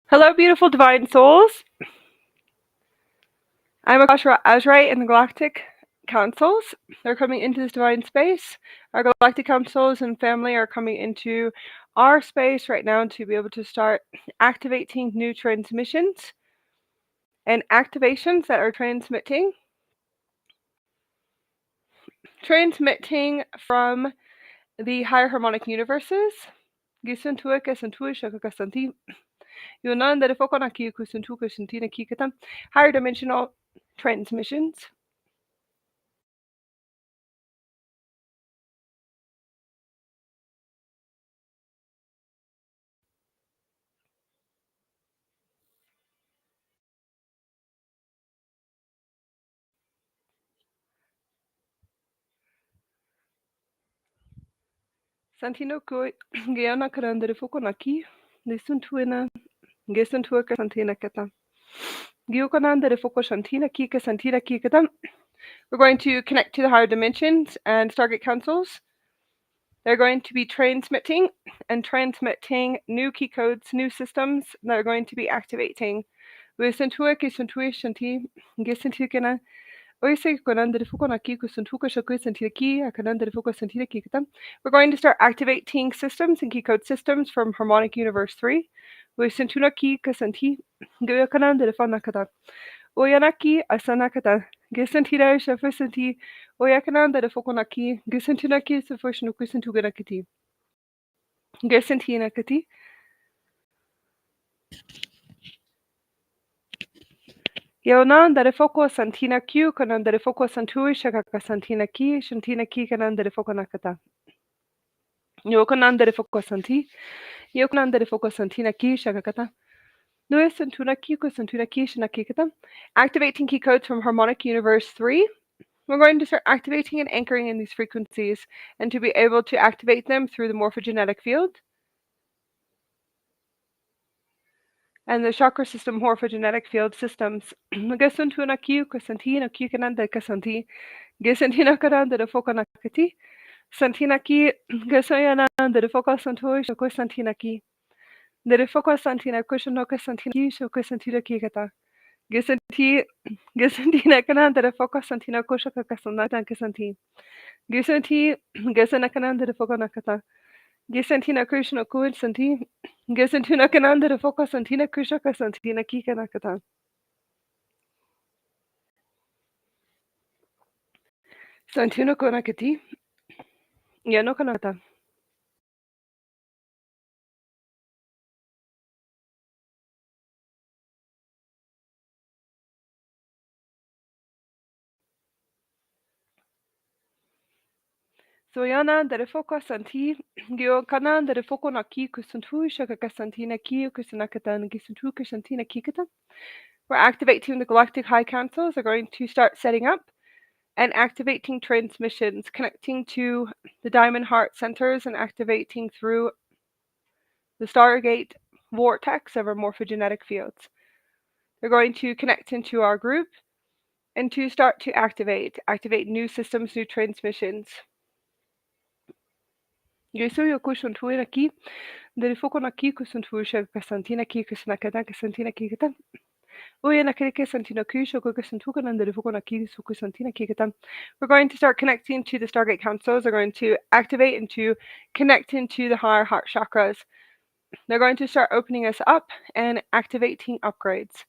Hello, beautiful divine souls. I'm Akasha Azurite in the Galactic Councils. They're coming into this divine space. Our Galactic Councils and family are coming into our space right now to be able to start activating new transmissions and activations that are transmitting from the higher harmonic universes. Gisuntua kasantua shakakasanti. Yunanda de fokonaki kusuntu kusuntina kikatam. Higher dimensional transmissions. Santino ko Guyana karandere fokonaki, Nisuntuina, Gesuntuaka Santina Kata. Giokanandere Foko Santina Kika Santina Kikata. We're going to connect to the higher dimensions and Stargate councils. They're going to be transmitting new key codes, new systems that are going to be activating. We're going to start activating systems and key code systems from Harmonic Universe 3. Oyanaki asanakata. Gesantira shafasanti. Oyakananda de fokonaki. Gesantinaki sufoshinukusantuganakati. Gesantinakati. Yonan de foco santina q canan de foco santui shakaka santina ki canan de foco nakata. Yokanan de foco santi. Yokanan de foco santina ki shakakata. Nuis santuna ki santuna ki shanakikata. Activating key codes from Harmonic Universe 3. We're going to start activating and anchoring in these frequencies and to be able to activate them through the morphogenetic field and the chakra system morphogenetic field systems. Gesantuna ki santina ki kananda kasanti. Gesantina karanda de foca nakati. Santina ki gesayana de foca santo shoko santina ki. De foca santina kushanoka santina ki shoko santina ki kata. Gesantina kananda de foca santina kushaka kasanata kasanti. Gesanti kananda de foca nakata. Gesantina Krishna Kuid Santi. Gesantina Kananda de Foca Santina Krishaka Santina Kika Nakata. Santina Konakati. Yano Kanata. Soyana de Foca Santi. Gio Kanan de Foco Naki Kusantu Shaka Santina Ki Kusanakatan Gisantu Kusantina Kikata. We're activating the Galactic High Councils. They're going to start setting up and activating transmissions, connecting to the Diamond Heart centers and activating through the Stargate vortex of our morphogenetic fields. They're going to connect into our group and to start to activate new systems, new transmissions. Yesuyo kushuntuira ki, derifoko na ki kusuntuisha kasantina ki kusanakata kasantina ki kata. We're going to start connecting to the Stargate Councils. They're going to activate and to connect into the higher heart chakras. They're going to start opening us up and activating upgrades.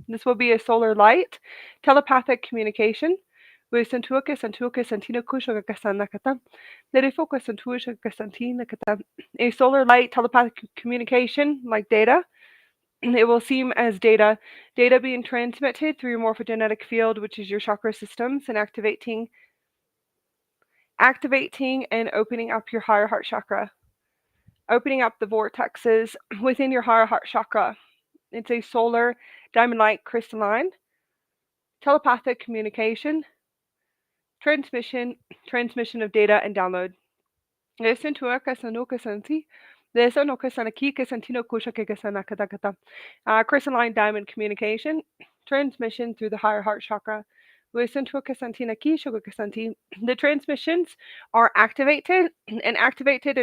This will be a solar light, telepathic communication. A solar light telepathic communication like data. It will seem as data being transmitted through your morphogenetic field, which is your chakra systems, and activating and opening up your higher heart chakra. Opening up the vortexes within your higher heart chakra. It's a solar diamond light crystalline, telepathic communication, transmission of data and download. Crystalline diamond communication, transmission through the higher heart chakra. The transmissions are activated and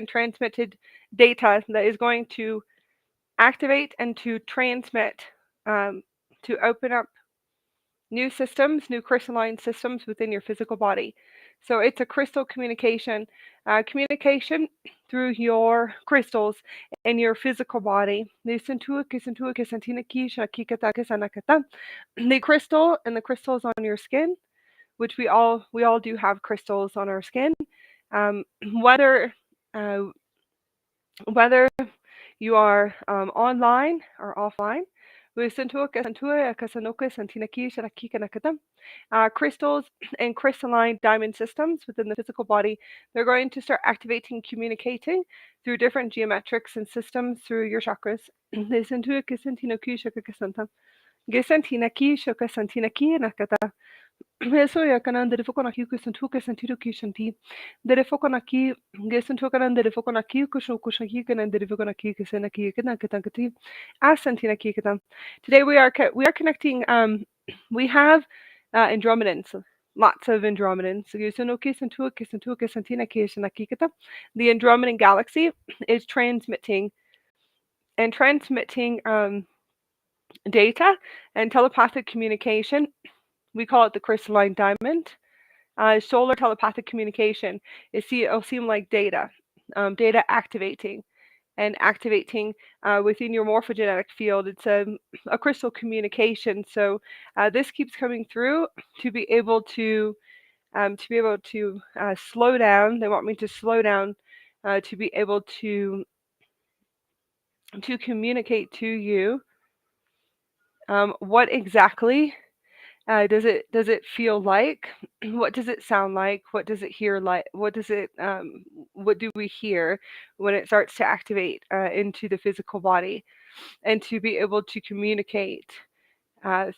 transmitted data that is going to activate and to transmit, to open up new systems, new crystalline systems within your physical body. So it's a crystal communication, communication through your crystals in your physical body. The crystal and the crystals on your skin, which we all do have crystals on our skin. Um, whether uh, whether you are online or offline. Crystals and crystalline diamond systems within the physical body, they're going to start activating, communicating through different geometrics and systems through your chakras. Eso ya kanan dere foko na ki kusun tu kusun tiru kishan ti. Dere foko na ki gesun tu kanan dere foko na ki kushan ki kanan dere foko na ki kusun na ki kanan katan kati. Asantina ki katan. Today we are connecting. We have Andromedans. Lots of Andromedans. The Andromedan galaxy is transmitting data and telepathic communication. We call it the crystalline diamond. Solar telepathic communication. It'll seem like data activating and activating within your morphogenetic field. It's a crystal communication. So this keeps coming through to be able to slow down. They want me to slow down to be able to communicate to you what exactly does it feel like? What does it sound like? What does it hear like? What do we hear when it starts to activate into the physical body, and to be able to communicate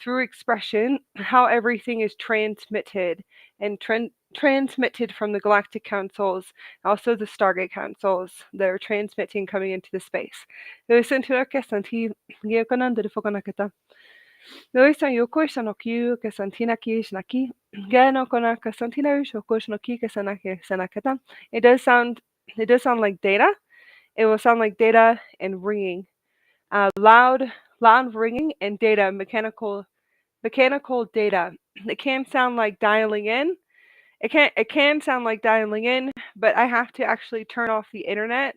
through expression how everything is transmitted and transmitted from the galactic councils, also the Stargate councils that are transmitting coming into the space. Luisa yokush no kyu que santina kish naki. Gano kona ka santina shokush no ki que sanake sanakata. It does sound like data. It will sound like data and ringing. Loud ringing and data, mechanical data. It can sound like dialing in. It can sound like dialing in, but I have to actually turn off the internet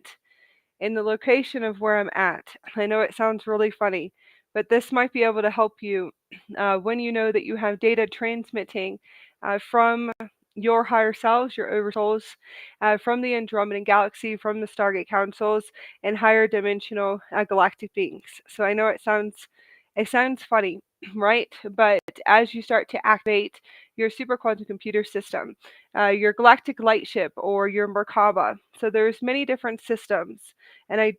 in the location of where I'm at. I know it sounds really funny, but this might be able to help you when you know that you have data transmitting from your higher selves, your oversouls, from the Andromedan galaxy, from the Stargate councils, and higher dimensional galactic beings. So I know it sounds funny, right? But as you start to activate your super quantum computer system, your galactic lightship, or your Merkaba, so there's many different systems, and I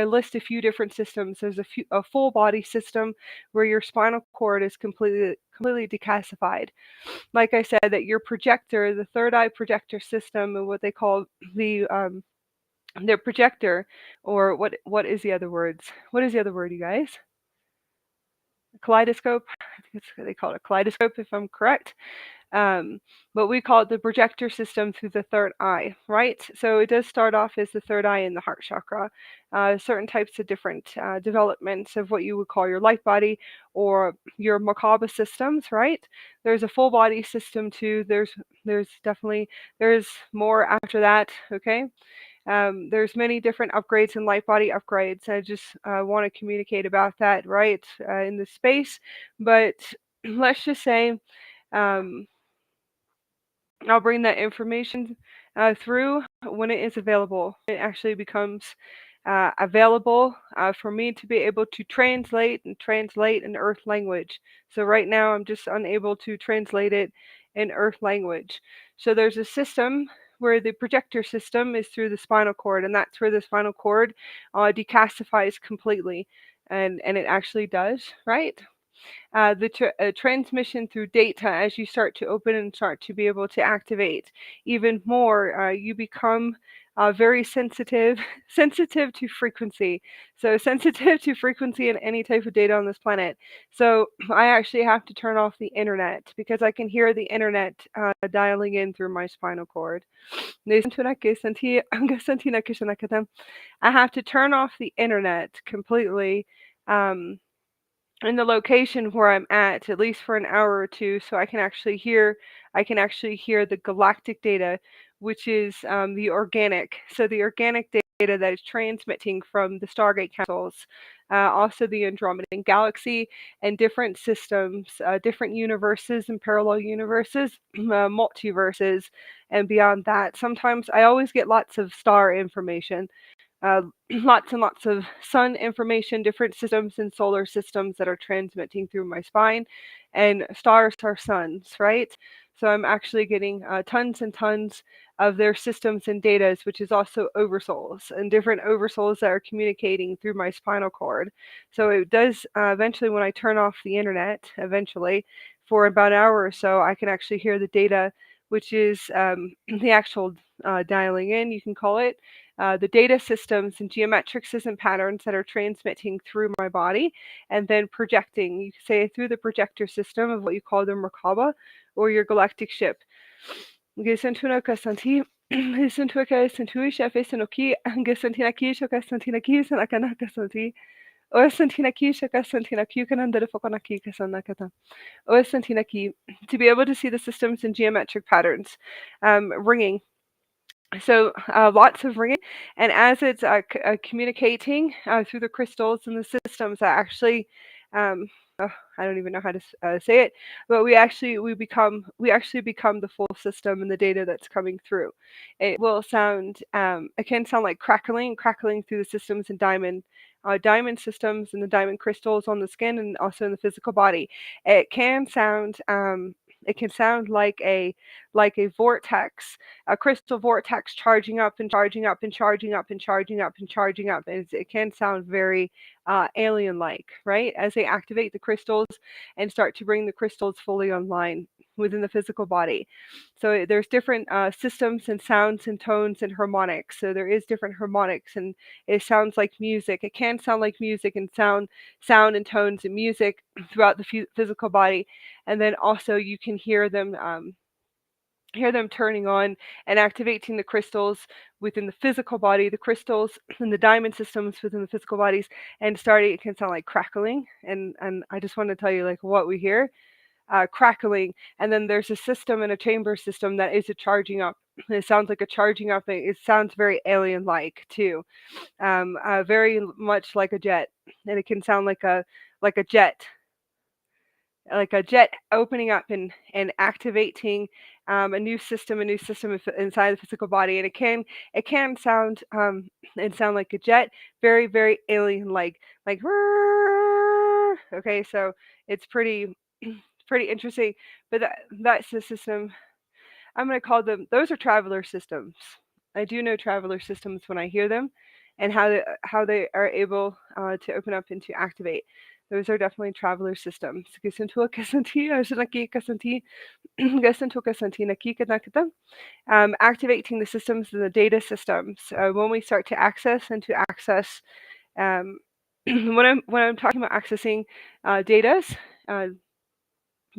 list a few different systems. There's a full body system where your spinal cord is completely decalcified. Like I said, that your projector, the third eye projector system, and what they call the their projector, or what is the other words? What is the other word, you guys? Kaleidoscope. I think they call it a kaleidoscope, if I'm correct. Um, but we call it the projector system through the third eye, right? So it does start off as the third eye in the heart chakra. Certain types of different developments of what you would call your light body or your Merkaba systems, right? There's a full body system too. There's more after that. Okay. There's many different upgrades and light body upgrades. I just want to communicate about that, right, in the space. But let's just say um, I'll bring that information through when it is available. It actually becomes available for me to be able to translate in Earth language. So right now I'm just unable to translate it in Earth language. So there's a system where the projector system is through the spinal cord, and that's where the spinal cord decalcifies completely, and it actually does, right? The transmission through data, as you start to open and start to be able to activate even more, you become very sensitive, sensitive to frequency. So sensitive to frequency in any type of data on this planet. So I actually have to turn off the internet because I can hear the internet dialing in through my spinal cord. I have to turn off the internet completely. In the location where I'm at least for an hour or two, so I can actually hear the galactic data, which is the organic. So the organic data that is transmitting from the Stargate councils, also the Andromedan galaxy, and different systems, different universes and parallel universes, multiverses, and beyond that. Sometimes I always get lots of star information, uh, lots and lots of sun information, different systems and solar systems that are transmitting through my spine, and stars are suns, right? So I'm actually getting tons and tons of their systems and data, which is also oversouls and different oversouls that are communicating through my spinal cord. So it does eventually, when I turn off the internet, eventually for about an hour or so, I can actually hear the data, which is the actual dialing in, you can call it, the data systems and geometric system patterns that are transmitting through my body and then projecting, you could say, through the projector system of what you call the Merkaba or your galactic ship. To be able to see the systems and geometric patterns, ringing, so lots of ringing, and as it's communicating through the crystals and the systems, that actually, um, oh, I don't even know how to say it, but we actually become the full system and the data that's coming through. It can sound like crackling through the systems and diamond systems and the diamond crystals on the skin and also in the physical body. It can sound like a vortex, a crystal vortex, charging up and charging up and charging up and charging up and charging up. And it can sound very alien-like, right? As they activate the crystals and start to bring the crystals fully online within the physical body. So there's different systems and sounds and tones and harmonics. So there is different harmonics, and it sounds like music. It can sound like music and sound and tones and music throughout the physical body, and then also you can hear them turning on and activating the crystals within the physical body, the crystals and the diamond systems within the physical bodies, and starting, it can sound like crackling. And I just want to tell you like what we hear, crackling. And then there's a system and a chamber system that is a charging up. It sounds like a charging up. It sounds very alien-like too, very much like a jet, and it can sound like a jet, opening up and activating a new system, inside the physical body, and it can sound like a jet, very very alien like okay, so it's pretty pretty interesting, but that's the system. I'm going to call them, those are traveler systems. I do know traveler systems when I hear them, and how they are able to open up and to activate. Those are definitely traveler systems. Activating the systems and the data systems. When we start to access, um, when I'm talking about accessing data, uh,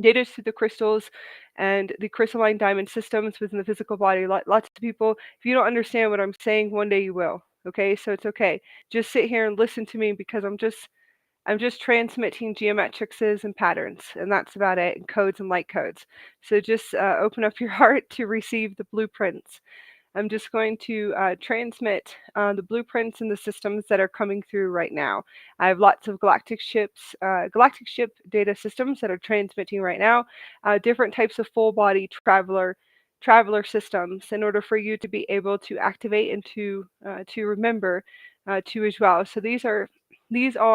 data to the crystals and the crystalline diamond systems within the physical body. Lots of people, if you don't understand what I'm saying, one day you will. Okay, so it's okay. Just sit here and listen to me, because I'm just transmitting geometrics and patterns, and that's about it, and codes and light codes. So just open up your heart to receive the blueprints. I'm just going to transmit the blueprints and the systems that are coming through right now. I have lots of galactic ship data systems that are transmitting right now, different types of full body traveler systems, in order for you to be able to activate and to remember to as well. So these are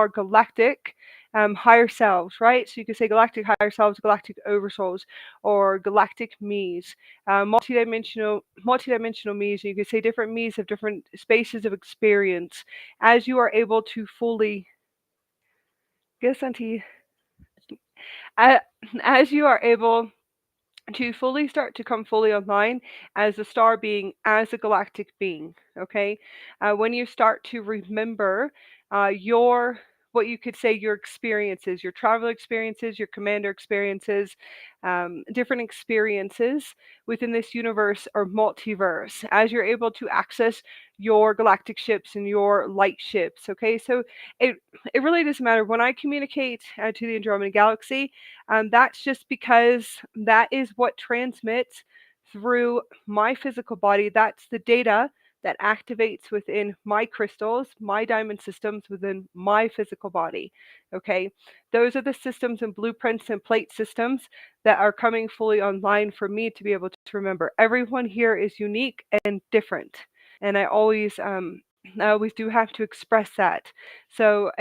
galactic higher selves, right? So you could say galactic higher selves, galactic oversouls, or galactic me's, multidimensional me's. You could say different me's have different spaces of experience. As you are able to fully guess, Auntie, as you are able to fully start to come fully online as a star being, as a galactic being. Okay, when you start to remember your, what you could say, your experiences, your travel experiences, your commander experiences, different experiences within this universe or multiverse, as you're able to access your galactic ships and your light ships. Okay, so it it really doesn't matter when I communicate to the Andromeda Galaxy. That's just because that is what transmits through my physical body. That's the data that activates within my crystals, my diamond systems within my physical body. Okay, those are the systems and blueprints and plate systems that are coming fully online for me to be able to remember. Everyone here is unique and different, and I always do have to express that. So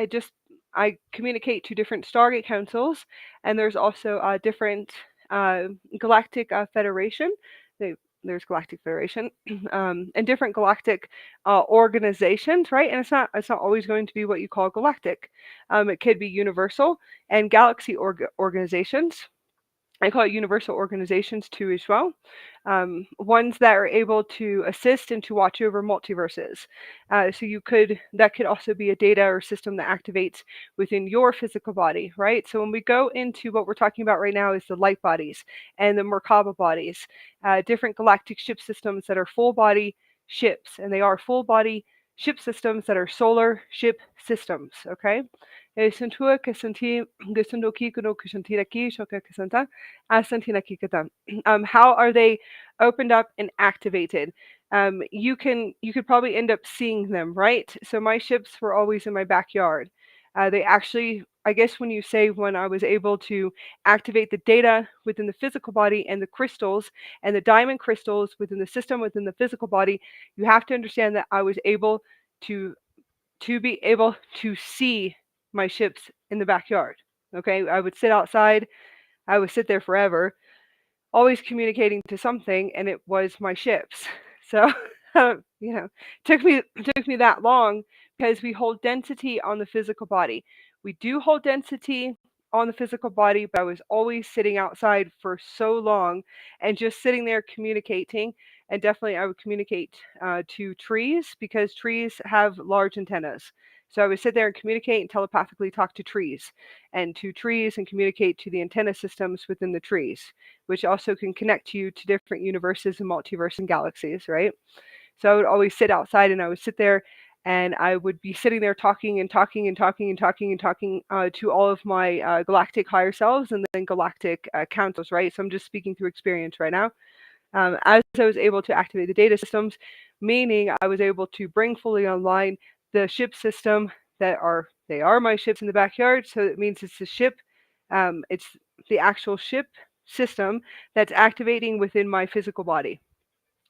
I communicate to different Stargate councils, and there's also a different galactic federation. They, there's Galactic Federation, and different galactic organizations, right? And it's not always going to be what you call galactic. It could be universal and galaxy organizations. I call it universal organizations too as well. Ones that are able to assist and to watch over multiverses. So that could also be a data or system that activates within your physical body, right? So when we go into what we're talking about right now is the light bodies and the Merkaba bodies, different galactic ship systems that are full body ships, and they are full body ship systems that are solar ship systems, okay? Sentua que senti gusundo ki kuno kusantira ki shoka kusanta asantina kikata. How are they opened up and activated? You could probably end up seeing them, right? So my ships were always in my backyard. They actually, I guess when you say when I was able to activate the data within the physical body and the crystals and the diamond crystals within the system within the physical body, you have to understand that I was able to be able to see my ships in the backyard. Okay, I would sit outside, I would sit there forever, always communicating to something, and it was my ships. So, took me that long because we hold density on the physical body. We do hold density on the physical body, but I was always sitting outside for so long and just sitting there communicating. And definitely, I would communicate to trees because trees have large antennas. So I would sit there and communicate and telepathically talk to trees and communicate to the antenna systems within the trees, which also can connect you to different universes and multiverse and galaxies, right? So I would always sit outside and I would sit there and I would be sitting there talking and talking and talking and talking and talking to all of my galactic higher selves and then galactic councils, right? So I'm just speaking through experience right now. As I was able to activate the data systems, meaning I was able to bring fully online the ship system they are my ships in the backyard. So it means it's the ship, it's the actual ship system that's activating within my physical body.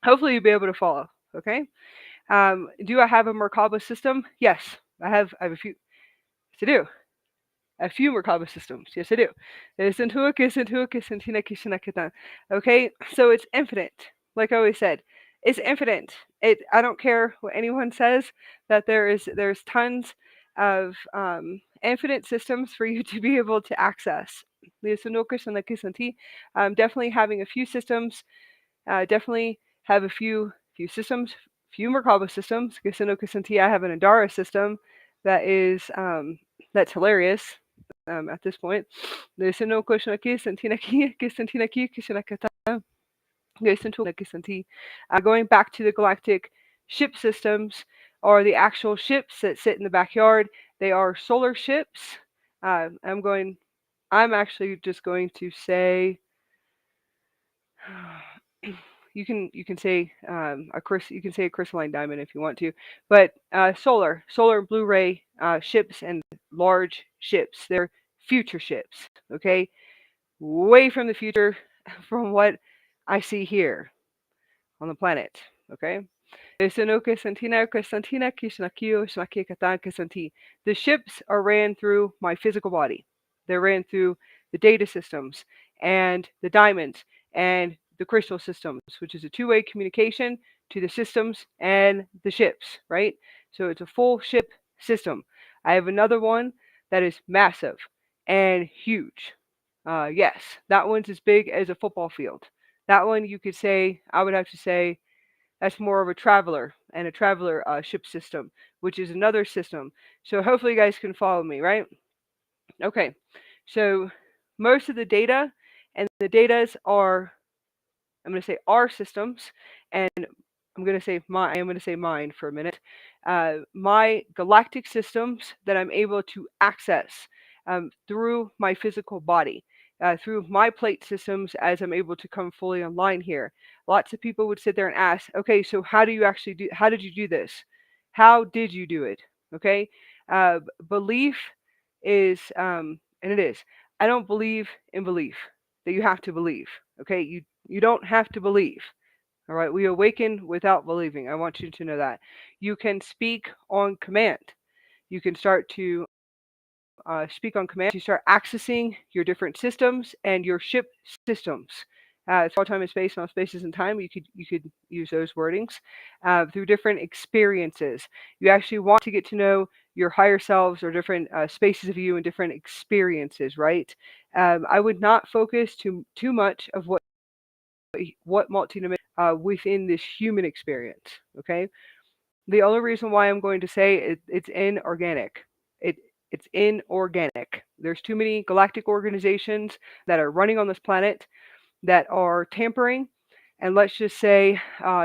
Hopefully you'll be able to follow. Okay. Do I have a Merkaba system? Yes, I have a few. Yes, I do. A few Merkaba systems. Yes, I do. Okay, so it's infinite. Like I always said, it's infinite. I don't care what anyone says that there's tons of infinite systems for you to be able to access. Definitely having a few systems. Definitely have a few systems, few Merkaba systems. I have an Adara system that is that's hilarious at this point. Going back to the galactic ship systems or the actual ships that sit in the backyard, they are solar ships. I'm actually just going to say you can say you can say a crystalline diamond if you want to, but solar and Blu-ray ships and large ships. They're future ships. Okay, way from the future, from what I see here on the planet. Okay. The ships are ran through my physical body. They're ran through the data systems and the diamonds and the crystal systems, which is a two-way communication to the systems and the ships, right? So it's a full ship system. I have another one that is massive and huge. Yes, that one's as big as a football field. That one you could say, I would have to say, that's more of a traveler and a traveler ship system, which is another system. So hopefully you guys can follow me, right? Okay, so most of the data, and the datas are, I'm going to say our systems, and I'm going to say my, I am going to say mine for a minute. My galactic systems that I'm able to access through my physical body, through my plate systems as I'm able to come fully online here. Lots of people would sit there and ask, okay, so how do you actually do? How did you do this? How did you do it? Okay, belief is, and it is. I don't believe in belief that you have to believe. Okay, you don't have to believe. All right, we awaken without believing. I want you to know that. You can speak on command. You can start to speak on command. You start accessing your different systems and your ship systems. It's all time and space, not spaces and time. You could use those wordings through different experiences. You actually want to get to know your higher selves or different spaces of you and different experiences, right? I would not focus too much of what multidimensional within this human experience. Okay, the only reason why I'm going to say it's inorganic. It it's inorganic. There's too many galactic organizations that are running on this planet that are tampering, and let's just say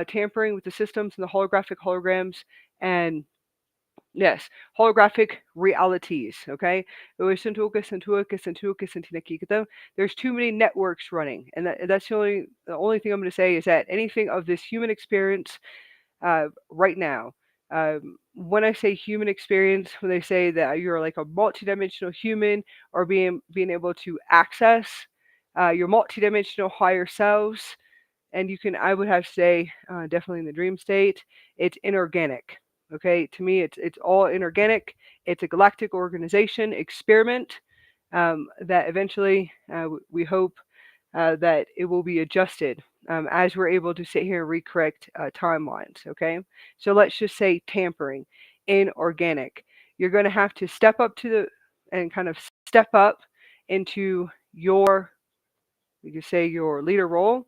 tampering with the systems and the holographic holograms and yes, holographic realities. Okay, there's too many networks running, and that's the only thing I'm going to say is that anything of this human experience right now. When I say human experience, when they say that you're like a multidimensional human or being able to access your multidimensional higher selves, and you can, I would have to say, definitely in the dream state, it's inorganic. Okay, to me, it's all inorganic. It's a galactic organization experiment that eventually we hope that it will be adjusted as we're able to sit here and recorrect timelines. Okay, so let's just say tampering, inorganic. You're going to have to step up to the and kind of step up into your, you could say, your leader role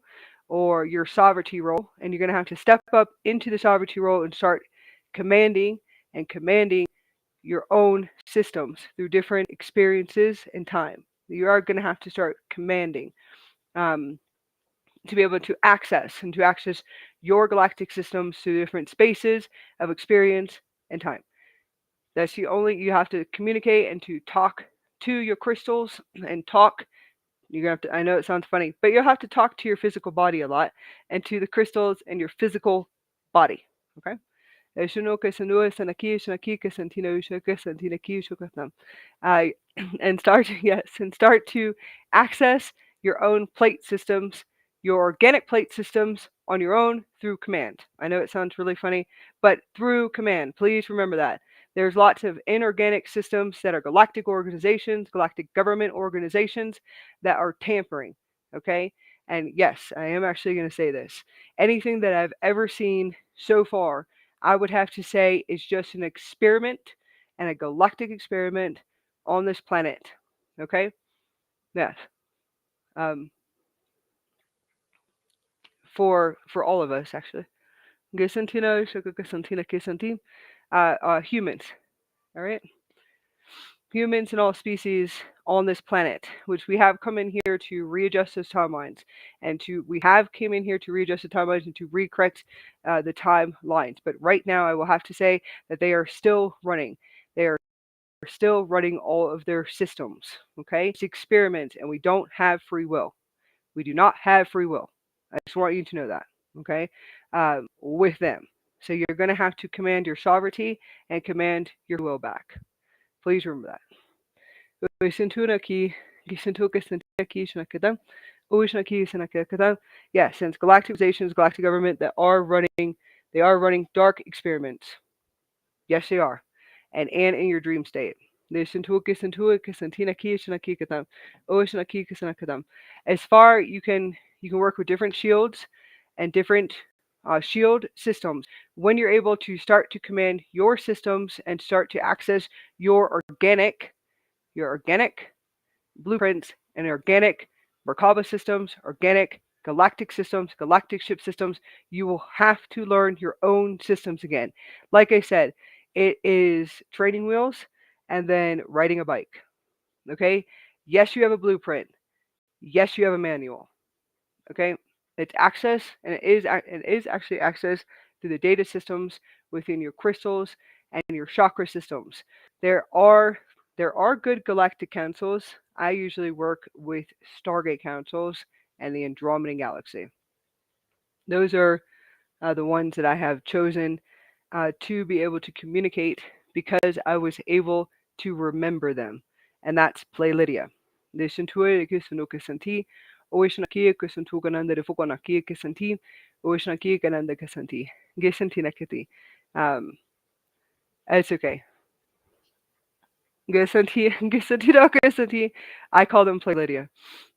or your sovereignty role, and you're going to have to step up into the sovereignty role and start commanding and commanding your own systems through different experiences and time. You are going to have to start commanding. Um, to be able to access your galactic systems through different spaces of experience and time. That's the only, you have to communicate and to talk to your crystals and talk. You're gonna have to, I know it sounds funny, but you'll have to talk to your physical body a lot and to the crystals and your physical body. Okay? Uh, and start yes, and start to access your own plate systems, your organic plate systems on your own through command. I know it sounds really funny, but through command. Please remember that. There's lots of inorganic systems that are galactic organizations, galactic government organizations that are tampering. Okay? And yes, I am actually going to say this. Anything that I've ever seen so far, I would have to say is just an experiment and a galactic experiment on this planet. Okay? Yes. Um, for all of us actually. Humans. All right? Humans and all species on this planet, which we have come in here to readjust those timelines, and we have came in here to readjust the timelines and to recorrect the timelines. But right now, I will have to say that they are still running. They are still running all of their systems. Okay, it's experiments, and we don't have free will. We do not have free will. I just want you to know that. Okay, with them. So you're going to have to command your sovereignty and command your will back. Please remember that. Yes, since galactic organizations, galactic government that are running, they are running dark experiments. Yes, they are, and in your dream state. As far you can work with different shields and different shield systems. When you're able to start to command your systems and start to access your organic blueprints and organic Merkaba systems, organic galactic systems, galactic ship systems, you will have to learn your own systems again. Like I said, it is training wheels and then riding a bike. Okay? Yes, you have a blueprint. Yes, you have a manual. Okay? It's access, and it is actually access through the data systems within your crystals and your chakra systems. There are there are good galactic councils. I usually work with Stargate councils and the Andromedan galaxy. Those are the ones that I have chosen to be able to communicate because I was able to remember them, and that's Play Lydia. Listen to it, Kisanti, Oishnaki, Kisantugananda, the Fukonaki, Kisanti, Oishnaki, Gananda Kisanti, Gisanti Nakati. Um, it's okay. Gisanti, Gisanti, no Gisanti. I call them Play Lydia.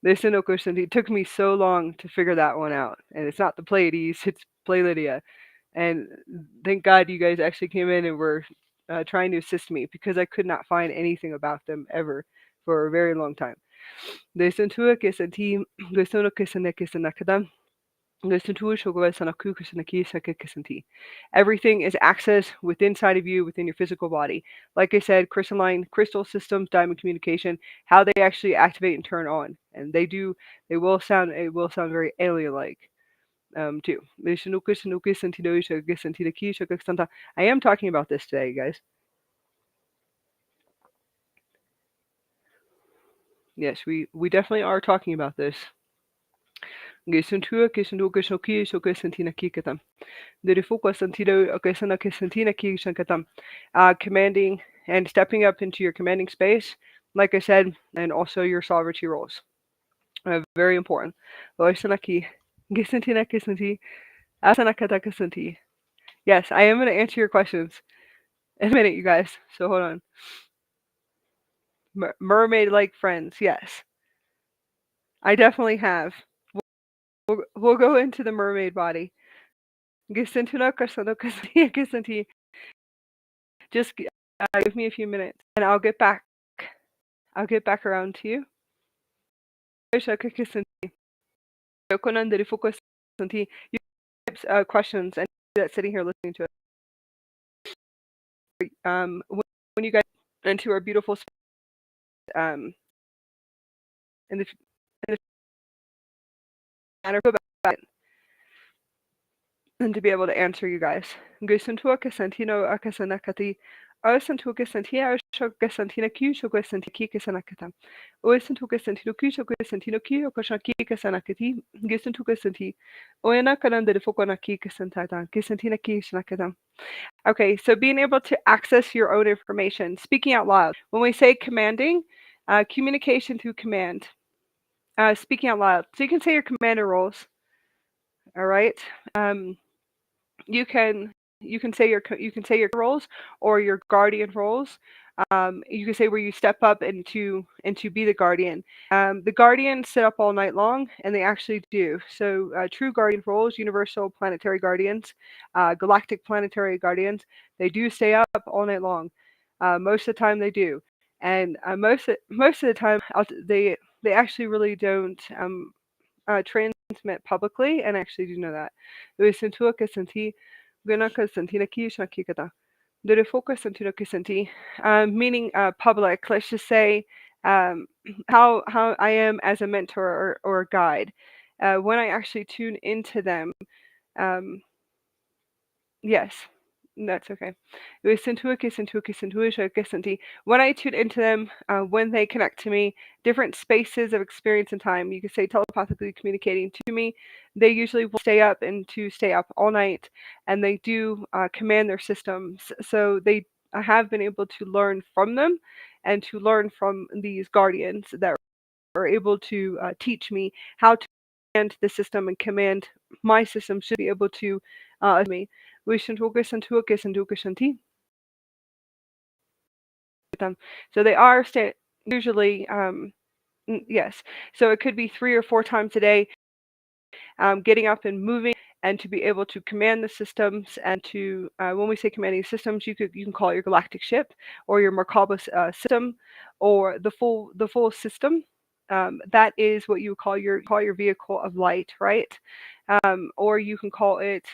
Listen to Kisanti. It took me so long to figure that one out, and it's not the Pleiades, it's Play Lydia. And thank God you guys actually came in and were trying to assist me because I could not find anything about them ever for a very long time. Listen to it, listen to listen to listen to listen to it, everything is access within inside of you, within your physical body. Like I said, crystalline crystal systems, diamond communication, how they actually activate and turn on, and it will sound very alien like too. I am talking about this today, guys. Yes, we definitely are talking about this. Commanding and stepping up into your commanding space, like I said, and also your sovereignty roles. Very important. Yes, I am going to answer your questions in a minute, you guys. So hold on. Mermaid-like friends, yes. I definitely have. We'll go into the mermaid body. Just give me a few minutes, and I'll get back. I'll get back around to you. You questions and that's sitting here listening to it. When you guys into our beautiful um in the matter about it, and to be able to answer you guys. Gusuntuaka Santino Akasanakati. Osantuka Santia Shoka Santina Q Shoka Santiki Sanakata. Osantuka Santino Q Shoka Santino Q Okoshaki Sanakati. Gusuntuka Santi. Oena Kananda de Fokonaki Santata. Gisantina Ki Sanakata. Okay, so being able to access your own information, speaking out loud. When we say commanding, communication through command, speaking out loud. So you can say your commander roles. All right. You can say your roles or your guardian roles. You can say where you step up and to be the guardian. The guardians sit up all night long, and they actually do. So true guardian roles, universal planetary guardians, galactic planetary guardians, they do stay up all night long. Most of the time they do, and most of the time they actually really don't transmit publicly, and I actually do know that. Meaning public. Let's just say how I am as a mentor or a guide. When I actually tune into them, um, yes, that's okay. When I tune into them, when they connect to me, different spaces of experience and time, you could say telepathically communicating to me, they usually will stay up all night, and they do command their systems. So I have been able to learn from them and to learn from these guardians that are able to teach me how to command the system and command my system should be able to me. So they are usually yes. So it could be 3 or 4 times a day, getting up and moving, and to be able to command the systems. And to when we say commanding systems, you can call it your galactic ship or your Merkaba system or the full system. that is what you call your vehicle of light, right? Or you can call it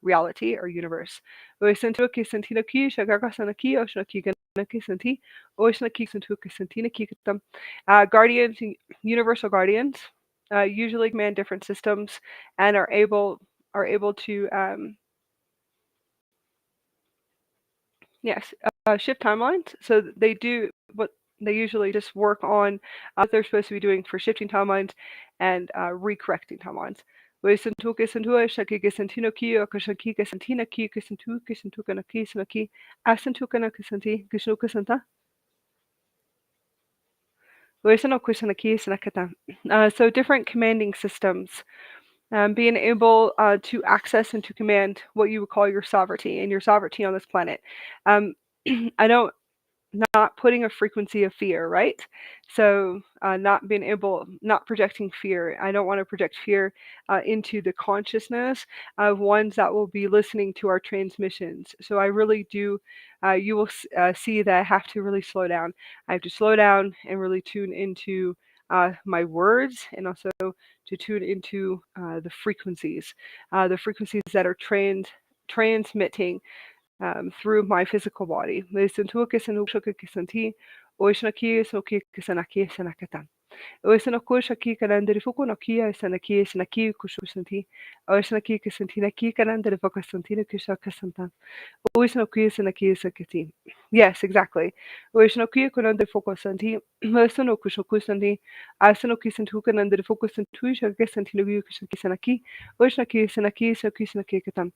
reality or universe. Guardians, universal guardians, usually command different systems and are able to yes, shift timelines. So they do what they usually just work on what they're supposed to be doing for shifting timelines and recorrecting timelines. So different commanding systems, being able to access and to command what you would call your sovereignty and your sovereignty on this planet. Um, I don't not putting a frequency of fear, right? So not projecting fear. I don't want to project fear into the consciousness of ones that will be listening to our transmissions. So I really do. You will see that I have to really slow down. I have to slow down and really tune into my words, and also to tune into the frequencies that are transmitting through my physical body. Oisanakushaki kanandere fukunokia sanaki sanaki kushusanti. Oisanaki kasantinaki kanandere fokasantina kusakasantan. Oisanokia sanaki sakati. Yes, exactly. Oisanokia kanandere fokasanti. Osano kushokusanti. Asanoki santu kanandere fokasantu shakasantina kusanaki. Oisnaki sanaki saki sanaki katan.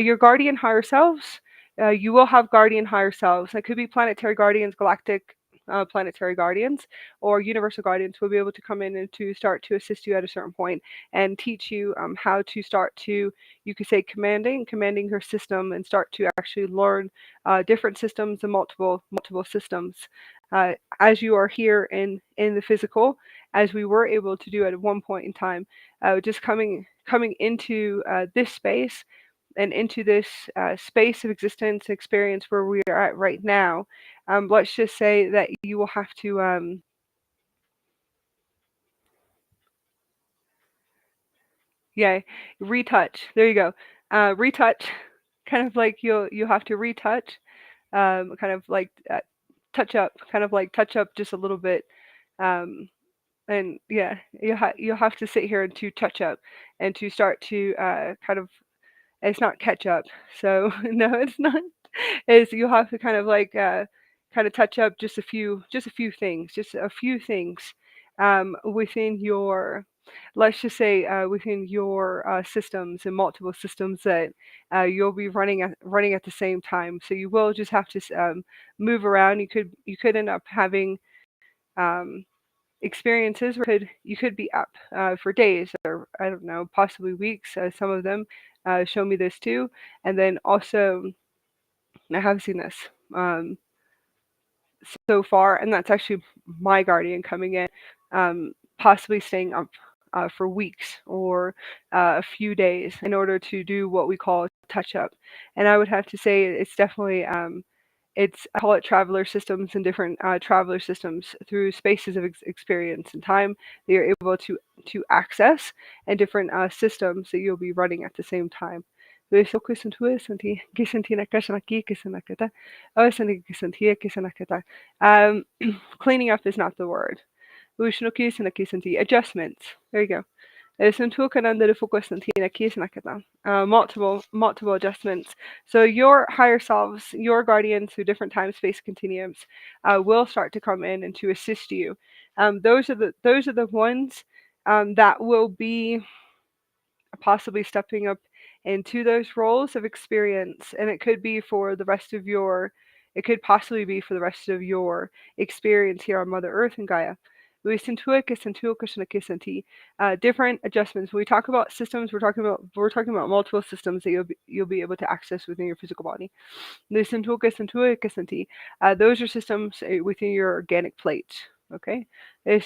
Your guardian higher selves. You will have guardian higher selves. That could be planetary guardians, galactic planetary guardians, or universal guardians will be able to come in and to start to assist you at a certain point and teach you how to start to, you could say, commanding your system and start to actually learn different systems and multiple systems as you are here in the physical, as we were able to do at one point in time, just coming into this space and into this space of existence experience where we are at right now. Let's just say that you will have to yeah, retouch. There you go. Retouch, kind of like you have to retouch, kind of like touch up, kind of like touch up just a little bit. Um, and yeah, you'll have to sit here and to touch up and to start to kind of, it's not catch up. So no, it's not. Is you'll have to kind of like kind of touch up just a few things within your, let's just say within your systems and multiple systems that you'll be running at the same time. So you will just have to move around. You could end up having um, experiences where you could be up for days, or I don't know, possibly weeks. Some of them show me this too, and then also I have seen this so far, and that's actually my guardian coming in, possibly staying up for weeks or a few days in order to do what we call touch up. And I would have to say it's definitely I call it traveler systems, and different traveler systems through spaces of experience and time that you're able to access, and different systems that you'll be running at the same time. Um, Cleaning up is not the word. Adjustments. There you go. Multiple adjustments. So your higher selves, your guardians through different time space continuums, will start to come in and to assist you. Those are the ones that will be possibly stepping up into those roles of experience, and it could possibly be for the rest of your experience here on Mother Earth and Gaia. Different adjustments. When we talk about systems, we're talking about multiple systems that you'll be able to access within your physical body. Those are systems within your organic plate. Okay. You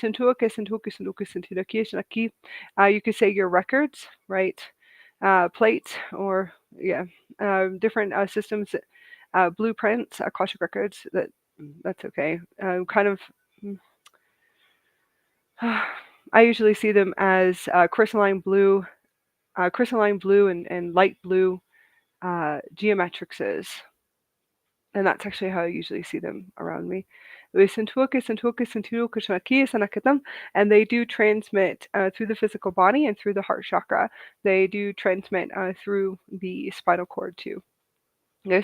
could say your records, right? Plates, or yeah, different systems, blueprints, Akasha records. That's okay. Kind of. I usually see them as crystalline blue and light blue geometrixes. And that's actually how I usually see them around me. And they do transmit through the physical body and through the heart chakra. They do transmit through the spinal cord too. When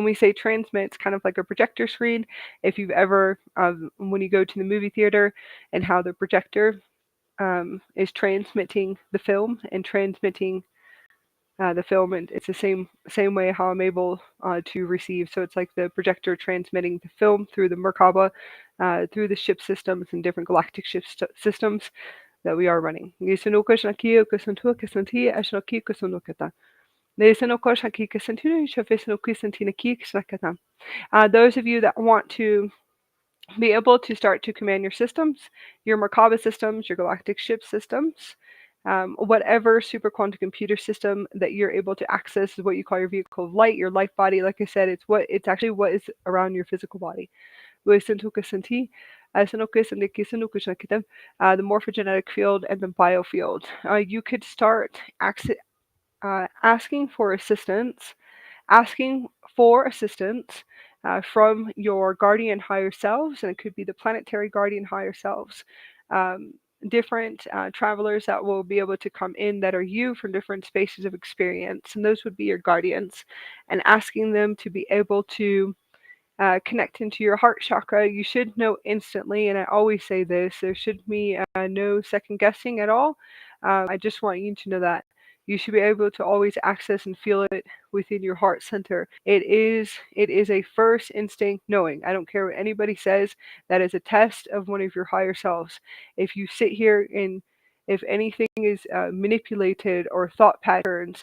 we say transmit, it's kind of like a projector screen. If you've ever, when you go to the movie theater and how the projector is transmitting the film and transmitting the film, and it's the same way how I'm able to receive. So it's like the projector transmitting the film through the Merkaba, through the ship systems and different galactic ship systems that we are running. Those of you that want to be able to start to command your systems, your Merkaba systems, your galactic ship systems, whatever super quantum computer system that you're able to access is what you call your vehicle of light, your life body. Like I said, it's actually what is around your physical body. The morphogenetic field and the biofield. You could start asking for assistance from your guardian higher selves, and it could be the planetary guardian higher selves. Different travelers that will be able to come in that are you from different spaces of experience, and those would be your guardians, and asking them to be able to connect into your heart chakra. You should know instantly, and I always say this, there should be no second guessing at all. I just want you to know that you should be able to always access and feel it within your heart center. It is a first instinct knowing. I don't care what anybody says. That is a test of one of your higher selves. If you sit here and if anything is manipulated, or thought patterns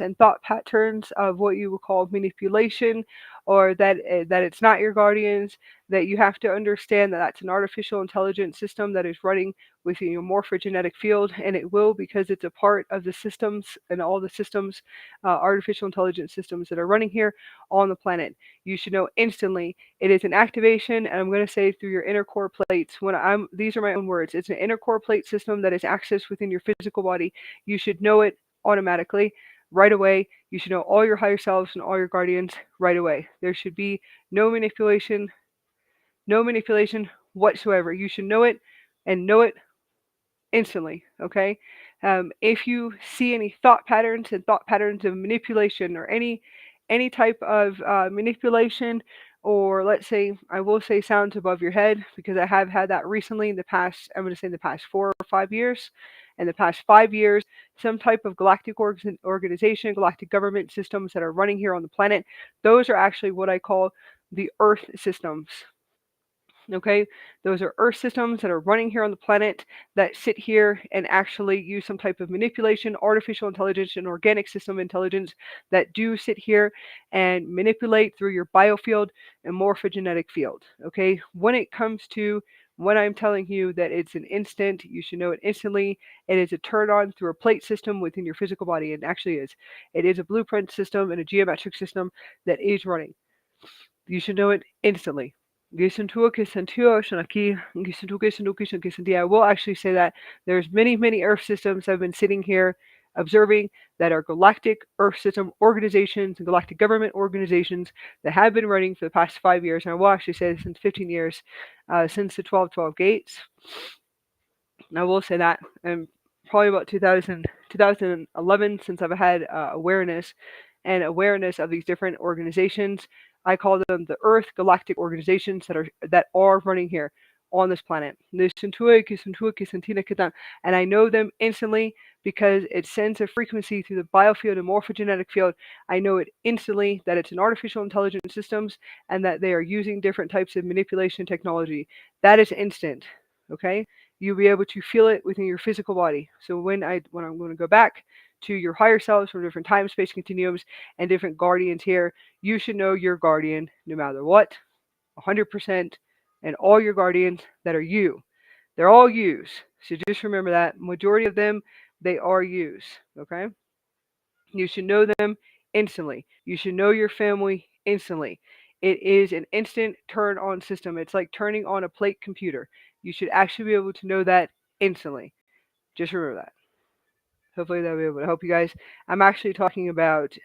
of what you would call manipulation, or that it's not your guardians, that you have to understand that that's an artificial intelligence system that is running within your morphogenetic field, and it will, because it's a part of the systems and all the systems, artificial intelligence systems that are running here on the planet. You should know instantly it is an activation, and I'm going to say through your inner core plates. These are my own words. It's an inner core plate system that is accessed within your physical body. You should know it automatically, right away. You should know all your higher selves and all your guardians right away. There should be no manipulation whatsoever. You should know it, and know it instantly. Okay. If you see any thought patterns of manipulation, or any type of manipulation, or let's say, I will say, sounds above your head, because I have had that recently in the past. I'm going to say in the past 4 or 5 years. In the past 5 years, some type of galactic organization, galactic government systems that are running here on the planet, those are actually what I call the Earth systems. Okay, those are Earth systems that are running here on the planet, that sit here and actually use some type of manipulation, artificial intelligence, and organic system intelligence, that do sit here and manipulate through your biofield and morphogenetic field. Okay, when I'm telling you that it's an instant, you should know it instantly. It is a turn on through a plate system within your physical body. It actually is. It is a blueprint system and a geometric system that is running. You should know it instantly. I will actually say that there's many Earth systems that have been sitting here observing, that are galactic Earth system organizations and galactic government organizations that have been running for the past 5 years. And I will actually say since 15 years, since the 1212 gates. And I will say that, and probably about 2011, since I've had awareness of these different organizations. I call them the Earth Galactic organizations that are running here on this planet. And I know them instantly, because it sends a frequency through the biofield and morphogenetic field. I know it instantly that it's an artificial intelligence systems, and that they are using different types of manipulation technology. That is instant. Okay, you'll be able to feel it within your physical body. So when I'm going to go back to your higher selves from different time space continuums and different guardians here, you should know your guardian no matter what, 100%, and all your guardians that are you. They're all yous. So just remember that. Majority of them, they are yous. Okay? You should know them instantly. You should know your family instantly. It is an instant turn on system. It's like turning on a plate computer. You should actually be able to know that instantly. Just remember that. Hopefully that'll be able to help you guys. I'm actually talking about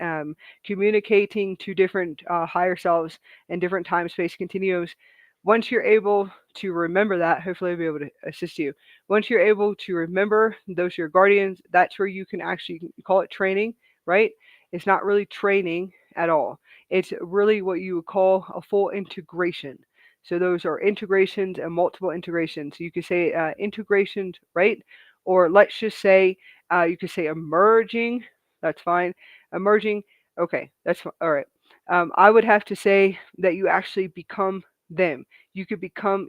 communicating to different higher selves and different time space continuums. Once you're able to remember that, hopefully I'll be able to assist you. Once you're able to remember those are your guardians, that's where you can actually call it training, right? It's not really training at all. It's really what you would call a full integration. So those are integrations and multiple integrations. You could say integrations, right? Or let's just say you could say emerging. That's fine. Emerging. Okay, that's all right. I would have to say that you actually become them. You can become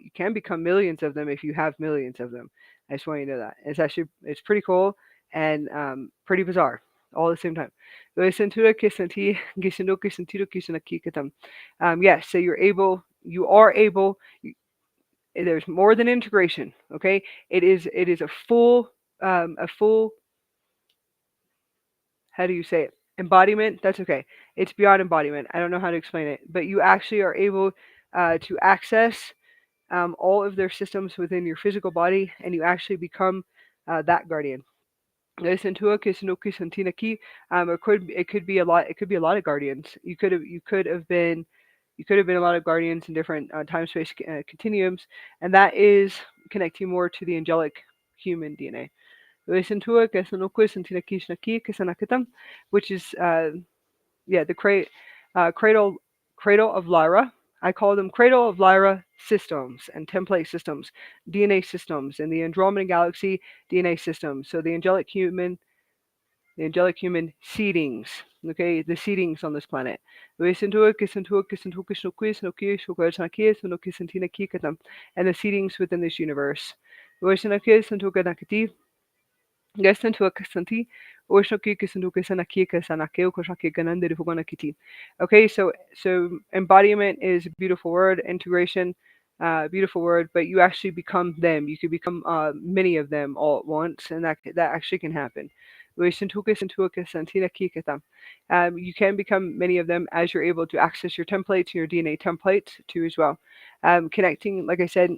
millions of them if you have millions of them. I just want you to know that. It's pretty cool and pretty bizarre all at the same time. Yes, so you are able, there's more than integration, okay? It is a full, how do you say it? Embodiment. That's okay. It's beyond embodiment. I don't know how to explain it, but you actually are able to access all of their systems within your physical body, and you actually become that guardian. It could be a lot. It could be a lot of guardians. You could have been a lot of guardians in different time space continuums, and that is connecting more to the angelic human DNA. Which is the cradle of Lyra. I call them cradle of Lyra systems and template systems, DNA systems, and the Andromeda galaxy DNA systems. So the angelic human seedings. Okay, the seedings on this planet. And the seedings within this universe. Okay, so embodiment is a beautiful word, integration, beautiful word, but you actually become them. You could become many of them all at once, and that actually can happen. You can become many of them as you're able to access your templates, your DNA templates too as well. Connecting, like I said,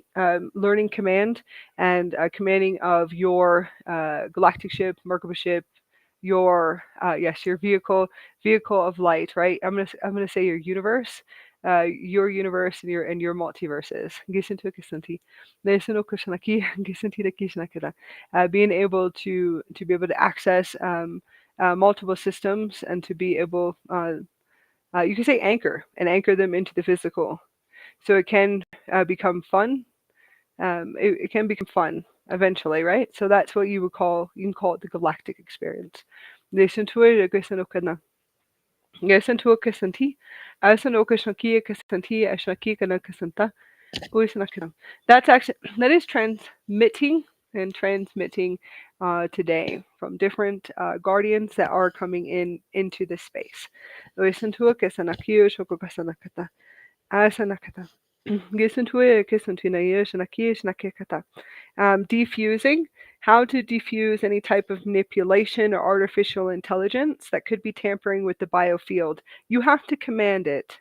learning command and commanding of your galactic ship, Merkaba ship, your vehicle of light, right? I'm gonna say your universe and your multiverses. Being able to access multiple systems and to be able you can say anchor them into the physical, so it can become fun. It can become fun eventually, right? So that's what you can call it the galactic experience. Listen to it, listen to it, that is transmitting today from different guardians that are coming into this space. Listen to it, defusing, how to defuse any type of manipulation or artificial intelligence that could be tampering with the biofield. You have to command it.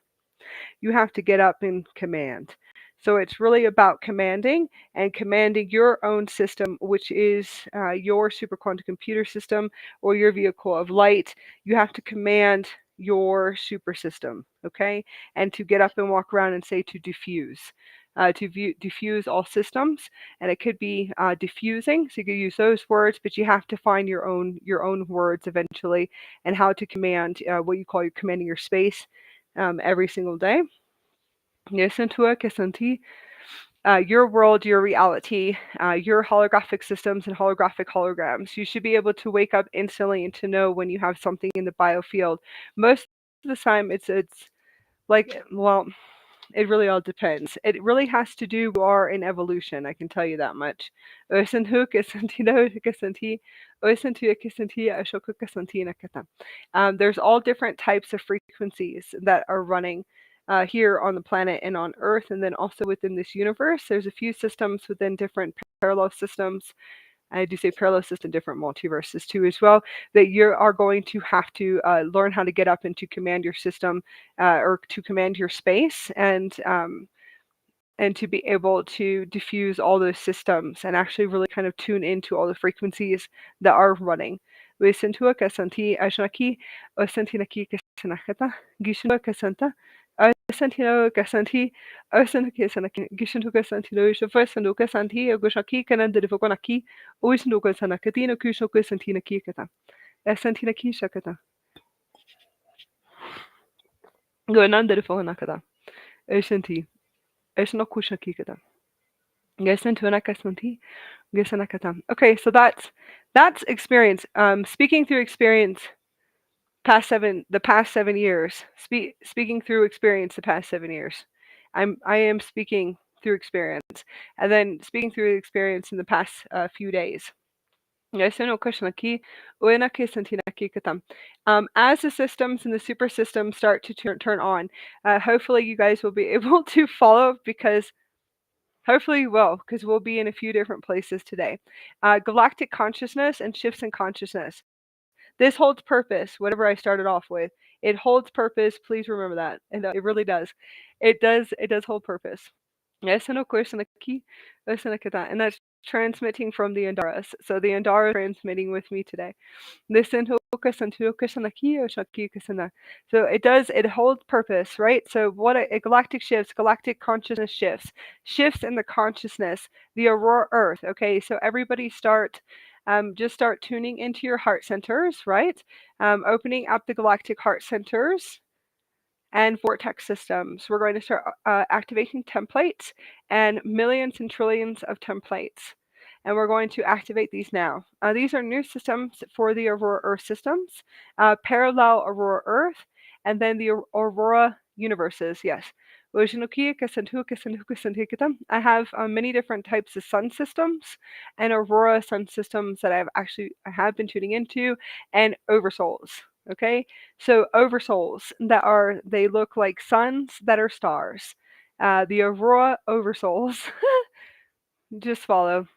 You have to get up and command. So it's really about commanding and commanding your own system, which is your superquantum computer system or your vehicle of light. You have to command your super system, okay? And to get up and walk around and say to diffuse. Diffuse all systems, and it could be diffusing. So you could use those words, but you have to find your own words eventually, and how to command what you call commanding your space every single day. Your world, your reality, your holographic systems and holographic holograms. You should be able to wake up instantly and to know when you have something in the biofield. Most of the time, it's like, well, it really all depends. It really has to do with our in evolution. I can tell you that much. There's all different types of frequencies that are running here on the planet and on Earth, and then also within this universe. There's a few systems within different parallel systems I do say parallel system, different multiverses too as well, that you are going to have to learn how to get up and to command your system or to command your space and to be able to diffuse all those systems and actually really kind of tune into all the frequencies that are running. Wesentua kasanti ashnaki, osantinaki kasanakata, gishinua kasanta, osantino kasanti, osanaki sanaki, gishintuka santino, shofasanduka santi, ogoshaki kanandirifokonaki, oisanduka sanakatino, kushoka santinaki kata, esantinaki shakata, goanandirifonakata, osanti, esnokushaki kata. Okay, so that's experience. Speaking through experience, the past 7 years. Speaking through experience, the past 7 years. I am speaking through experience, and then speaking through experience in the past few days. As the systems and the super systems start to turn on, hopefully you guys will be able to follow because. Hopefully you will, because we'll be in a few different places today. Galactic consciousness and shifts in consciousness. This holds purpose, whatever I started off with. It holds purpose. Please remember that. And it really does. It does hold purpose. Yes, and of course, and that's transmitting from the Andaras. So the Andara is transmitting with me today. So it holds purpose, right? So what a galactic shifts, galactic consciousness shifts in the consciousness, the Aurora Earth. Okay, so everybody just start tuning into your heart centers, right? Opening up the galactic heart centers and vortex systems. We're going to start activating templates and millions and trillions of templates. And we're going to activate these now. These are new systems for the Aurora Earth systems, parallel Aurora Earth, and then the Aurora universes. Yes. I have many different types of sun systems and Aurora sun systems that I have been tuning into, and oversouls. Okay, so oversouls they look like suns that are stars. The Aurora oversouls. Just follow,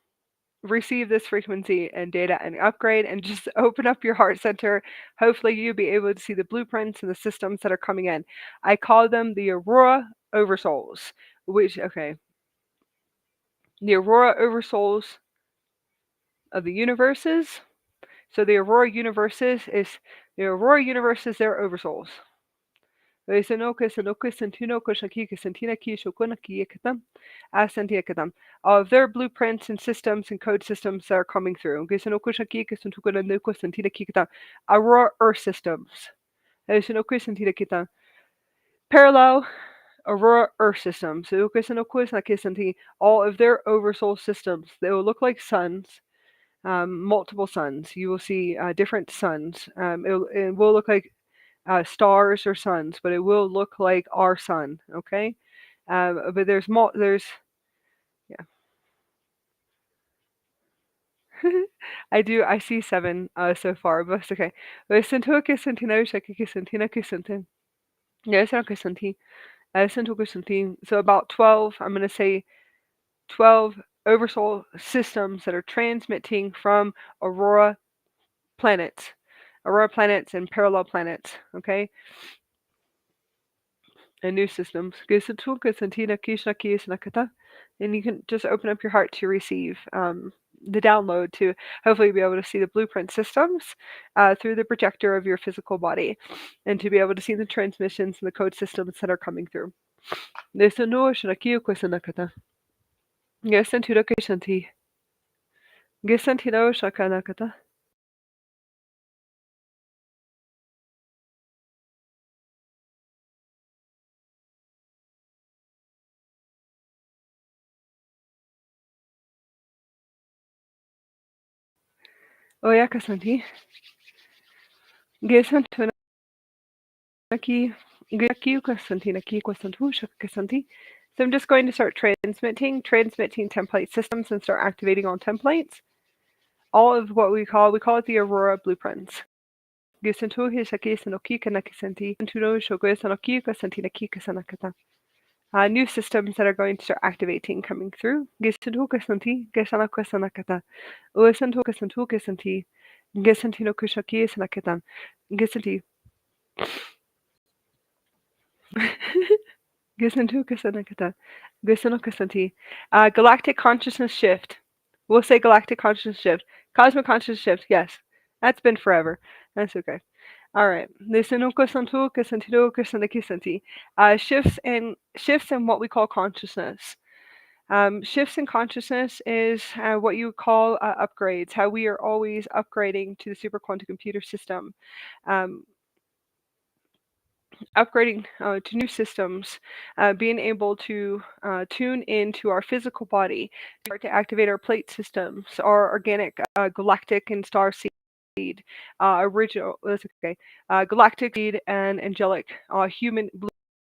receive this frequency and data and upgrade, and just open up your heart center. Hopefully you'll be able to see the blueprints and the systems that are coming in. I call them the Aurora oversouls, the Aurora oversouls of the universes. So the Aurora universes their oversouls. Of their blueprints and systems and code systems that are coming through. Aurora Earth systems. Parallel Aurora Earth systems. All of their oversoul systems. They will look like suns. Multiple suns. You will see different suns. It will look like stars or suns, but it will look like our sun. Okay, but there's yeah. I see 7 so far, but it's okay. So about 12. I'm gonna say 12 oversoul systems that are transmitting from Aurora planets and parallel planets. Okay, and new systems. And you can just open up your heart to receive the download to hopefully be able to see the blueprint systems through the projector of your physical body, and to be able to see the transmissions and the code systems that are coming through. Oyakasanti. Gesantunaki. So I'm just going to start transmitting template systems and start activating all templates. All of what we call it the Aurora blueprints. new systems that are going to start activating coming through. Gisantu Gasanti, Gasana Kasanakata, Usantu Gasantu Gasanti, Gasantino Kushaki Sanakatan, Gisanti. Gisantu Gasanakata, Gasano Kasanti. Galactic consciousness shift. We'll say galactic consciousness shift. Cosmic consciousness shift, yes. That's been forever. That's okay. All right. Shifts in what we call consciousness. Shifts in consciousness is what you call upgrades, how we are always upgrading to the super quantum computer system, um, upgrading to new systems, being able to tune into our physical body, start to activate our plate systems, our organic, galactic, and starseed. Original, that's okay. Galactic seed and angelic, human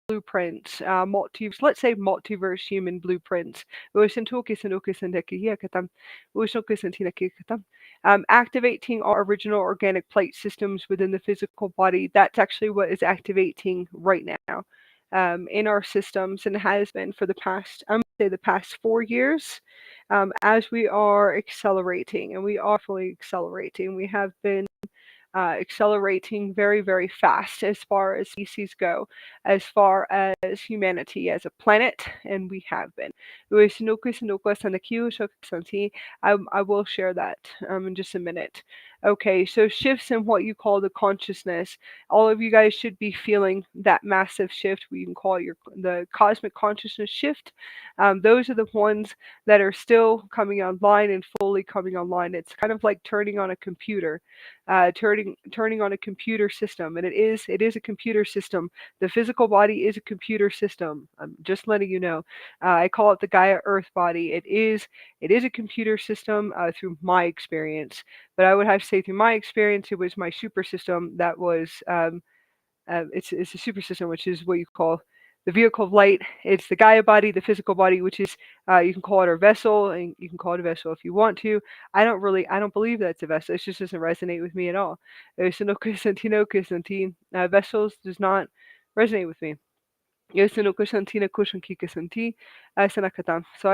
blueprints, let's say multiverse human blueprints. Activating our original organic plate systems within the physical body. That's actually what is activating right now in our systems, and has been for the past, I'm going to say the past 4 years, as we are accelerating, and we are fully accelerating. We have been accelerating very, very fast as far as species go, as far as humanity as a planet, and we have been. I will share that in just a minute. Okay, so shifts in what you call the consciousness. All of you guys should be feeling that massive shift. We can call the cosmic consciousness shift. Those are the ones that are still coming online and fully coming online. It's kind of like turning on a computer, turning on a computer system, and it is a computer system. The physical body is a computer system. I'm just letting you know. I call it the Gaia Earth body. It is a computer system through my experience, but I would have to say through my experience, it was my super system that was it's a super system, which is what you call the vehicle of light. It's the Gaia body, the physical body, which is you can call it our vessel, and you can call it a vessel if you want to. I don't believe that it's a vessel. It just doesn't resonate with me at all. Vessels does not resonate with me. So I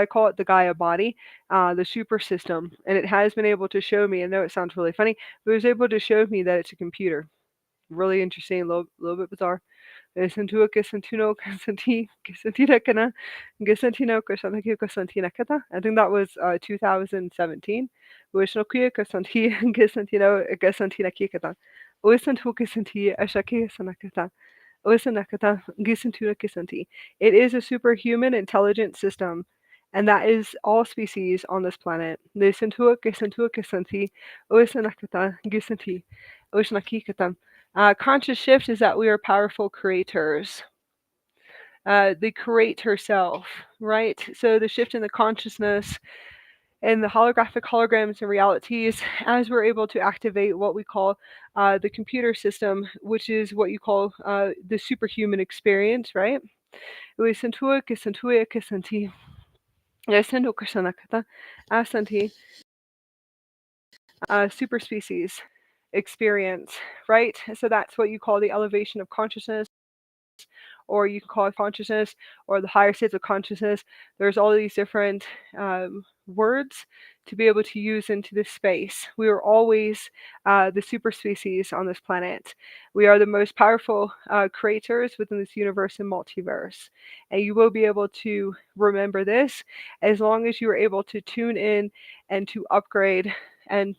call it the Gaia body, the super system, and it has been able to show me. I know it sounds really funny, but it was able to show me that it's a computer. Really interesting, a little bit bizarre. Santua que Santuno Santi Santina Kana Gasantino Kasanaki Kasantina Kata. I think that was 2017. Wishnokia Kasanti Gasantino Gasantina Kikata. Wisantu Kasanti Ashaki Sanakata. Wisanakata Gisantuna Kisanti. It is a superhuman intelligent system, and that is all species on this planet. The Santua Kisanti, Wisanakata Gisanti, Wishnakikata. Conscious shift is that we are powerful creators. The create herself, right? So the shift in the consciousness and the holograms and realities, as we're able to activate what we call the computer system, which is what you call the superhuman experience, right? Super species experience, right? So that's what you call the elevation of consciousness, or you can call it consciousness, or the higher states of consciousness. There's all these different words to be able to use into this space. We are always the super species on this planet. We are the most powerful creators within this universe and multiverse. And you will be able to remember this as long as you are able to tune in and to upgrade and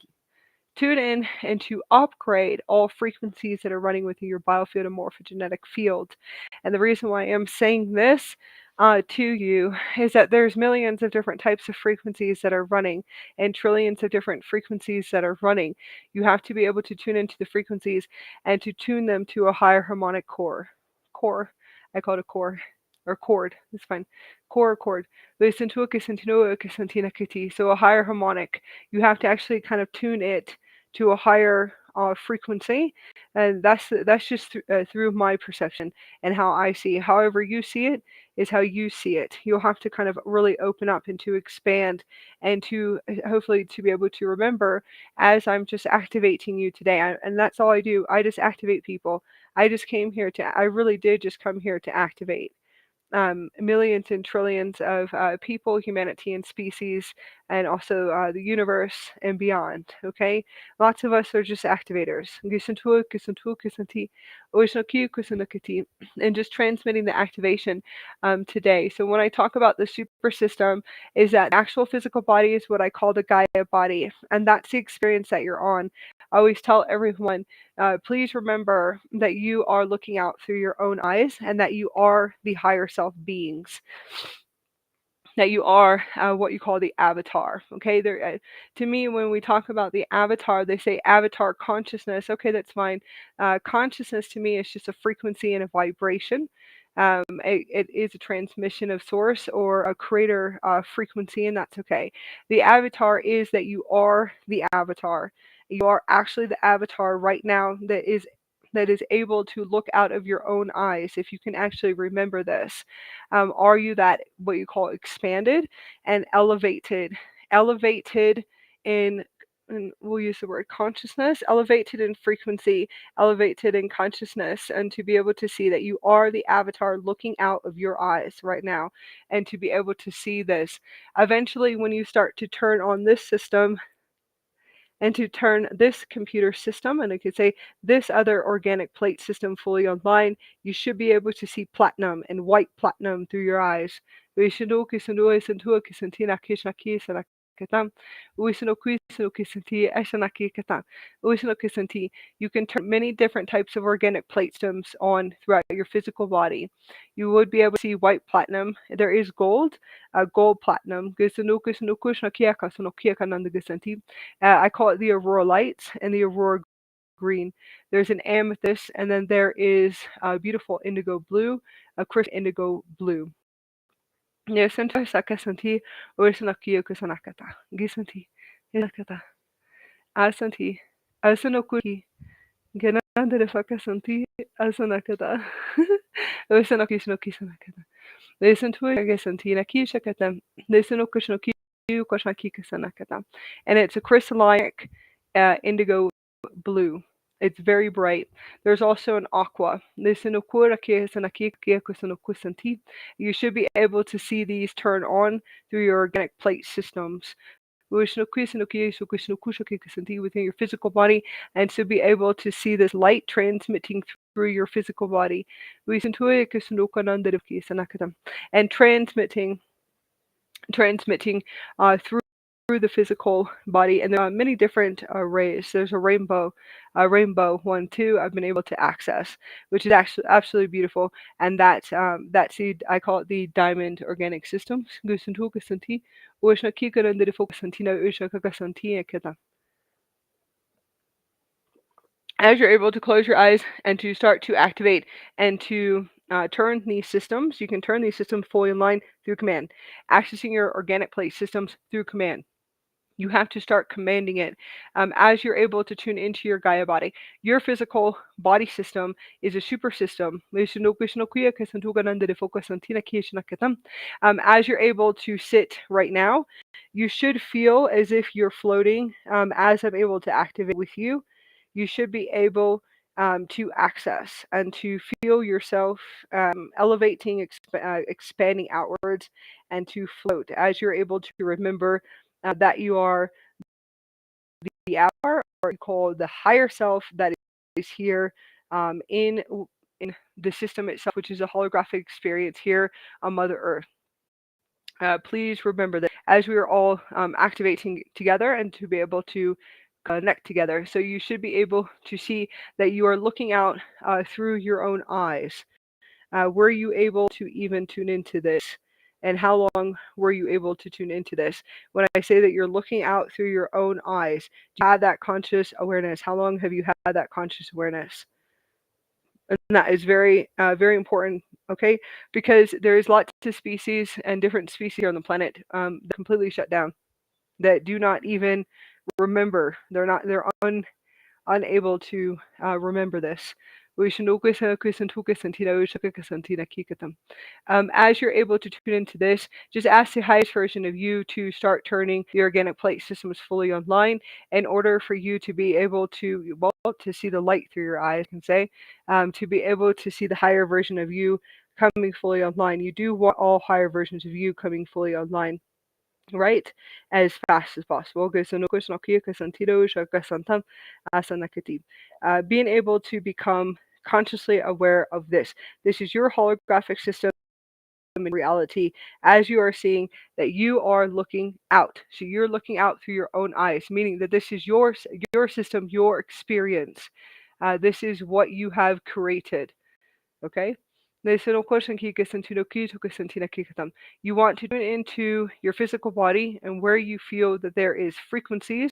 to upgrade all frequencies that are running within your biofield and morphogenetic field. And the reason why I'm saying this to you is that there's millions of different types of frequencies that are running, and trillions of different frequencies that are running. You have to be able to tune into the frequencies and to tune them to a higher harmonic core. Core. I call it a core. Or chord. It's fine. Core chord. So a higher harmonic. You have to actually kind of tune it to a higher frequency, and that's just through my perception and how I see. However you see it is how you see it. You'll have to kind of really open up and to expand, and to hopefully to be able to remember as I'm just activating you today. And that's all I do. I just activate people. I really did just come here to activate. millions and trillions of people, humanity, and species, and also the universe and beyond. Okay, lots of us are just activators, and just transmitting the activation today. So when I talk about the super system, is that the actual physical body is what I call the Gaia body, and that's the experience that you're on. I always tell everyone, please remember that you are looking out through your own eyes and that you are the higher self beings, that you are what you call the avatar. Okay, to me, when we talk about the avatar, they say avatar consciousness. Okay, that's fine. Consciousness to me is just a frequency and a vibration. It is a transmission of source or a creator frequency, and that's okay. The avatar is that you are the avatar. You are actually the avatar right now that is able to look out of your own eyes. If you can actually remember this, are you that what you call expanded and elevated, elevated in and we'll use the word consciousness, elevated in frequency, elevated in consciousness, and to be able to see that you are the avatar looking out of your eyes right now, and to be able to see this. Eventually, when you start to turn on this system, and to turn this computer system, and I could say this other organic plate system fully online, you should be able to see platinum and white platinum through your eyes. You can turn many different types of organic plate systems on throughout your physical body. You would be able to see white platinum. There is gold, gold platinum. I call it the Aurora lights and the Aurora green. There's an amethyst, and then there is a beautiful indigo blue, a crystal indigo blue. Nesanti sakasanti orisanaki kusanakata. Gisanti ilakata. Asanti asanokuki. Genandere fakasanti asanakata. Orisanaki snoki sanakata. Lesantu agasanti nakishakata. Lesanokushnoki koshaki kusanakata. And it's a crystalline indigo blue. It's very bright. There's also an aqua. You should be able to see these turn on through your organic plate systems within your physical body, and to be able to see this light transmitting through your physical body and transmitting through the physical body. And there are many different rays. There's a rainbow one too I've been able to access, which is actually absolutely beautiful. And that seed, I call it the diamond organic system. As you're able to close your eyes and to start to activate and to turn these systems, you can turn these systems fully in line through command, accessing your organic plate systems through command. You have to start commanding it as you're able to tune into your Gaia body. Your physical body system is a super system. As you're able to sit right now, you should feel as if you're floating. As I'm able to activate with you, you should be able to access and to feel yourself elevating, expanding outwards, and to float as you're able to remember that you are the avatar, or you call the higher self that is here in the system itself, which is a holographic experience here on Mother Earth. Please remember that as we are all activating together and to be able to connect together. So you should be able to see that you are looking out through your own eyes. Were you able to even tune into this? And how long were you able to tune into this? When I say that you're looking out through your own eyes, do you have that conscious awareness? How long have you had that conscious awareness? And that is very, very important, okay? Because there is lots of species and different species here on the planet that completely shut down, that do not even remember. They're unable to remember this. As you're able to tune into this, just ask the highest version of you to start turning the organic plate systems fully online in order for you to be able to see the light through your eyes, and say, to be able to see the higher version of you coming fully online. You do want all higher versions of you coming fully online, right? As fast as possible. Being able to become consciously aware of this. This is your holographic system in reality as you are seeing that you are looking out. So you're looking out through your own eyes, meaning that this is your system, your experience. This is what you have created. Okay? You want to tune into your physical body and where you feel that there is frequencies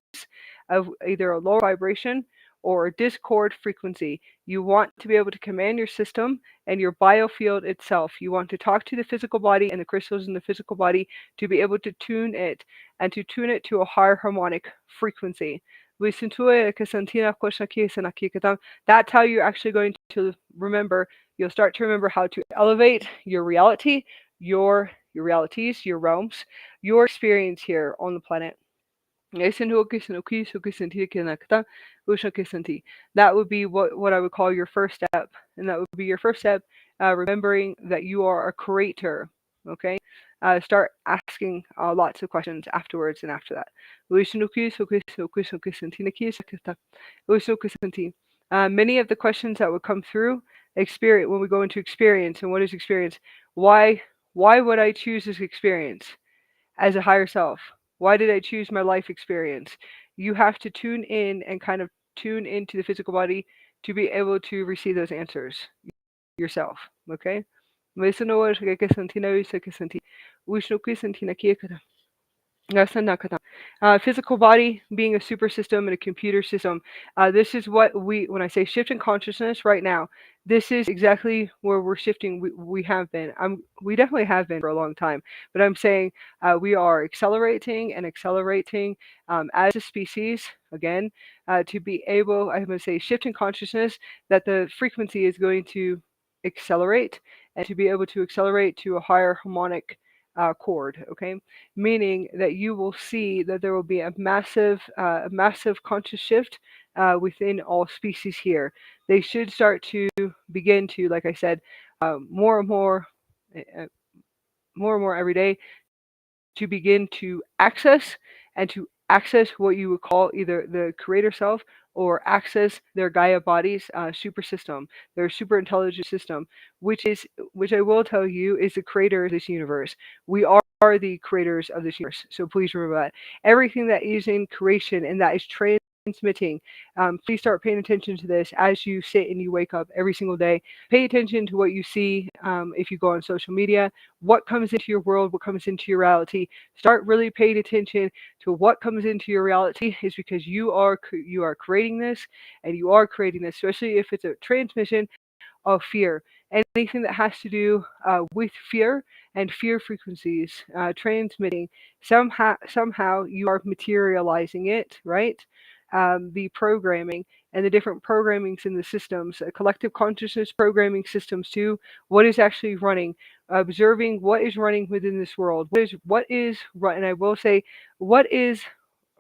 of either a lower vibration or a discord frequency. You want to be able to command your system and your biofield itself. You want to talk to the physical body and the crystals in the physical body to be able to tune it and to tune it to a higher harmonic frequency. That's how you're actually going to remember. You'll start to remember how to elevate your reality, your realities, your realms, your experience here on the planet. That would be what I would call your first step. And that would be your first step, remembering that you are a creator. Okay? Start asking lots of questions afterwards and after that. Many of the questions that would come through experience when we go into experience. And what is experience? Why would I choose this experience as a higher self? Why did I choose my life experience? You have to tune in and kind of tune into the physical body to be able to receive those answers yourself. Okay? Physical body being a super system and a computer system. This is what when I say shift in consciousness right now, this is exactly where we're shifting. We have been. We definitely have been for a long time. But I'm saying we are accelerating and accelerating as a species, again, to be able, I'm going to say, shift in consciousness, that the frequency is going to accelerate and to be able to accelerate to a higher harmonic chord. Okay, meaning that you will see that there will be a massive conscious shift within all species here. They should start to begin to, like I said, more and more, uh, more and more every day, to begin to access what you would call either the creator self or access their Gaia bodies super system, their super intelligent system, which I will tell you is the creator of this universe. We are the creators of this universe. So please remember that. Everything that is in creation and that is transmitting, please start paying attention to this as you sit and you wake up every single day. Pay attention to what you see if you go on social media, what comes into your world, what comes into your reality. Start really paying attention to what comes into your reality, is because you are creating this, and you are creating this, especially if it's a transmission of fear. Anything that has to do with fear and fear frequencies transmitting, somehow you are materializing it, right? The programming and the different programmings in the systems, collective consciousness programming systems too. What is actually running? Observing what is running within this world. And I will say, what is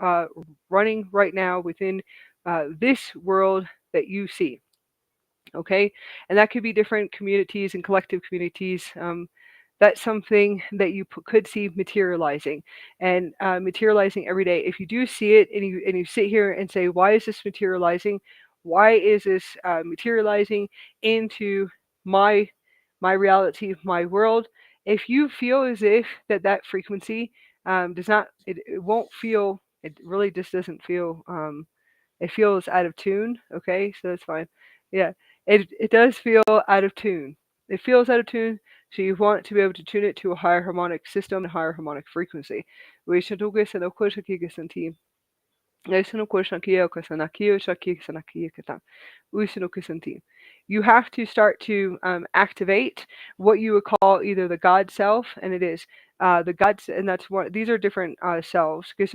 uh, running right now within this world that you see. Okay, and that could be different communities and collective communities. That's something that you could see materializing and materializing every day. If you do see it and you sit here and say, why is this materializing? Why is this materializing into my reality, my world? If you feel as if that frequency does not, it won't feel, it really just doesn't feel, it feels out of tune. Okay, so that's fine. Yeah, it does feel out of tune. It feels out of tune, so you want to be able to tune it to a higher harmonic system and higher harmonic frequency. You have to start to activate what you would call either the God self, and it is the gods, and that's what these are different selves. You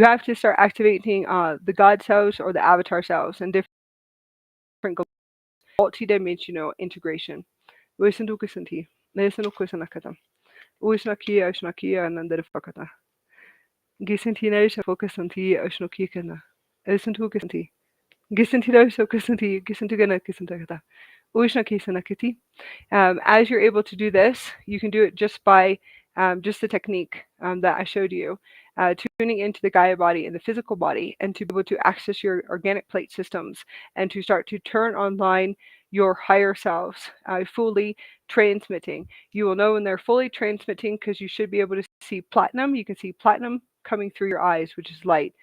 have to start activating the God selves or the avatar selves and different multi-dimensional integration. Uishnakia, Ushnakia, and then the Fakata. Gisentina is a focus on tea, Ushnokikana. Esentukisanti. Gisentida, so Kisanti, Gisentugana, Kisentagata. Uishnakisanakiti. As you're able to do this, you can do it just by just the technique that I showed you, tuning into the Gaia body and the physical body, and to be able to access your organic plate systems and to start to turn online your higher selves, fully transmitting. You will know when they're fully transmitting because you should be able to see platinum. You can see platinum coming through your eyes, which is light.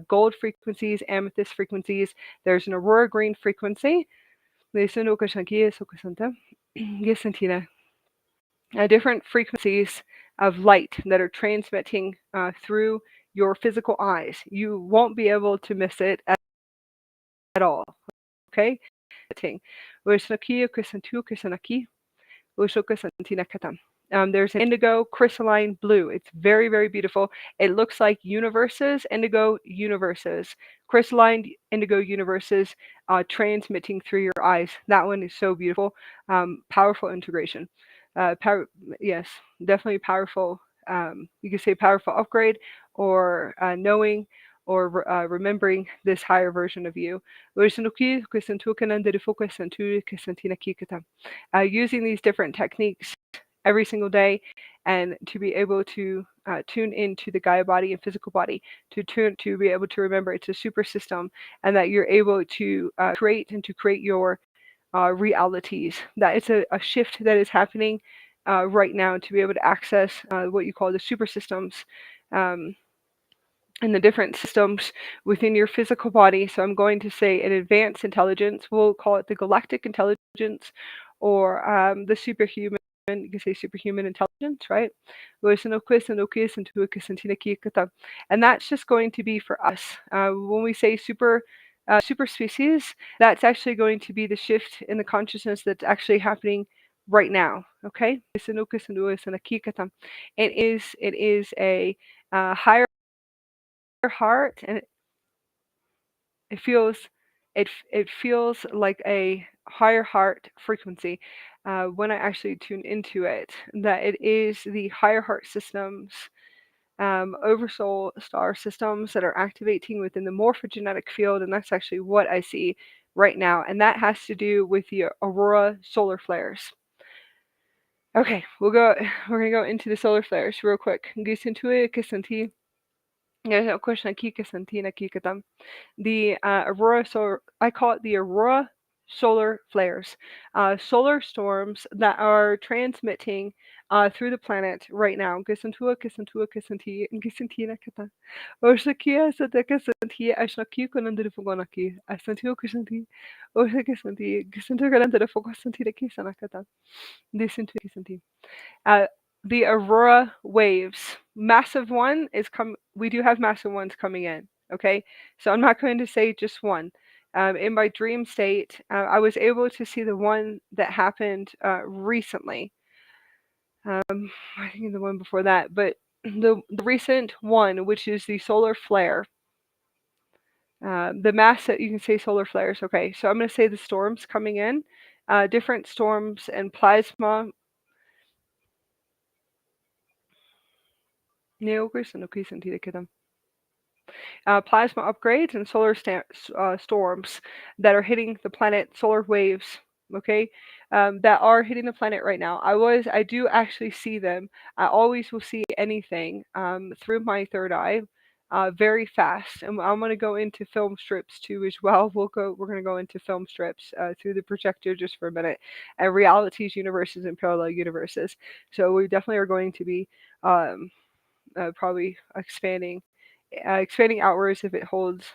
Gold frequencies, amethyst frequencies. There's an aurora green frequency. Different frequencies of light that are transmitting through your physical eyes. You won't be able to miss it at all. Okay? There's an indigo crystalline blue. It's very, very beautiful. It looks like universes, indigo universes, crystalline indigo universes transmitting through your eyes. That one is so beautiful. Powerful integration. Yes, definitely powerful. You could say powerful upgrade or knowing or remembering this higher version of you. Using these different techniques every single day and to be able to tune into the Gaia body and physical body, to be able to remember it's a super system and that you're able to create your realities. That it's a shift that is happening right now to be able to access what you call the super systems. And the different systems within your physical body. So I'm going to say an advanced intelligence. We'll call it the galactic intelligence or the superhuman. You can say superhuman intelligence, right? And that's just going to be for us. When we say super species, that's actually going to be the shift in the consciousness that's actually happening right now. Okay? It is a higher heart, and it feels it feels like a higher heart frequency when I actually tune into it. That it is the higher heart systems, oversoul star systems that are activating within the morphogenetic field, and that's actually what I see right now, and that has to do with the Aurora solar flares. Okay, we're gonna go into the solar flares real quick. The Aurora solar, I call it the Aurora solar flares, solar storms that are transmitting through the planet right now. Gisantua, Gisantua, Gisanti, and Gisantina Kata. Oshakia, Sataka Santi, Ashnaki, Konandrifugonaki, Asantio Gisanti, Oshakisanti, Gisantugalanta, the Focasanti, the Kisanakata, Disantu Gisanti. Uh, the Aurora waves, massive one is come. We do have massive ones coming in. Okay, so I'm not going to say just one. In my dream state, I was able to see the one that happened recently. I think the one before that, but the recent one, which is the solar flare, the mass that you can say solar flares. Okay, so I'm going to say the storms coming in, different storms and plasma. Plasma upgrades and solar storms that are hitting the planet, solar waves, okay, that are hitting the planet right now. I do actually see them. I always will see anything through my third eye. Very fast, and I'm going to go into film strips too as well. We're going to go into film strips through the projector just for a minute, and realities, universes, and parallel universes. So we definitely are going to be probably expanding outwards if it holds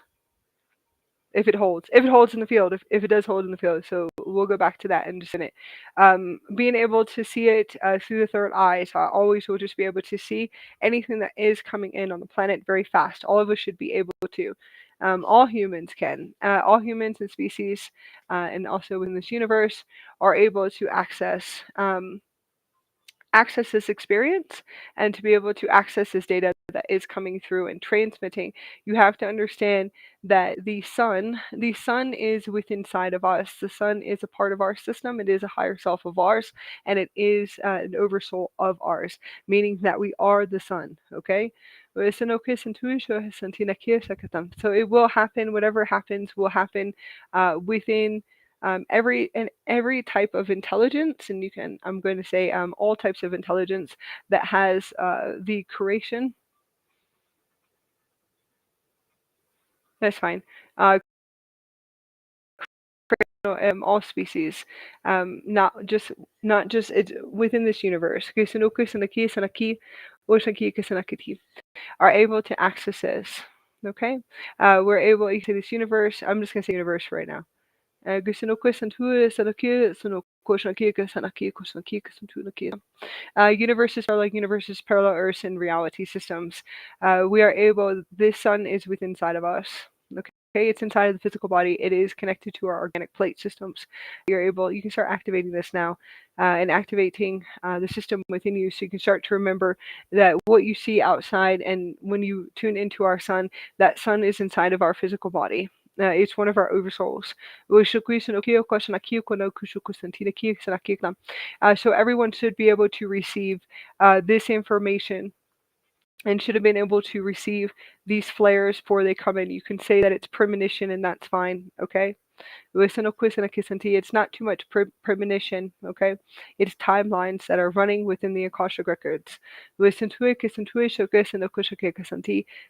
in the field, if it does hold in the field. So we'll go back to that in just a minute. Being able to see it through the third eye, so I always will just be able to see anything that is coming in on the planet very fast. All of us should be able to. All humans can. All humans and species, and also within this universe, are able to access access this experience and to be able to access this data that is coming through and transmitting, you have to understand that the sun is within inside of us. The sun is a part of our system. It is a higher self of ours, and it is an oversoul of ours, meaning that we are the sun. Okay. So it will happen. Whatever happens will happen within every type of intelligence, and I'm going to say all types of intelligence that has the creation. That's fine. All species, not just it's within this universe. Are able to access this. Okay, we're able to this universe. I'm just gonna say universe right now. Universes are like universes, parallel Earths, and reality systems. We are able. This sun is within inside of us. Okay, it's inside of the physical body. It is connected to our organic plate systems. You're able. You can start activating this now, and activating the system within you, so you can start to remember that what you see outside, and when you tune into our sun, that sun is inside of our physical body. It's one of our oversouls. So everyone should be able to receive this information and should have been able to receive these flares before they come in. You can say that it's premonition, and that's fine. Okay. It's not too much premonition, okay? It's timelines that are running within the Akasha records.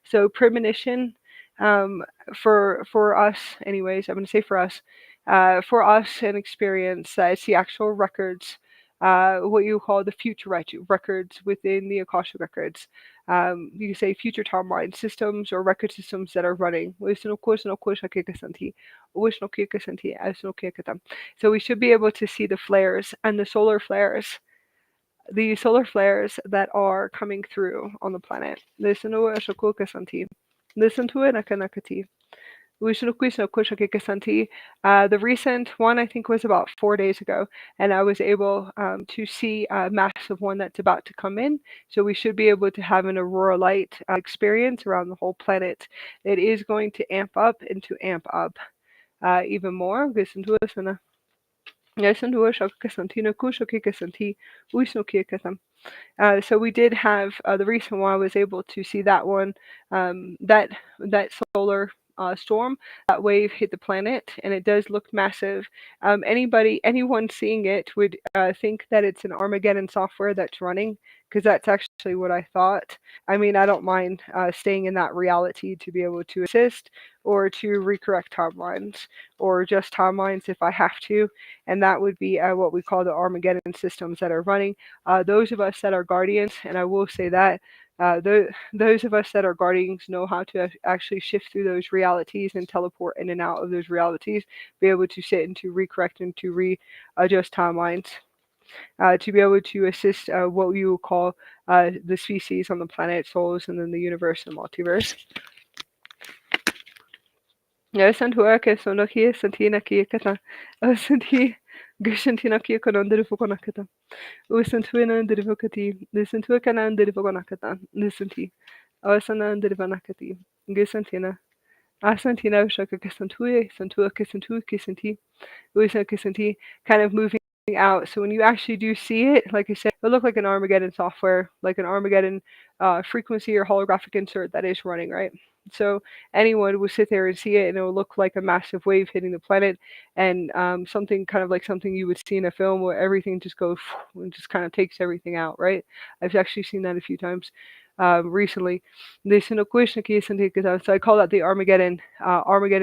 So premonition, um, for us, anyways, I'm going to say for us, an experience, it's the actual records, what you call the future records within the Akasha records. You can say future timeline systems or record systems that are running. So we should be able to see the flares and the solar flares that are coming through on the planet. Listen to it. The recent one, I think, was about 4 days ago, and I was able to see a massive one that's about to come in. So we should be able to have an aurora light experience around the whole planet. It is going to amp up and to amp up even more. So we did have the reason why I was able to see that one, that solar storm, that wave hit the planet, and it does look massive. Anyone seeing it would think that it's an Armageddon software that's running, because that's actually what I thought. I mean, I don't mind staying in that reality to be able to assist or to recorrect timelines, or just timelines if I have to, and that would be what we call the Armageddon systems that are running. Those of us that are guardians, and I will say that those of us that are guardians know how to actually shift through those realities and teleport in and out of those realities, be able to sit and to recorrect and to readjust timelines, to be able to assist what you call the species on the planet, souls, and then the universe and multiverse. Yes, and who ke so no ki santina ki kata. Santi Gashantina ki konondere fukonakata. Listen to an derivati. Listen to a canan derivagonakata. Listen to Awasana derivanakati. Gisantina. Asantina shaka kisantue, santua kisantu kisanti. Uisa kisanti. Kind of moving out. So when you actually do see it, like I said, it'll look like an Armageddon software, like an Armageddon frequency or holographic insert that is running, right? So anyone would sit there and see it, and it will look like a massive wave hitting the planet, and something kind of like something you would see in a film where everything just goes and just kind of takes everything out, right? I've actually seen that a few times recently. So I call that the Armageddon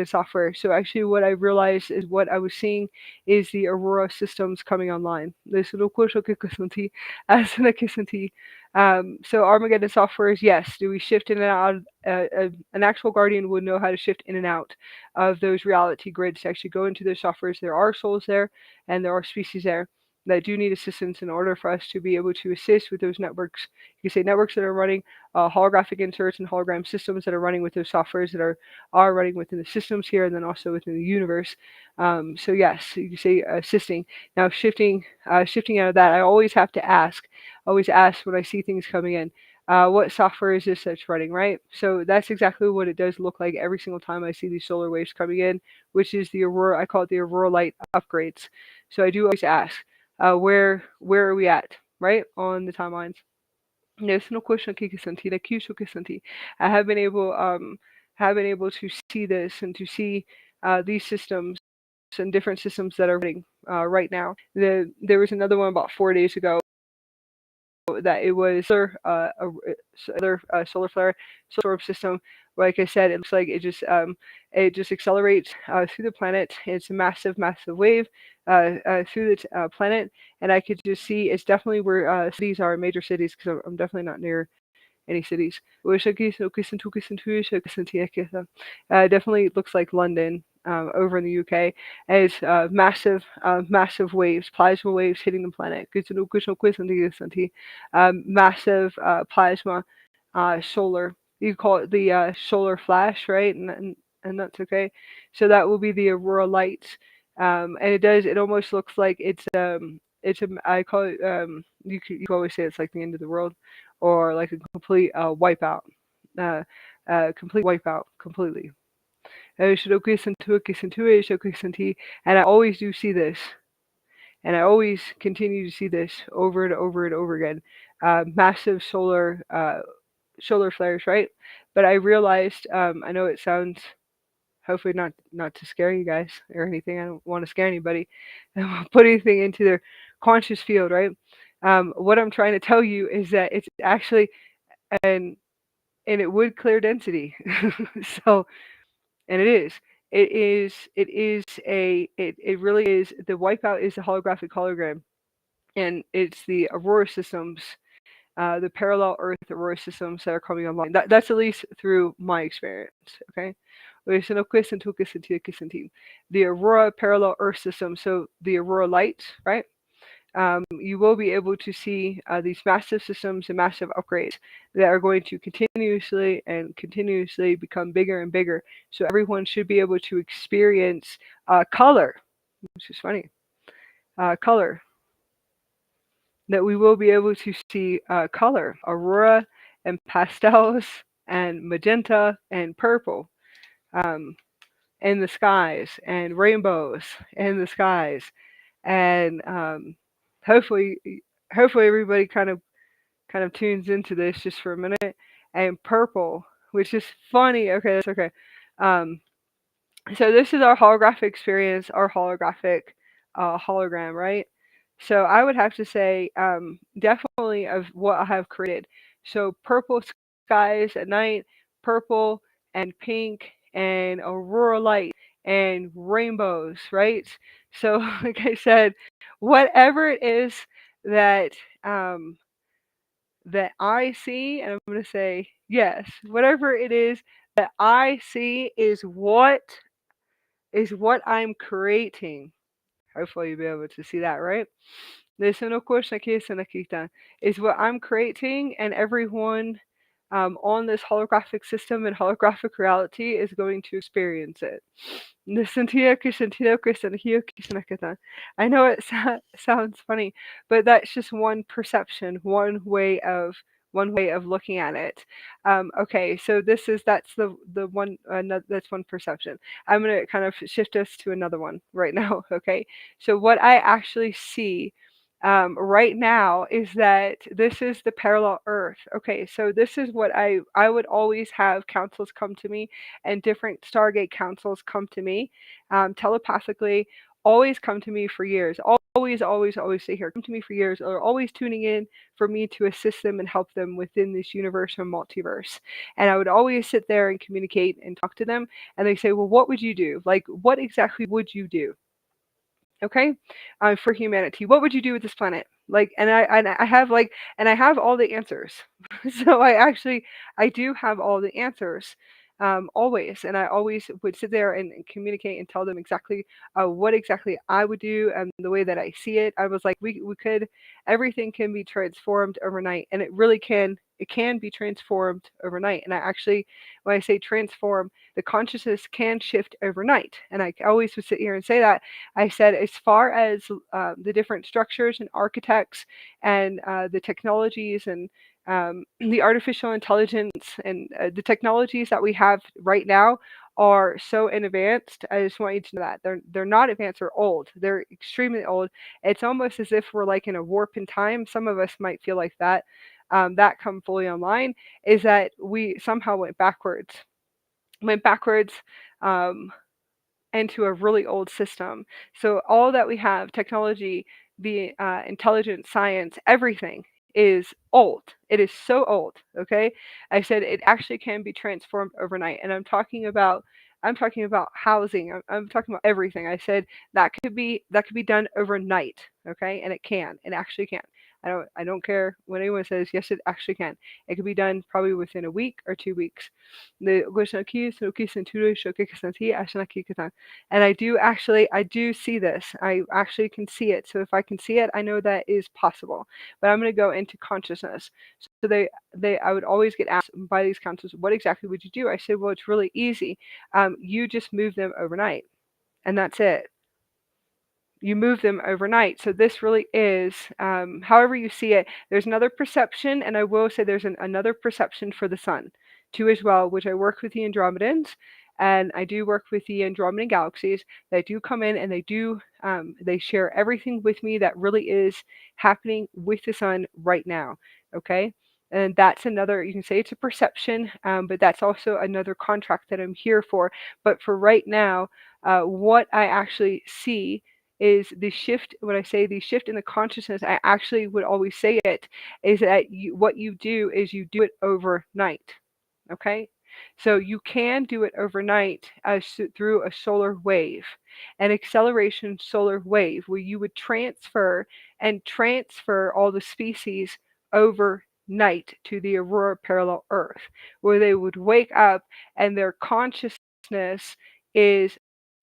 software. So actually, what I realized is what I was seeing is the Aurora systems coming online. So Armageddon software is, yes. Do we shift in and out? An actual guardian would know how to shift in and out of those reality grids to actually go into those softwares. There are souls there, and there are species there. that do need assistance in order for us to be able to assist with those networks. You can say networks that are running holographic inserts and hologram systems that are running with those softwares that are running within the systems here and then also within the universe. So yes, you can say assisting. Now shifting out of that, I always have to always ask when I see things coming in. What software is this that's running, right? So that's exactly what it does look like every single time I see these solar waves coming in, which is the Aurora. I call it the Aurora light upgrades. So I do always ask, where are we at, right, on the timelines? Nesse no question aqui que senti, daqui que senti. I have been able to see this and to see these systems and different systems that are running right now. There was another one about 4 days ago that it was another solar flare solar system. Like I said, it looks like it just accelerates through the planet. It's a massive, massive wave through the planet, and I could just see it's definitely where cities are, major cities, because I'm definitely not near any cities. Definitely looks like London over in the UK as massive waves, plasma waves hitting the planet. Massive plasma solar. You call it the solar flash, right? And that's okay. So that will be the Aurora lights. And it almost looks like it's a, I call it, you can always say it's like the end of the world or like a complete wipeout. Complete wipeout, completely. And I always do see this, and I always continue to see this over and over and over again. Massive solar flares, right? But I realized, I know it sounds hopefully not to scare you guys or anything. I don't want to scare anybody. I don't want to put anything into their conscious field, right? What I'm trying to tell you is that it's actually an and it would clear density. So, and it really is, the wipeout is the holographic hologram, and it's the Aurora systems, the parallel Earth Aurora systems that are coming online. That's at least through my experience. Okay. The Aurora parallel Earth system, so the Aurora light, right? You will be able to see these massive systems and massive upgrades that are going to continuously become bigger and bigger. So everyone should be able to experience color, which is funny. Color. That we will be able to see color, aurora, and pastels, and magenta, and purple in the skies, and rainbows in the skies, and hopefully, everybody kind of tunes into this just for a minute. And purple, which is funny. Okay, that's okay. Um, so this is our holographic experience, our holographic hologram, right? So I would have to say definitely of what I have created. So purple skies at night, purple and pink and aurora light and rainbows, right? So like I said, whatever it is that um, that I see, and I'm going to say yes, whatever it is that I see is what I'm creating. Hopefully you'll be able to see that, right? Listen, of course, is what I'm creating, and everyone on this holographic system and holographic reality is going to experience it. I know it sounds funny, but that's just one perception, one way of looking at it. Okay, so that's the one that's one perception. I'm gonna kind of shift us to another one right now. Okay, so what I actually see right now is that this is the parallel Earth. Okay, so this is what I would always have councils come to me, and different Stargate councils come to me telepathically. Always come to me for years. Always stay here. Come to me for years, or always tuning in for me to assist them and help them within this universe or multiverse. And I would always sit there and communicate and talk to them. And they say, "Well, what would you do? Like, what exactly would you do?" Okay, for humanity, what would you do with this planet? Like, and I have all the answers. So I do have all the answers. always. And I always would sit there and communicate and tell them exactly what exactly I would do and the way that I see it. I was like, we could, everything can be transformed overnight, and it really can. It can be transformed overnight. And I actually, when I say transform, the consciousness can shift overnight. And I always would sit here and say that. I said, as far as the different structures and architects and the technologies and the artificial intelligence and the technologies that we have right now are so advanced. I just want you to know that they're not advanced, they're old. They're extremely old. It's almost as if we're like in a warp in time. Some of us might feel like that. That come fully online is that we somehow went backwards um, into a really old system. So all that we have, technology, the intelligence, science, everything is old. It is so old. Okay, I said it actually can be transformed overnight, and I'm talking about housing. I'm talking about everything. I said that could be done overnight. Okay, and it can. It actually can. I don't care what anyone says. Yes, it actually can. It could be done probably within a week or 2 weeks. And I do see this. I actually can see it. So if I can see it, I know that is possible. But I'm going to go into consciousness. So I would always get asked by these counselors, what exactly would you do? I said, well, it's really easy. You just move them overnight, and that's it. You move them overnight. So this really is, however you see it. There's another perception, and I will say there's another perception for the sun too as well, which I work with the Andromedans, and I do work with the Andromedan galaxies. They do come in and they share everything with me that really is happening with the sun right now. Okay. And that's another, you can say it's a perception, but that's also another contract that I'm here for. But for right now, what I actually see is the shift. When I say the shift in the consciousness, I actually would always say it is that what you do is you do it overnight. Okay, so you can do it overnight through a solar wave, an acceleration solar wave, where you would transfer all the species overnight to the Aurora parallel Earth, where they would wake up and their consciousness is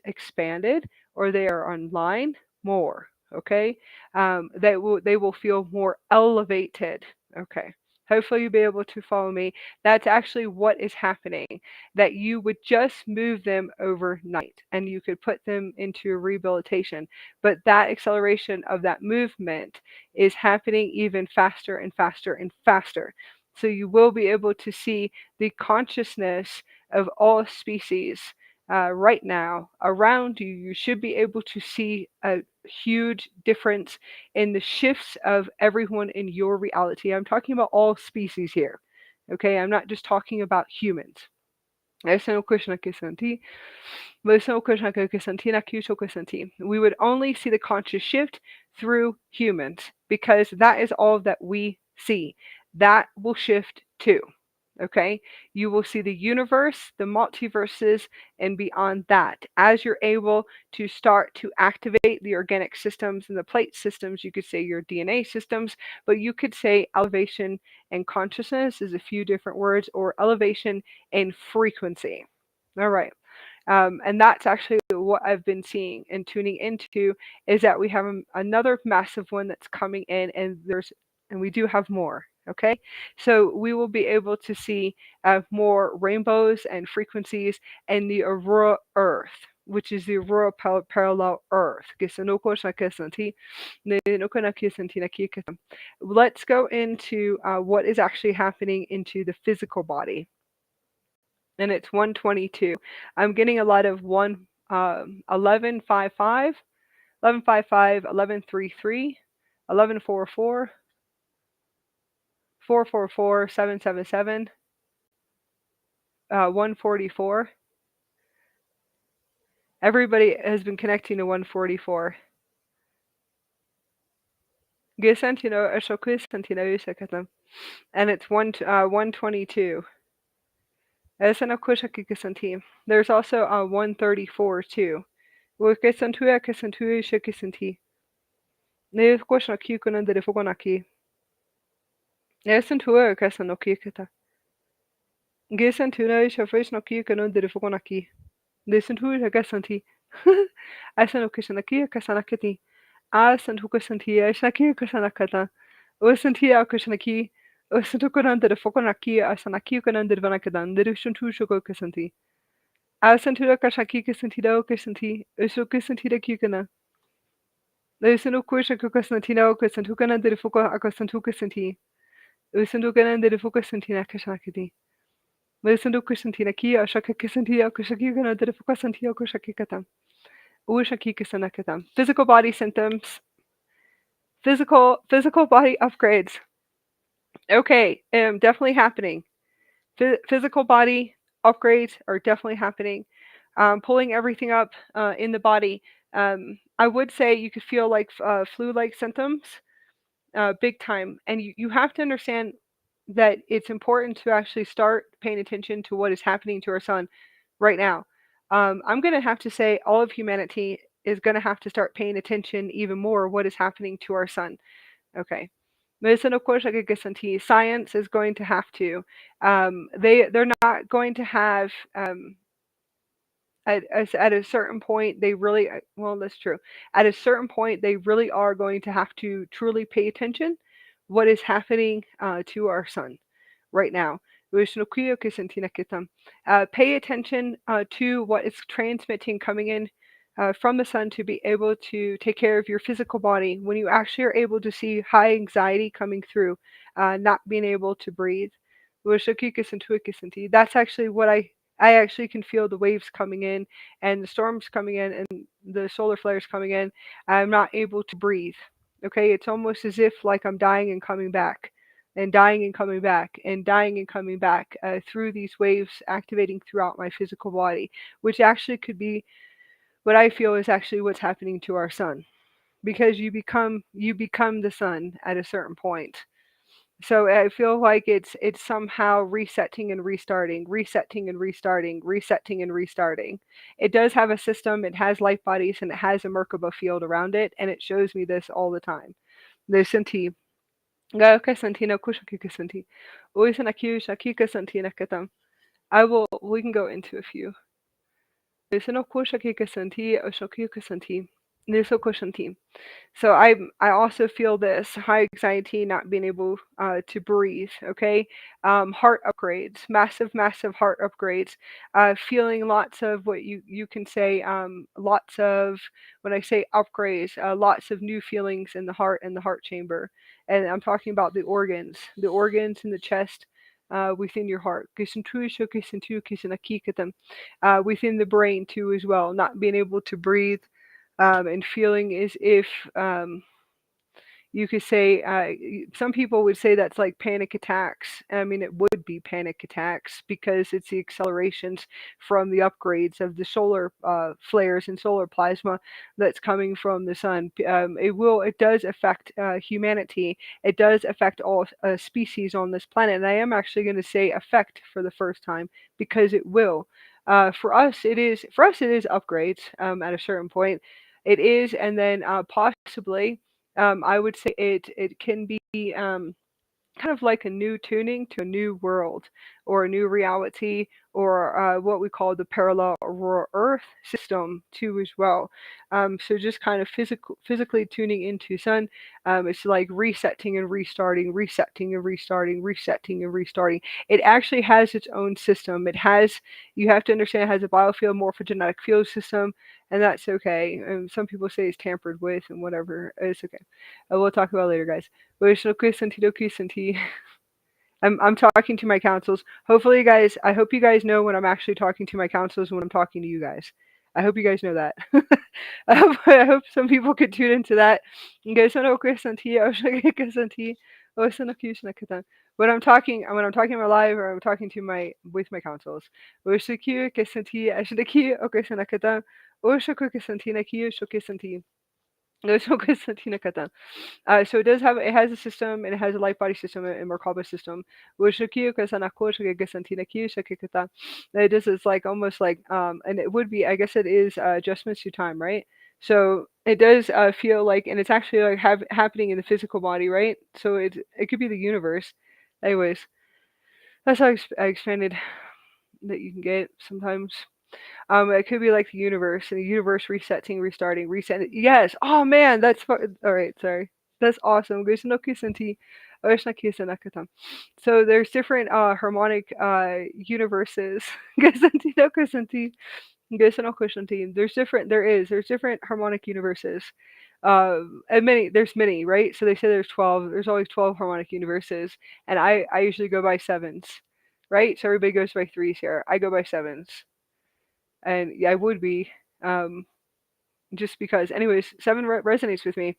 expanded, or they are online more. Okay, they will feel more elevated. Okay, hopefully you'll be able to follow me. That's actually what is happening. That you would just move them overnight, and you could put them into a rehabilitation. But that acceleration of that movement is happening even faster and faster and faster. So you will be able to see the consciousness of all species right now around you. You should be able to see a huge difference in the shifts of everyone in your reality. I'm talking about all species here. Okay, I'm not just talking about humans. We would only see the conscious shift through humans because that is all that we see. That will shift too. Okay, you will see the universe, the multiverses, and beyond that. As you're able to start to activate the organic systems and the plate systems, you could say your DNA systems, but you could say elevation and consciousness is a few different words, or elevation and frequency. All right. And that's actually what I've been seeing and tuning into, is that we have another massive one that's coming in, and we do have more. Okay, so we will be able to see more rainbows and frequencies in the Aurora Earth, which is the Aurora parallel Earth. Let's go into what is actually happening into the physical body, and it's 122. I'm getting a lot of 1155, 1155, 1133, 1144, 444, 777, 144. Everybody has been connecting to 144. And it's 122. There's also 134 too. Gesantuna Shafreshnaki Kanon de Fukonaki. Desantu Gasanti. Asanokishanaki Kasanakati. Asantukasanti Ashaki Kasanakata. Osanti Akashanaki. Osantukanan de Fokonaki Asanaki Kanan de Vanakadan. The Shuntu Shoko Kasanti. Asantura Kashaki Kasantido Kasanti. Usukasantida Kikana. Usanu Kushaka Kasantino Kasantukana de Fuka Akasantukasanti. Usandukanan de Fukasantina Kashanakati. Lisandu Kusantina Kia Shaka Kisantia Kushakikana de Fukasantia Kushakikata. Ushakikasanakata. Physical body symptoms. Physical body upgrades. Okay, definitely happening. Physical body upgrades are definitely happening. Pulling everything up in the body. I would say you could feel like flu-like symptoms, big time. And you have to understand that it's important to actually start paying attention to what is happening to our sun right now. I'm going to have to say all of humanity is going to have to start paying attention even more what is happening to our sun. Okay. Medicine, of course, like I science is going to have to. They're not going to have at a certain point they really well that's true. At a certain point they really are going to have to truly pay attention what is happening to our sun right now. Pay attention to what is transmitting coming in from the sun to be able to take care of your physical body when you actually are able to see high anxiety coming through, not being able to breathe. That's actually what I actually can feel the waves coming in and the storms coming in and the solar flares coming in. I'm not able to breathe. Okay, it's almost as if like I'm dying and coming back and dying and coming back and dying and coming back through these waves activating throughout my physical body, which actually could be what I feel is actually what's happening to our sun because you become the sun at a certain point. So I feel like it's somehow resetting and restarting, resetting and restarting, resetting and restarting. It does have a system, it has light bodies, and it has a Merkaba field around it, and it shows me this all the time. The Sinti. Gaoka Santina Kushakika Santi. Uisanaki Shakika Santina Katam. We can go into a few. Nisano Kushakika Santi, Oshakika Santi. Nisoko Shanti. So I also feel this high anxiety, not being able to breathe. Okay, heart upgrades, massive heart upgrades. Feeling lots of what you can say, lots of when I say upgrades, lots of new feelings in the heart and the heart chamber, and I'm talking about the organs in the chest. Within your heart, within the brain too as well, not being able to breathe, and feeling as if you could say some people would say that's like panic attacks. I mean, it would be panic attacks because it's the accelerations from the upgrades of the solar flares and solar plasma that's coming from the sun. It does affect humanity. It does affect all species on this planet. And I am actually going to say affect for the first time because it will. For us it is upgrades at a certain point. It is, and then possibly I would say it can be kind of like a new tuning to a new world or a new reality or what we call the parallel Aurora Earth system too as well. So just kind of physically tuning into sun. It's like resetting and restarting, resetting and restarting, resetting and restarting. It actually has its own system. You have to understand it has a biofield morphogenetic field system, and that's okay. Some people say it's tampered with and whatever. It's okay. We'll talk about it later, guys. I'm talking to my councils. Hopefully, you guys. I hope you guys know when I'm actually talking to my councils and when I'm talking to you guys. I hope you guys know that. I hope some people could tune into that. When I'm talking about live or I'm talking to my councils. So it has a system and it has a light body system and Merkaba system. It is like almost like and it would be, I guess it is adjustments to time, right? So it does feel like, and it's actually like happening in the physical body, right? So it could be the universe. Anyways, That's how I expanded that you can get sometimes. It could be like the universe, and the universe resetting, restarting, resetting. Yes. Oh man, that's all right. Sorry, that's awesome. So there's different harmonic universes. There's different harmonic universes. And there's many, right? So they say there's 12. There's always 12 harmonic universes, and I usually go by sevens, right? So everybody goes by threes here. I go by sevens, and yeah, I would be, um, just because. Anyways, seven resonates with me,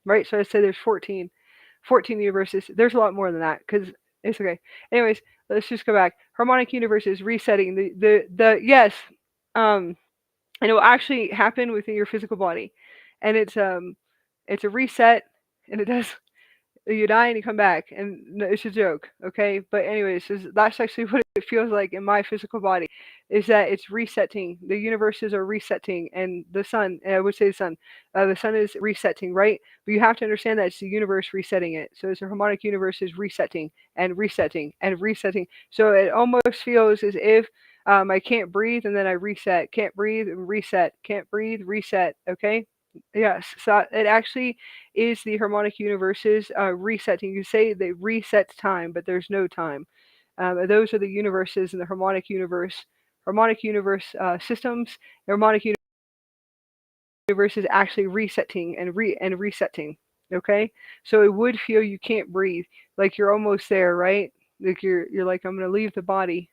right? So I say there's 14 universes. There's a lot more than that because it's okay. Anyways, let's just go back. Harmonic universes resetting the yes, um, and it will actually happen within your physical body, and it's a reset, and it does. You die and you come back, and no, it's a joke, okay? But anyways, that's actually what it feels like in my physical body, is that it's resetting. The universes are resetting, and the sun, and I would say the sun is resetting, right? But you have to understand that it's the universe resetting it. So it's a harmonic universe is resetting and resetting and resetting. So it almost feels as if I can't breathe, and then I reset. Can't breathe and reset. Can't breathe, reset. Okay. Yes. So it actually is the harmonic universes resetting. You say they reset time, but there's no time. Those are the universes in the harmonic universe systems. The harmonic universe is actually resetting and resetting. Okay, so it would feel you can't breathe, like you're almost there, right? Like you're like, I'm gonna leave the body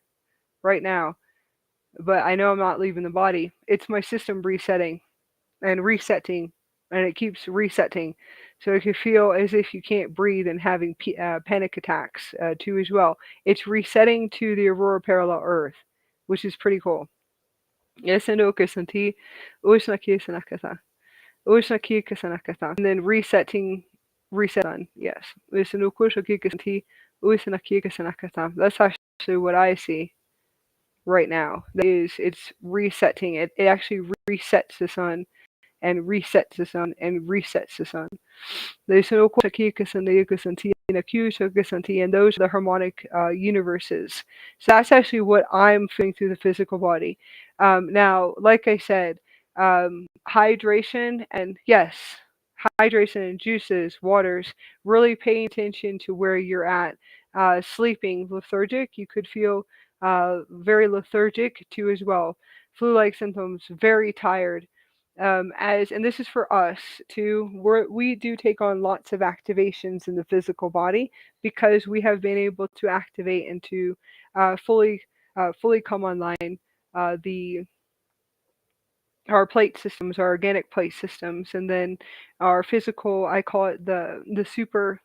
right now, but I know I'm not leaving the body. It's my system resetting and resetting, and it keeps resetting. So it can feel as if you can't breathe and having panic attacks too as well. It's resetting to the Aurora parallel Earth, which is pretty cool. Yes, and Okasanti, Usnaki Sanakata, Usnaki Kasanakata, and then reset on. Yes, Usanukushaki Kasanti, Usnaki Kasanakata. That's actually what I see right now. That is, it's resetting. It actually resets the sun and resets the sun and resets the sun. And those are the harmonic universes. So that's actually what I'm feeling through the physical body. Now, like I said, hydration and yes, hydration and juices, waters, really paying attention to where you're at. Sleeping, lethargic, you could feel very lethargic too as well. Flu-like symptoms, very tired, as and this is for us too. We do take on lots of activations in the physical body because we have been able to activate and to fully come online. The Our plate systems, our organic plate systems, and then our physical. I call it the super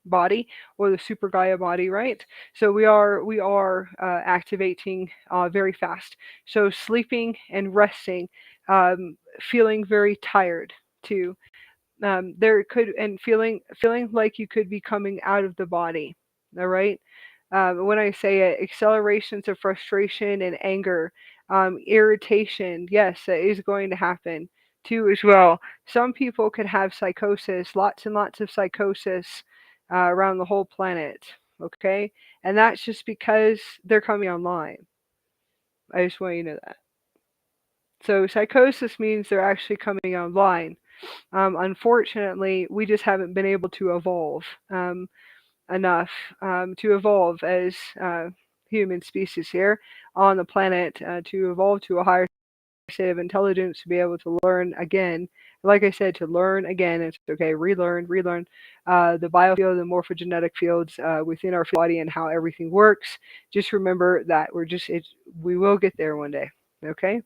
body or the super Gaia body, right? So we are activating very fast. So sleeping and resting, feeling very tired too. There could and feeling like you could be coming out of the body. All right. When I say it, accelerations of frustration and anger, irritation, yes, that is going to happen too as well. Some people could have psychosis, lots and lots of psychosis around the whole planet. Okay, and that's just because they're coming online. I just want you to know that. So psychosis means they're actually coming online. Unfortunately, we just haven't been able to evolve enough to evolve as human species here on the planet to evolve to a higher state of intelligence to be able to learn again. Like I said, to learn again, it's okay, relearn the biofield, the morphogenetic fields within our body and how everything works. Just remember that we will get there one day. Okay?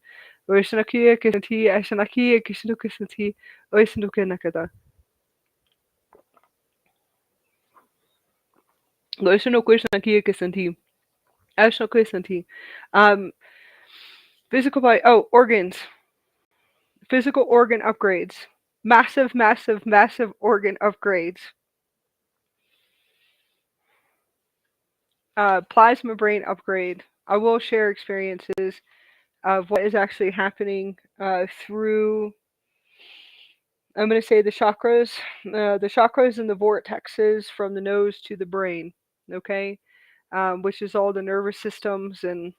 Um, Physical body. Oh, organs. Physical organ upgrades. Massive, massive, massive organ upgrades. Plasma brain upgrade. I will share experiences of what is actually happening through. I'm going to say the chakras and the vortexes from the nose to the brain. Okay. which is all the nervous systems and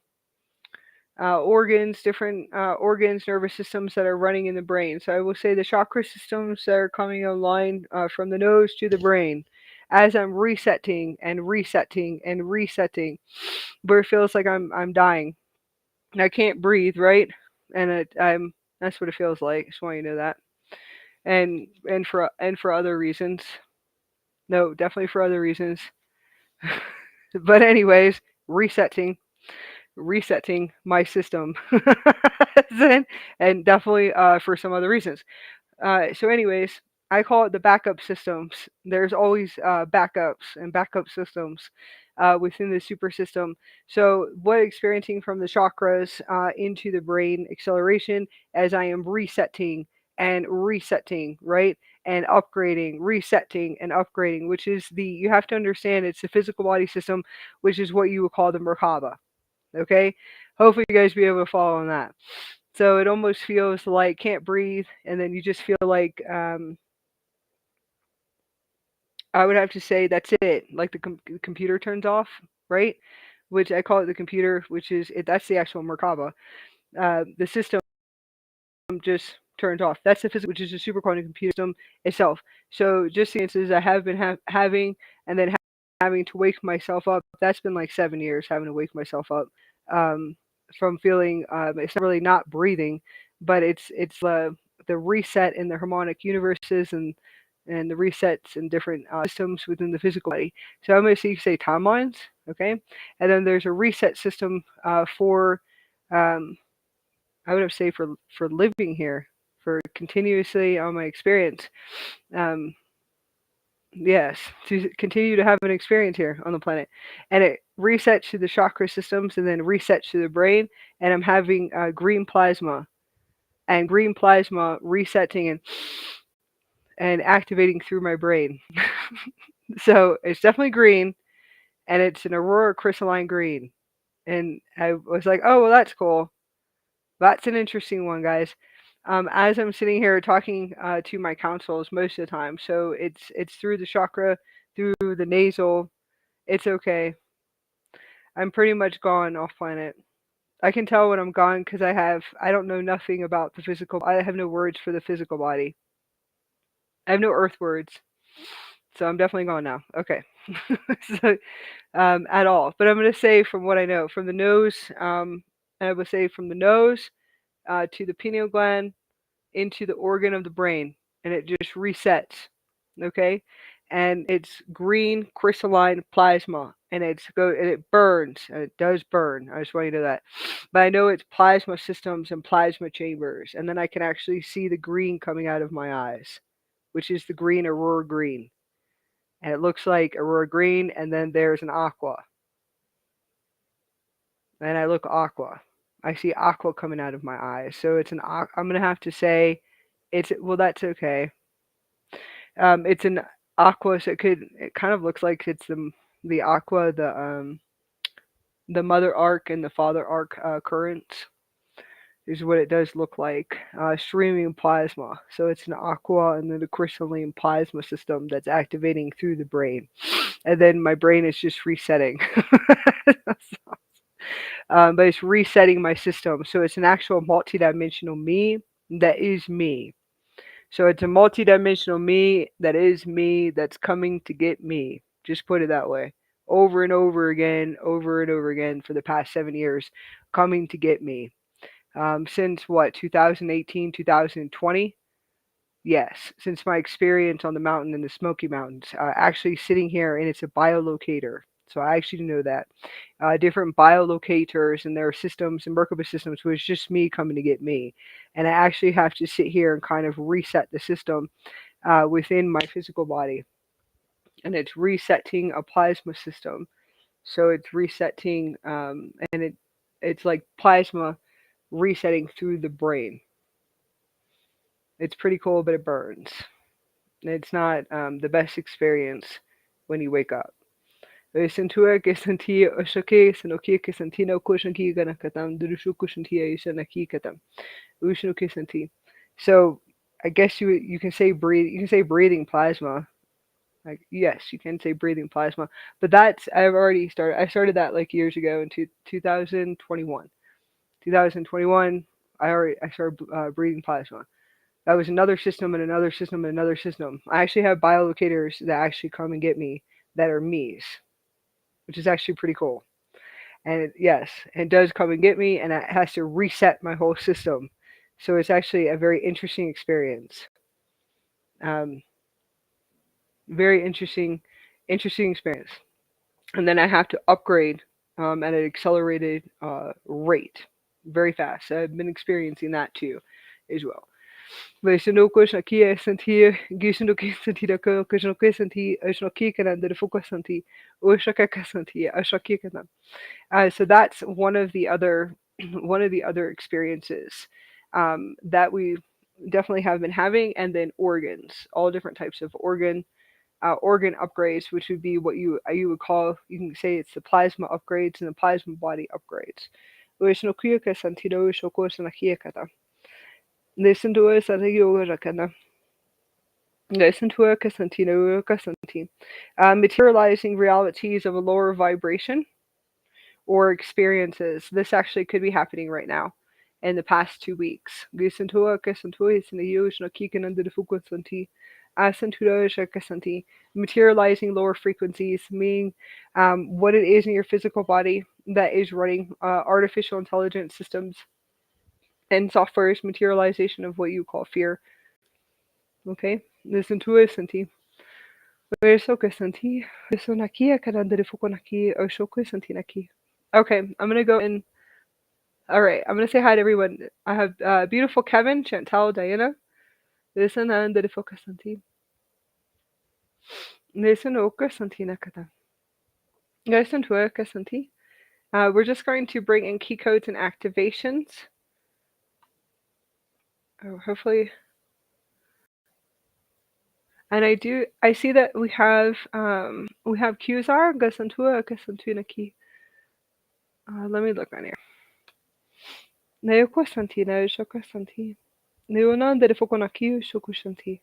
organs, different organs, nervous systems that are running in the brain. So I will say the chakra systems that are coming online from the nose to the brain as I'm resetting and resetting and resetting, where it feels like I'm dying and I can't breathe, right? And I'm that's what it feels like. Just want you to know that. And for other reasons. No, definitely for other reasons. But anyways, resetting my system. And definitely for some other reasons. So anyways, I call it the backup systems. There's always backups and backup systems within the super system. So what experiencing from the chakras into the brain acceleration as I am resetting and resetting, right? And upgrading, resetting and upgrading, which is you have to understand it's the physical body system, which is what you would call the Merkaba. Okay? Hopefully you guys be able to follow on that. So it almost feels like can't breathe, and then you just feel like I would have to say that's it. Like the computer turns off, right? Which I call it the computer, which is that's the actual Merkaba. The system just turns off. That's the physical, which is the superquantum computer system itself. So just the instances I have been having, and then having to wake myself up. That's been like 7 years having to wake myself up um, from feeling. It's not really not breathing, but it's the reset in the harmonic universes and the resets in different systems within the physical body. So I'm going to say timelines, okay, and then there's a reset system for um, I would have say for living here, for continuously on my experience. Um, yes, to continue to have an experience here on the planet, and it resets to the chakra systems, and then resets to the brain. And I'm having green plasma, and green plasma resetting and activating through my brain. So it's definitely green, and it's an Aurora crystalline green. And I was like, oh well, that's cool. That's an interesting one, guys. As I'm sitting here talking to my councils most of the time, so it's through the chakra, through the nasal. It's okay. I'm pretty much gone off planet. I can tell when I'm gone because I don't know nothing about the physical. I have no words for the physical body. I have no earth words, so I'm definitely gone now. Okay, so at all. But I'm gonna say from what I know, from the nose, I would say from the nose to the pineal gland into the organ of the brain, and it just resets. Okay, and it's green crystalline plasma, and it burns, and it does burn. I just want you to know that. But I know it's plasma systems and plasma chambers, and then I can actually see the green coming out of my eyes, which is the green aurora green, and it looks like aurora green, and then there's an aqua, and I look aqua. I see aqua coming out of my eyes, so it's I'm gonna have to say it's well. That's okay. It's an aqua, so it kind of looks like it's the aqua, the mother arc and the father arc currents is what it does look like. Streaming plasma. So it's an aqua and then a crystalline plasma system that's activating through the brain. And then my brain is just resetting. But it's resetting my system. So it's an actual multidimensional me that is me. So it's a multidimensional me that's coming to get me. Just put it that way. Over and over again for the past 7 years, coming to get me. Since what, 2018, 2020? Yes, since my experience on the mountain in the Smoky Mountains. Actually sitting here, and it's a biolocator. So I actually know that. Different biolocators and their systems and Merkaba systems was just me coming to get me. And I actually have to sit here and kind of reset the system within my physical body. And it's resetting a plasma system. So it's resetting, and it's like plasma resetting through the brain. It's pretty cool, but it burns. It's not the best experience when you wake up. Sentua que sentia oshake sanoki que sentina kushanki gana katam durushu kushantia ishanaki katam ushnu que senti. So I guess you can say breathing plasma. Like, yes, you can say breathing plasma, but that's I've already started. I started that like years ago in 2021. 2021, I started breathing plasma. That was another system and another system and another system. I actually have biolocators that actually come and get me that are me's, which is actually pretty cool. And yes, it does come and get me, and it has to reset my whole system. So it's actually a very interesting experience. Um, very interesting experience. And then I have to upgrade at an accelerated rate, very fast. I've been experiencing that too, as well. Vaishnav aqui é sentir, Gishnu que sentir a Krishna que sentir, Ashna que can the focus sentir, Oshaka que sentir, Ashaki can. So that's one of the other one of the other experiences that we definitely have been having, and then organs, all different types of organ upgrades, which would be what you would call, you can say it's the plasma upgrades and the plasma body upgrades. Listen to us at a yoga rakana. Listen to materializing realities of a lower vibration or experiences. This actually could be happening right now in the past 2 weeks. Materializing lower frequencies, meaning what it is in your physical body that is running artificial intelligence systems and software's materialization of what you call fear. Okay? Listen to it, Santi. Okay, I'm gonna go in. All right, I'm gonna say hi to everyone. I have beautiful Kevin, Chantal, Diana. Listen and the focus Santi. Listen oka Santi nakata. Listen to oka Santi. We're just going to bring in key codes and activations. Oh, hopefully. And I see that we have Qzar, Gasantua, Gasantuna key. Let me look on here. Neoko Santi, Naoshaka Santi. Neona de Fokonaki, Shokushanti.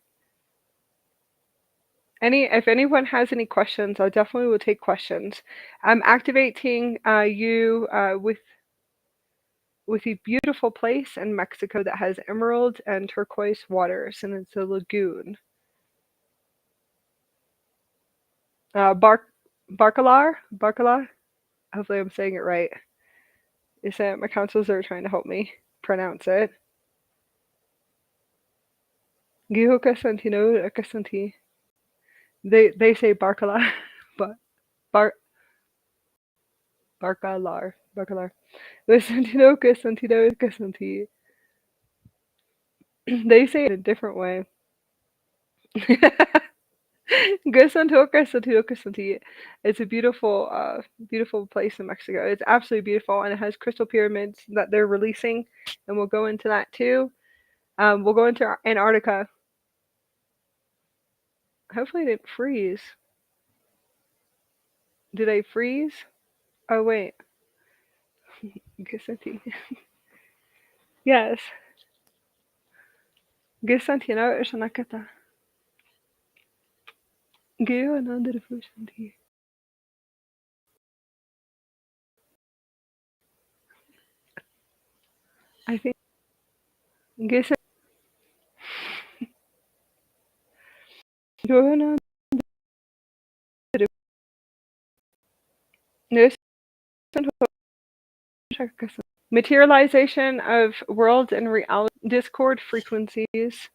If anyone has any questions, I definitely will take questions. I'm activating you with a beautiful place in Mexico that has emerald and turquoise waters, and it's a lagoon. Barcalar. Hopefully, I'm saying it right. Is that my counselors are trying to help me pronounce it? Gihoka Santino Akasanti. They say Barcalar, but Bar Barcalar. Santino Santino Kasanti. They say it a different way. It's a beautiful place in Mexico. It's absolutely beautiful, and it has crystal pyramids that they're releasing, and we'll go into that too. We'll go into Antarctica. Hopefully, it didn't freeze. Did I freeze? Oh wait. Yes. Gisantina is Nakata. Geo another Fusanti. I think Gisan Joanna materialization of worlds and reality discord frequencies. It's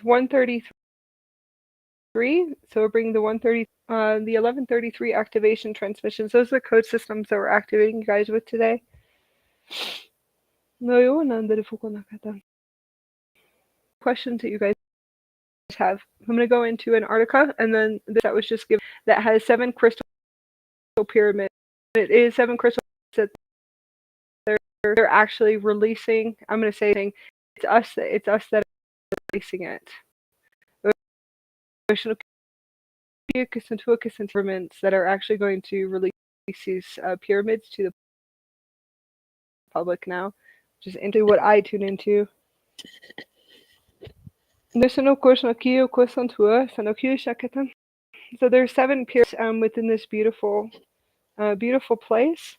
133, so we're bringing the 1133 activation transmissions. Those are the code systems that we're activating you guys with today. Questions that you guys have. I'm going to go into Antarctica, and then that was just given that has 7 crystal pyramids. It is 7 crystal that they're actually releasing. I'm going to say it's us that are releasing it. Pyramids that are actually going to release these pyramids to the public now, which is into what I tune into. There's no question Kyo Kosantua, Sanokyo Shakatan. So there's 7 pyramids within this beautiful place.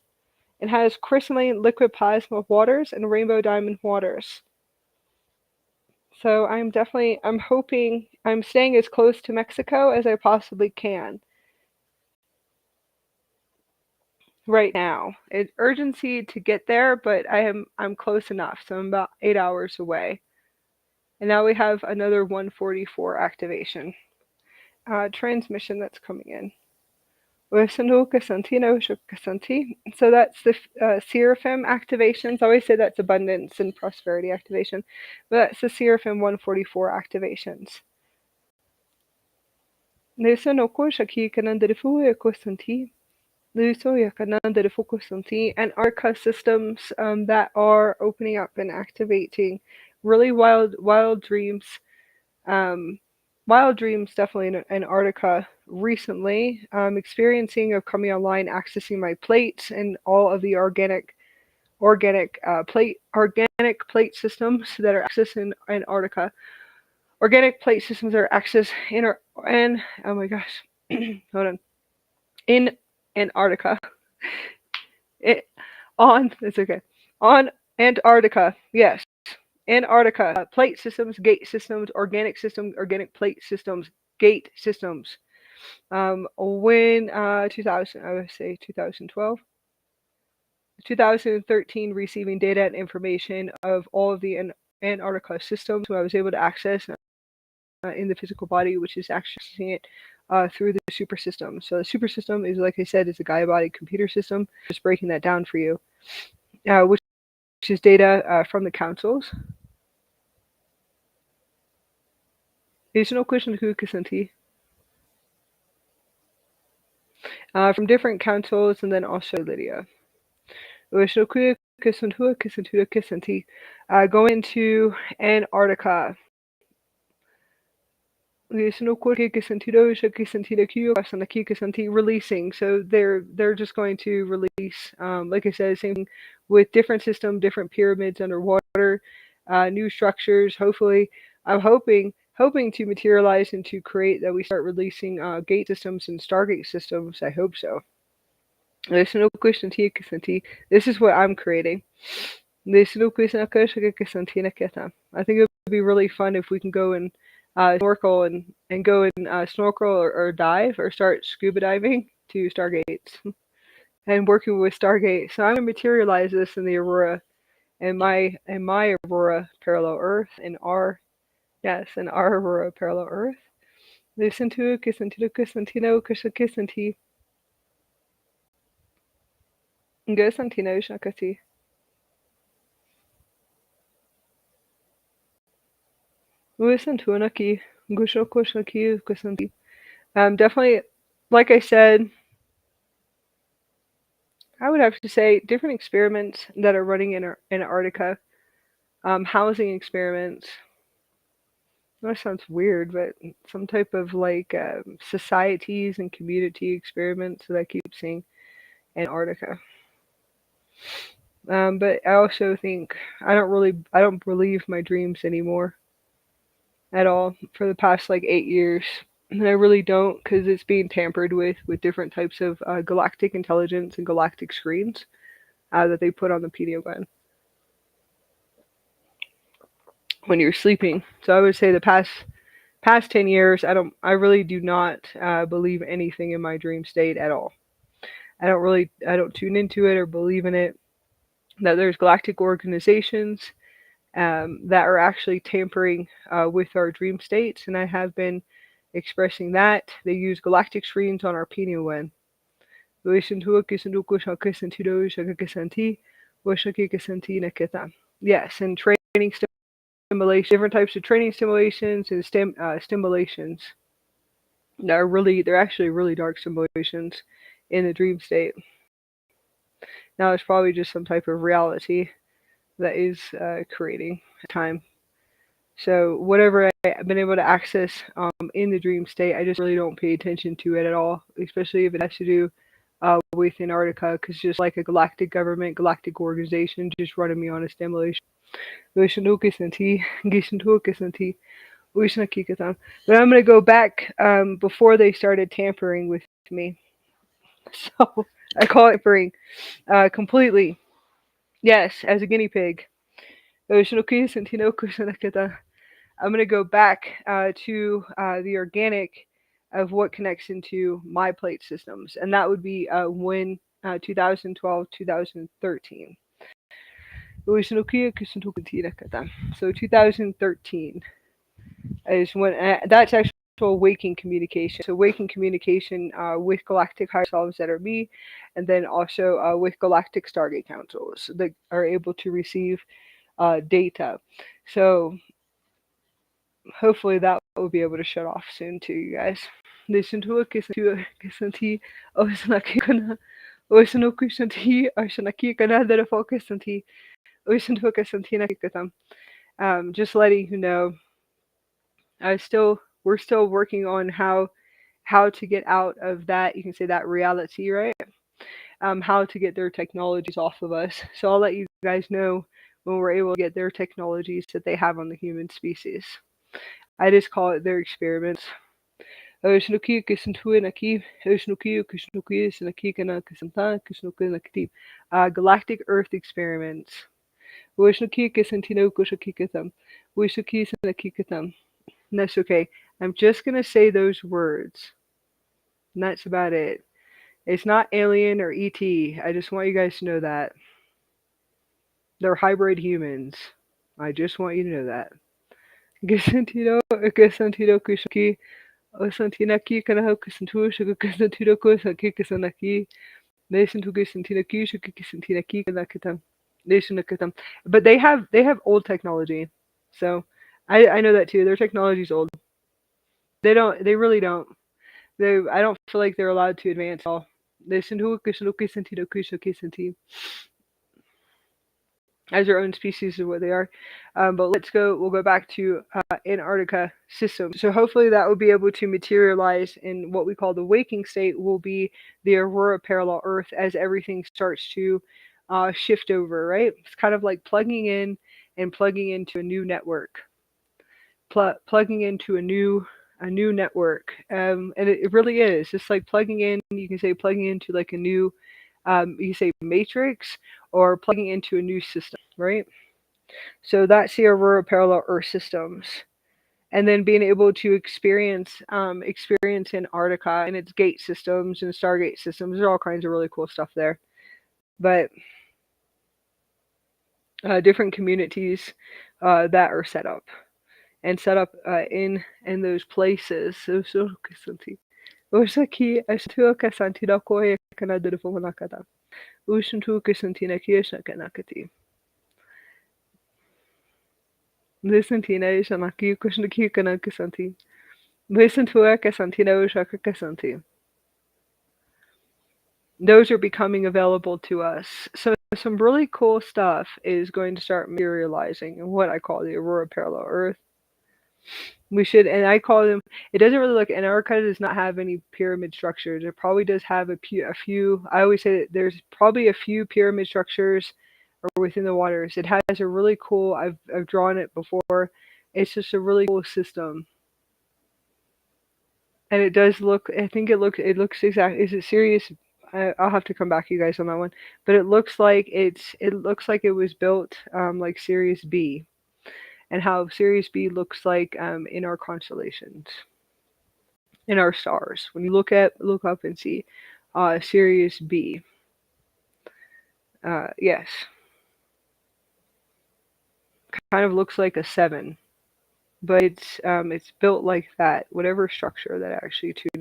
It has crystalline liquid plasma waters and rainbow diamond waters. So I'm hoping, I'm staying as close to Mexico as I possibly can right now. It's urgency to get there, but I'm close enough. So I'm about 8 hours away. And now we have another 144 activation. Transmission that's coming in. So that's the Seraphim activations. I always say that's abundance and prosperity activation, but that's the Seraphim 144 activations. And Arca systems that are opening up and activating really wild dreams. Wild dreams definitely in Antarctica recently. Experiencing of coming online, accessing my plates and all of the organic plate systems that are accessed in Antarctica. Organic plate systems that are accessed in oh my gosh, hold on, in Antarctica. It's okay. On Antarctica, yes. Antarctica, plate systems, gate systems, organic plate systems, gate systems. When 2000, I would say 2012, 2013, receiving data and information of all of the Antarctica systems, so I was able to access in the physical body, which is accessing it through the super system. So the super system is, like I said, is a Gaia body computer system. Just breaking that down for you, which is data from the councils. Additional question from different councils, and then also Lydia. Going into Antarctica. Releasing. So they're just going to release, like I said, same thing with different system, different pyramids underwater, new structures. Hopefully, I'm hoping to materialize and to create that we start releasing gate systems and Stargate systems. I hope so. This is what I'm creating. I think it would be really fun if we can go and snorkel and go and snorkel or dive or start scuba diving to Stargates and working with Stargate. So I'm gonna materialize this in the Aurora and my Aurora parallel Earth and our Aurora parallel Earth. Listen to it, listen to it, listen to it, listen to it. Santino Shakati. Listen to Anaki. Gushoko Shaki Kusanti. Definitely, like I said, I would have to say different experiments that are running in Antarctica. Housing experiments. That sounds weird, but some type of like societies and community experiments that I keep seeing in Antarctica. But I also think I don't believe my dreams anymore at all for the past like 8 years. And I really don't, because it's being tampered with different types of galactic intelligence and galactic screens that they put on the pineal gland when you're sleeping. So I would say the past 10 years, I really do not believe anything in my dream state at all. I don't tune into it or believe in it. That there's galactic organizations that are actually tampering with our dream states, and I have been expressing that. They use galactic screens on our pineal gland. Yes, and training stimulation, different types of training stimulations and stimulations. They're actually really dark stimulations in the dream state. Now it's probably just some type of reality that is creating time. So whatever I've been able to access in the dream state, I just really don't pay attention to it at all, especially if it has to do with Antarctica, because just like a galactic government, galactic organization just running me on a stimulation. Uishnakikatam. But I'm going to go back before they started tampering with me. So I call it tampering completely. Yes, as a guinea pig. I'm going to go back to the organic of what connects into my plate systems, and that would be when 2012, 2013. So 2013 is when that's actual waking communication. So waking communication with galactic higher selves that are me, and then also with galactic Stargate councils that are able to receive data. So hopefully that will be able to shut off soon too, you guys. Listen to it, listen to Oisanokusanti, Oishanaki Kanada Focusanti, Oisantokasantina. Just letting you know, we're still working on how to get out of that, you can say that reality, right? How to get their technologies off of us. So I'll let you guys know when we're able to get their technologies that they have on the human species. I just call it their experiments. Galactic Earth experiments. That's okay. I'm just gonna say those words. And that's about it. It's not Alien or ET. I just want you guys to know that. They're hybrid humans. I just want you to know that. Gesantino, Gesantino Kushaki, Osantinaki, Kanahoku Santu, Shugakasantino Kusanki, Kasanaki, Nation to Gesantinaki, Shukisantinaki, Kanakatam, Nation Nakatam. But they have old technology. So I know that too. Their technology's old. They really don't. I don't feel like they're allowed to advance at all. Nation to Kusanti, Kushoki as their own species of what they are. But we'll go back to Antarctica system. So hopefully that will be able to materialize in what we call the waking state will be the Aurora parallel Earth as everything starts to shift over, right? It's kind of like plugging in and plugging into a new network, plugging into a new network. And it really is. It's like plugging in, you can say plugging into like a new, you can say matrix or plugging into a new system, right? So that's the Aurora parallel Earth systems. And then being able to experience Antarctica and its gate systems and Stargate systems. There's all kinds of really cool stuff there. But different communities that are set up in those places. So Osaki Ashtuka Santida Koya Canada Fomanakata. Ushantuka Santina Kiesha Kanakati. Listen Tina Shanaki Kushnaki Kanakasanti. Listen to Akasantina Ushaka Kasanti. Those are becoming available to us. So some really cool stuff is going to start materializing in what I call the Aurora parallel Earth. We should, and I call them. It doesn't really look. Antarctica does not have any pyramid structures. It probably does have a few. I always say that there's probably a few pyramid structures or within the waters. It has a really cool. I've drawn it before. It's just a really cool system, and it does look. I think it looks exact. Is it serious? I'll have to come back to you guys on that one. But it looks like it looks like it was built like Sirius B, and how Sirius B looks like in our constellations, in our stars. When you look up and see Sirius B, yes, kind of looks like a 7, but it's built like that. Whatever structure that actually tuned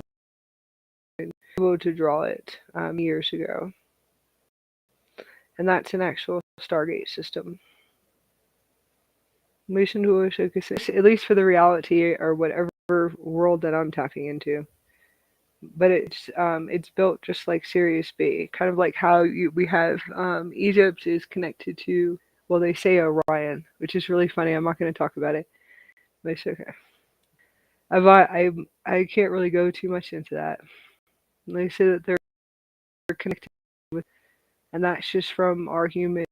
able to draw it years ago, and that's an actual Stargate system. At least for the reality or whatever world that I'm tapping into. But it's built just like Sirius B, kind of like how we have Egypt is connected to, well, they say Orion, which is really funny. I'm not going to talk about it, but it's okay. I can't really go too much into that. They say that they're connected with, and that's just from our human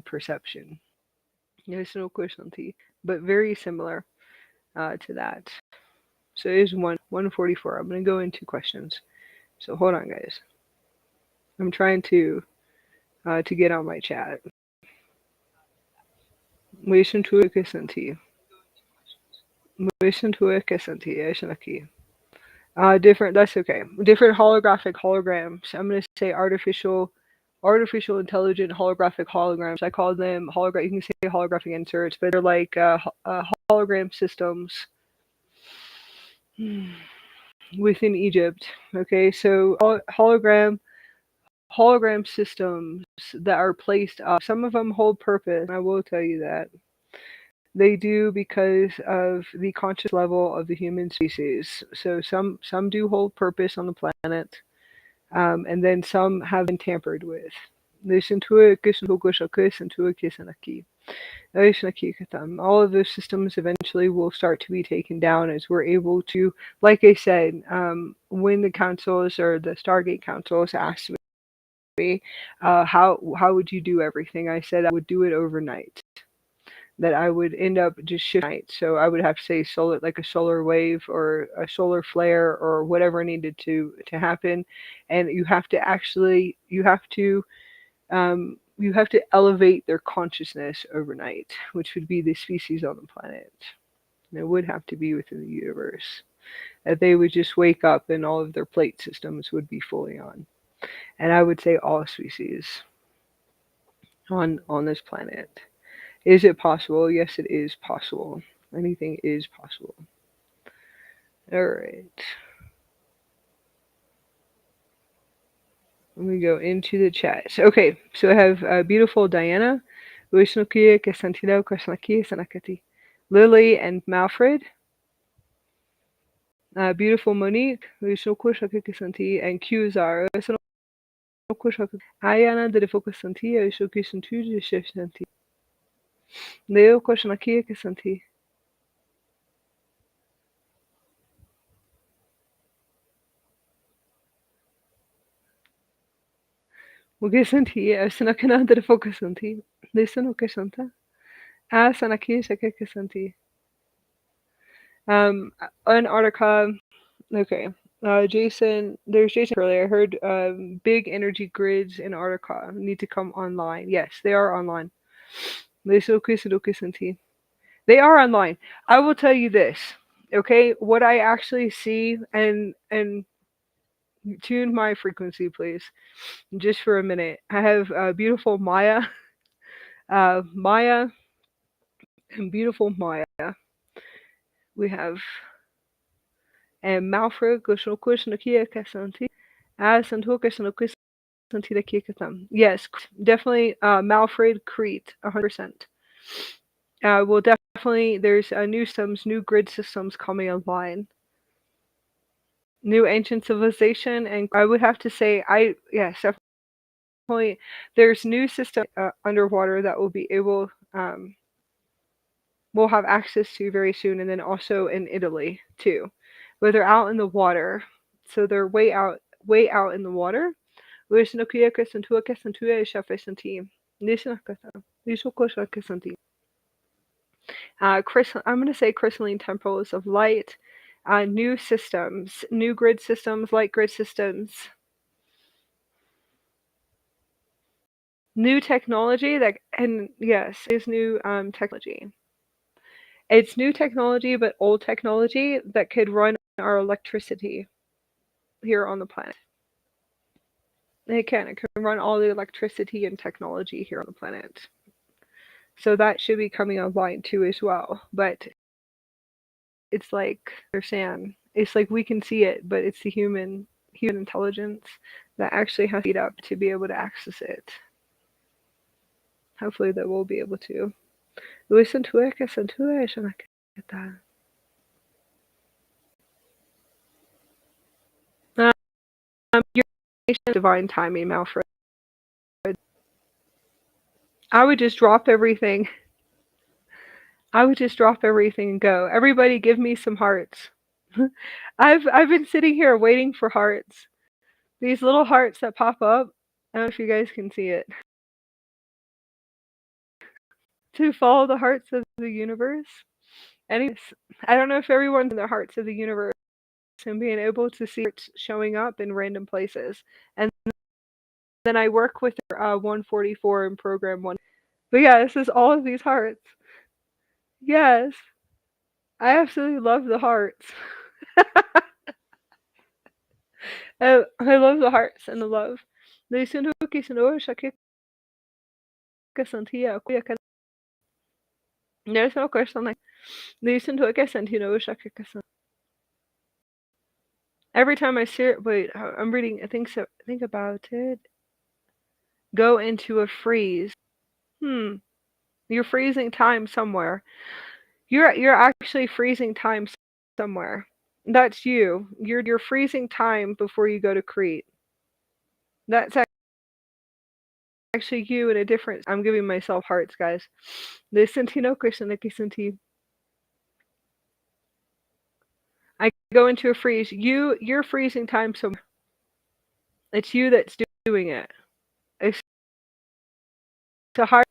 perception. There's no question, but very similar. to that. So it is 144. I'm going to go into questions. So hold on, guys. I'm trying to get on my chat. Listen to it, Santi. Listen to it, Santi. Different. That's okay. Different holographic holograms. I'm going to say artificial intelligent holographic holograms. I call them hologram. You can say holographic inserts, but they're like hologram systems within Egypt. Okay, so hologram systems that are placed up. Some of them hold purpose. I will tell you that they do because of the conscious level of the human species. So some do hold purpose on the planet, and then some have been tampered with. All of those systems eventually will start to be taken down as we're able to, like I said, when the councils or the Stargate councils asked me, how would you do everything? I said I would do it overnight. That I would end up just shifting. So I would have to say solar, like a solar wave or a solar flare or whatever needed to happen, and you have to you have to elevate their consciousness overnight, which would be the species on the planet. And it would have to be within the universe. That they would just wake up and all of their plate systems would be fully on. And I would say all species on this planet. Is it possible? Yes, it is possible. Anything is possible. All right. Let me go into the chat. Okay, so I have beautiful Diana, Lily, and Malfred. Beautiful Monique, and Qzar. Ayana de Focusanti, Shokisantu de Shefsanti. Leo Koshanaki Kisanti. Mugisanti, Sanakana de Focusanti. Listen, Okasanta. Sanaki Shakakisanti. Antarctica. Okay. Jason, there's Jason earlier. I heard big energy grids in Antarctica need to come online. Yes, they are online. They are online. I will tell you this. Okay, what I actually see, and tune my frequency, please, just for a minute. I have beautiful Maya, Maya, and beautiful Maya. We have and Malfred Goshokush Nakia Kasanti, as and Hokus Yes, definitely Malfred Crete, 100%. Well, definitely, there's new systems, new grid systems coming online. New ancient civilization, and I would have to say, yes, definitely, there's new system underwater that will be able, we'll have access to very soon, and then also in Italy too, but they're out in the water, so they're way out in the water. Chris, I'm going to say crystalline temples of light, new systems, new grid systems, light grid systems, new technology and yes, is new technology. It's new technology, but old technology that could run our electricity here on the planet. It can run all the electricity and technology here on the planet. So that should be coming online too as well. But it's like they're saying, it's like we can see it, but it's the human intelligence that actually has to speed up to be able to access it. Hopefully that we'll be able to. Listen to it, listen to it, and I get that. Your divine timing, Malfred. I would just drop everything. I would just drop everything and go. Everybody give me some hearts. I've been sitting here waiting for hearts. These little hearts that pop up. I don't know if you guys can see it. To follow the hearts of the universe. Anyways, I don't know if everyone's in the hearts of the universe and being able to see it showing up in random places. And then I work with 144 in program one. But yeah, this is all of these hearts. Yes, I absolutely love the hearts. I love the hearts and the love. There's no question like every time I see it. Wait, I'm reading. I think so. Think about it. Go into a freeze. You're freezing time somewhere. You're actually freezing time somewhere. That's you. You're freezing time before you go to Crete. That's actually you in a different. I'm giving myself hearts, guys. I go into a freeze. You're freezing time somewhere. It's you that's doing it. It's a heart.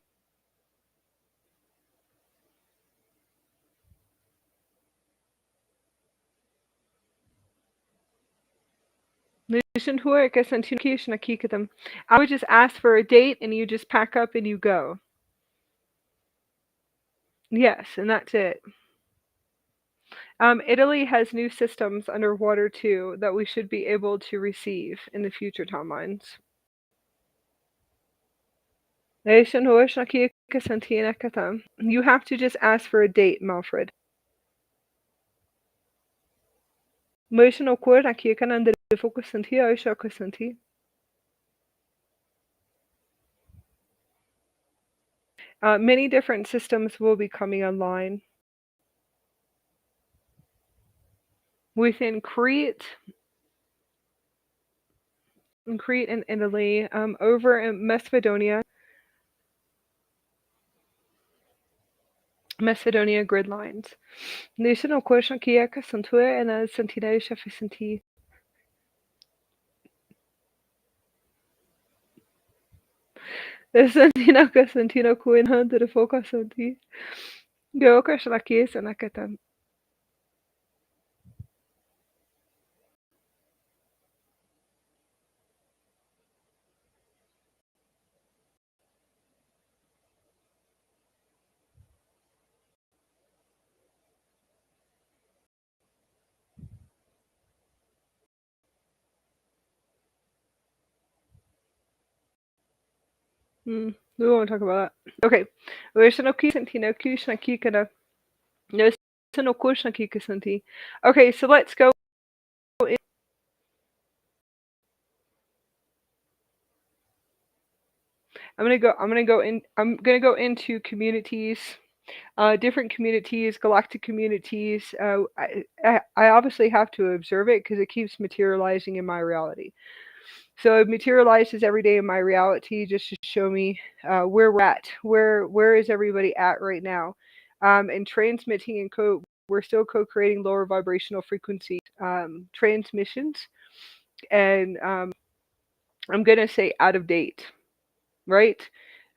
I would just ask for a date and you just pack up and you go. Yes, and that's it. Italy has new systems underwater too that we should be able to receive in the future timelines. You have to just ask for a date, Malfred. Many different systems will be coming online. Within Crete and Italy, over in Macedonia grid lines. National question kieka santue and santina shafisanti. Santina ka santina kuin hunter foka santi. Geoka shlaki sanakatan. We won't talk about that. Okay. Wishanoki santina kushnaki kana. No kushnaki kasanti. Okay, so let's go. I'm gonna go into communities, different communities, galactic communities. I obviously have to observe it because it keeps materializing in my reality. So it materializes every day in my reality just to show me where we're at, where is everybody at right now, and transmitting and we're still co-creating lower vibrational frequency transmissions, and I'm gonna say out of date, right?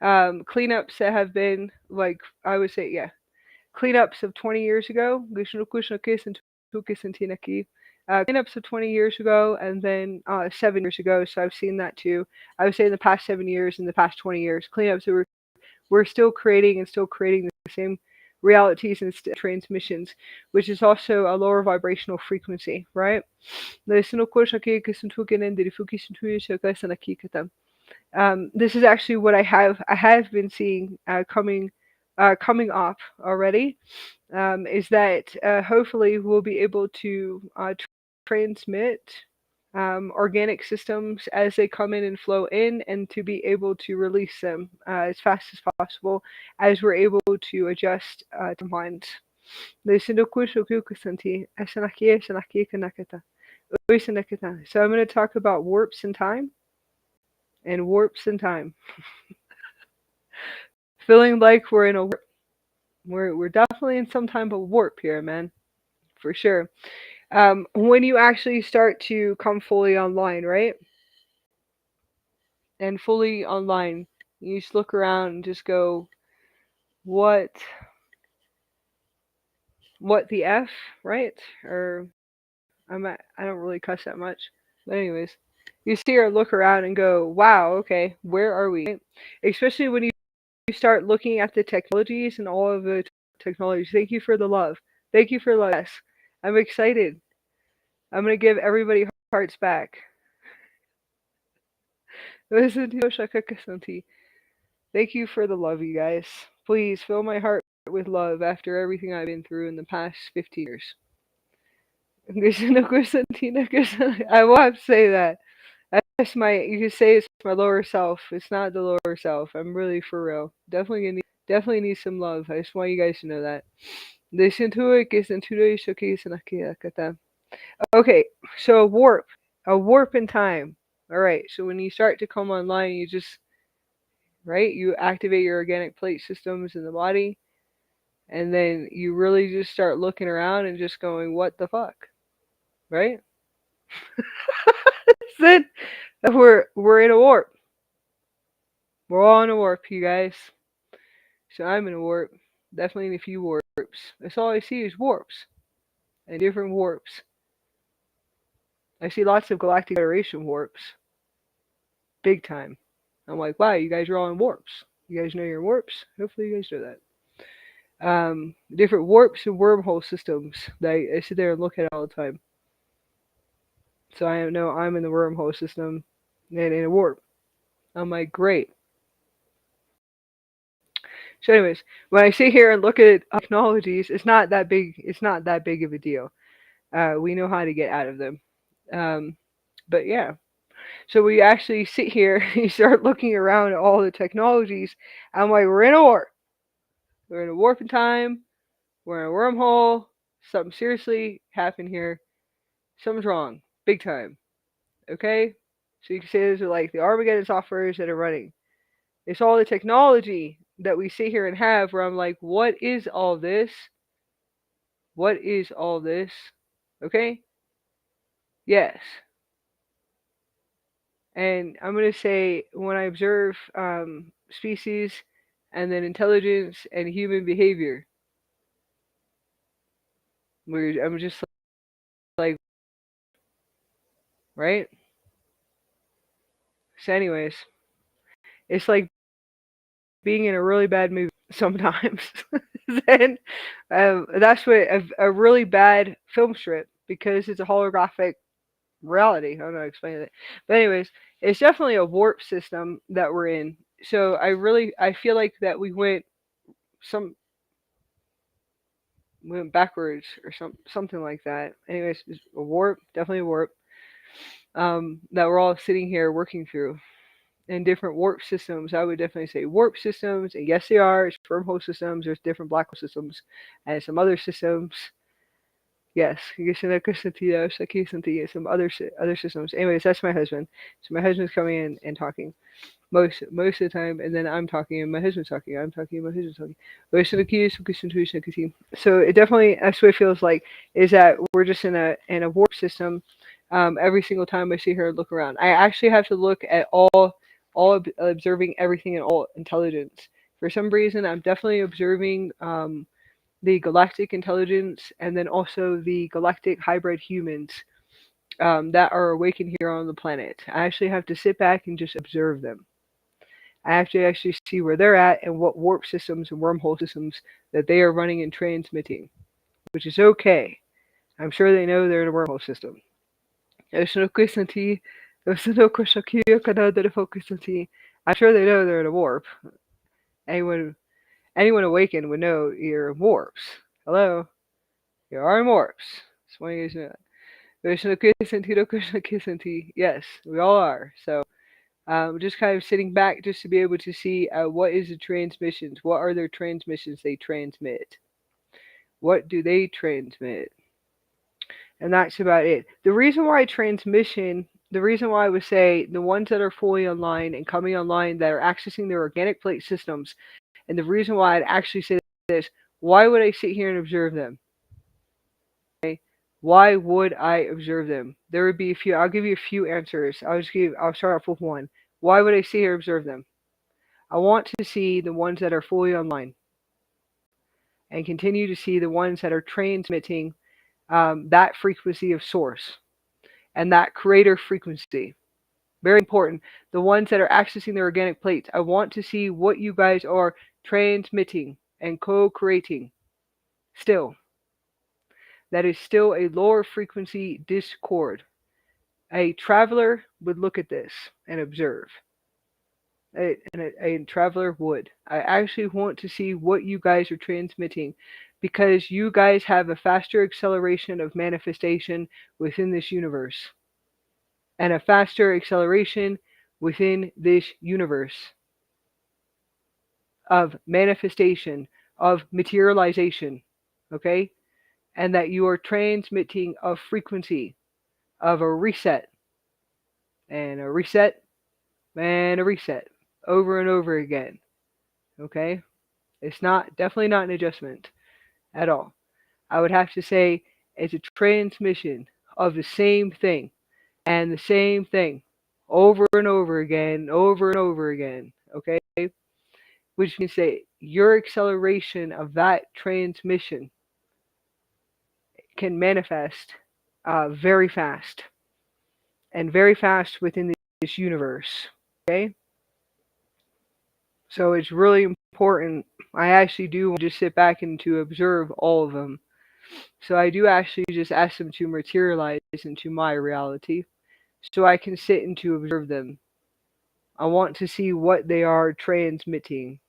Cleanups that have been like I would say, yeah, cleanups of 20 years ago. Cleanups of 20 years ago, and then 7 years ago. So I've seen that too. I would say in the past 7 years, in the past 20 years, cleanups that we're still creating the same realities and transmissions, which is also a lower vibrational frequency, right? This is actually what I have been seeing coming up already. Is that hopefully we'll be able to transmit organic systems as they come in and flow in, and to be able to release them as fast as possible as we're able to adjust to minds. So I'm going to talk about warps in time and warps in time. Feeling like we're in a warp. We're definitely in some type of warp here, man, for sure. When you actually start to come fully online, right? And fully online, you just look around and just go, what what the F, right? Or I don't really cuss that much. But anyways, you see her look around and go, wow, okay, where are we? Right? Especially when you start looking at the technologies and all of the technologies. Thank you for the love. Thank you for love. Yes, I'm excited. I'm gonna give everybody hearts back. Listen to Shakasanti. Thank you for the love, you guys. Please fill my heart with love after everything I've been through in the past 15 years. I will have to say that. That's my, you could say it's my lower self. It's not the lower self. I'm really for real. Definitely need some love. I just want you guys to know that. Okay, so a warp in time. All right, so when you start to come online, you just, right, you activate your organic plate systems in the body, and then you really just start looking around and just going, what the fuck, right? Then we're in a warp. We're all in a warp, you guys. So I'm in a warp. Definitely in a few warps. That's all I see is warps and different warps. I see lots of Galactic Federation warps. Big time. I'm like, wow, you guys are all in warps. You guys know your warps? Hopefully you guys know that. Different warps and wormhole systems that I sit there and look at all the time. So I know I'm in the wormhole system and in a warp. I'm like, great. So, anyways, when I sit here and look at technologies, it's not that big. It's not that big of a deal. We know how to get out of them. But yeah, so we actually sit here, you start looking around at all the technologies. I'm like, we're in a warp. We're in a warp in time. We're in a wormhole. Something seriously happened here. Something's wrong. Big time. Okay? So you can say those are like the Armageddon softwares that are running. It's all the technology that we sit here and have where I'm like, what is all this? What is all this? Okay? Yes. And I'm going to say when I observe species and then intelligence and human behavior, I'm just like, right? So, anyways, it's like being in a really bad movie sometimes. Then that's what a really bad film strip because it's a holographic reality. I don't know how to explain it. But anyways, it's definitely a warp system that we're in. So I feel like that some went backwards or something like that. Anyways, it's a warp, definitely a warp. That we're all sitting here working through. And different warp systems, I would definitely say warp systems. And yes, they are. It's wormhole systems. There's different black hole systems and some other systems. Yes, some other systems. Anyways, that's my husband. So my husband's coming in and talking most of the time, and then I'm talking and my husband's talking. I'm talking and my husband's talking. So it definitely, that's what it feels like, is that we're just in a warp system. Every single time I see her look around, I actually have to look at all observing everything and all intelligence. For some reason, I'm definitely observing the galactic intelligence and then also the galactic hybrid humans that are awakened here on the planet. I actually have to sit back and just observe them. I have to actually see where they're at and what warp systems and wormhole systems that they are running and transmitting, which is okay. I'm sure they know they're in a wormhole system. I'm sure they know they're in a warp. Anyone awakened would know you're in warps. Hello? You are in warps. Just want you guys to know. Yes, we all are. So just kind of sitting back just to be able to see what is the transmissions. What are their transmissions they transmit? What do they transmit? And that's about it. The reason why I would say the ones that are fully online and coming online that are accessing their organic plate systems, and the reason why I'd actually say this, why would I sit here and observe them? Okay? Why would I observe them? There would be a few. I'll give you a few answers. I'll start off with one. Why would I sit here and observe them? I want to see the ones that are fully online. and continue to see the ones that are transmitting that frequency of source and that creator frequency. Very important. The ones that are accessing the organic plates, I want to see what you guys are transmitting and co-creating still. That is still a lower frequency discord. A traveler would look at this and observe. A traveler would. I actually want to see what you guys are transmitting because you guys have a faster acceleration of manifestation within this universe and a faster acceleration within this universe of manifestation, of materialization, okay? And that you are transmitting a frequency of a reset and a reset and a reset over and over again, okay? It's not, definitely not an adjustment at all. I would have to say it's a transmission of the same thing and the same thing over and over again, over and over again, okay? Which means that your acceleration of that transmission can manifest very fast and very fast within this universe, okay? So it's really important. I actually do just sit back and to observe all of them. So I do actually just ask them to materialize into my reality so I can sit and to observe them. I want to see what they are transmitting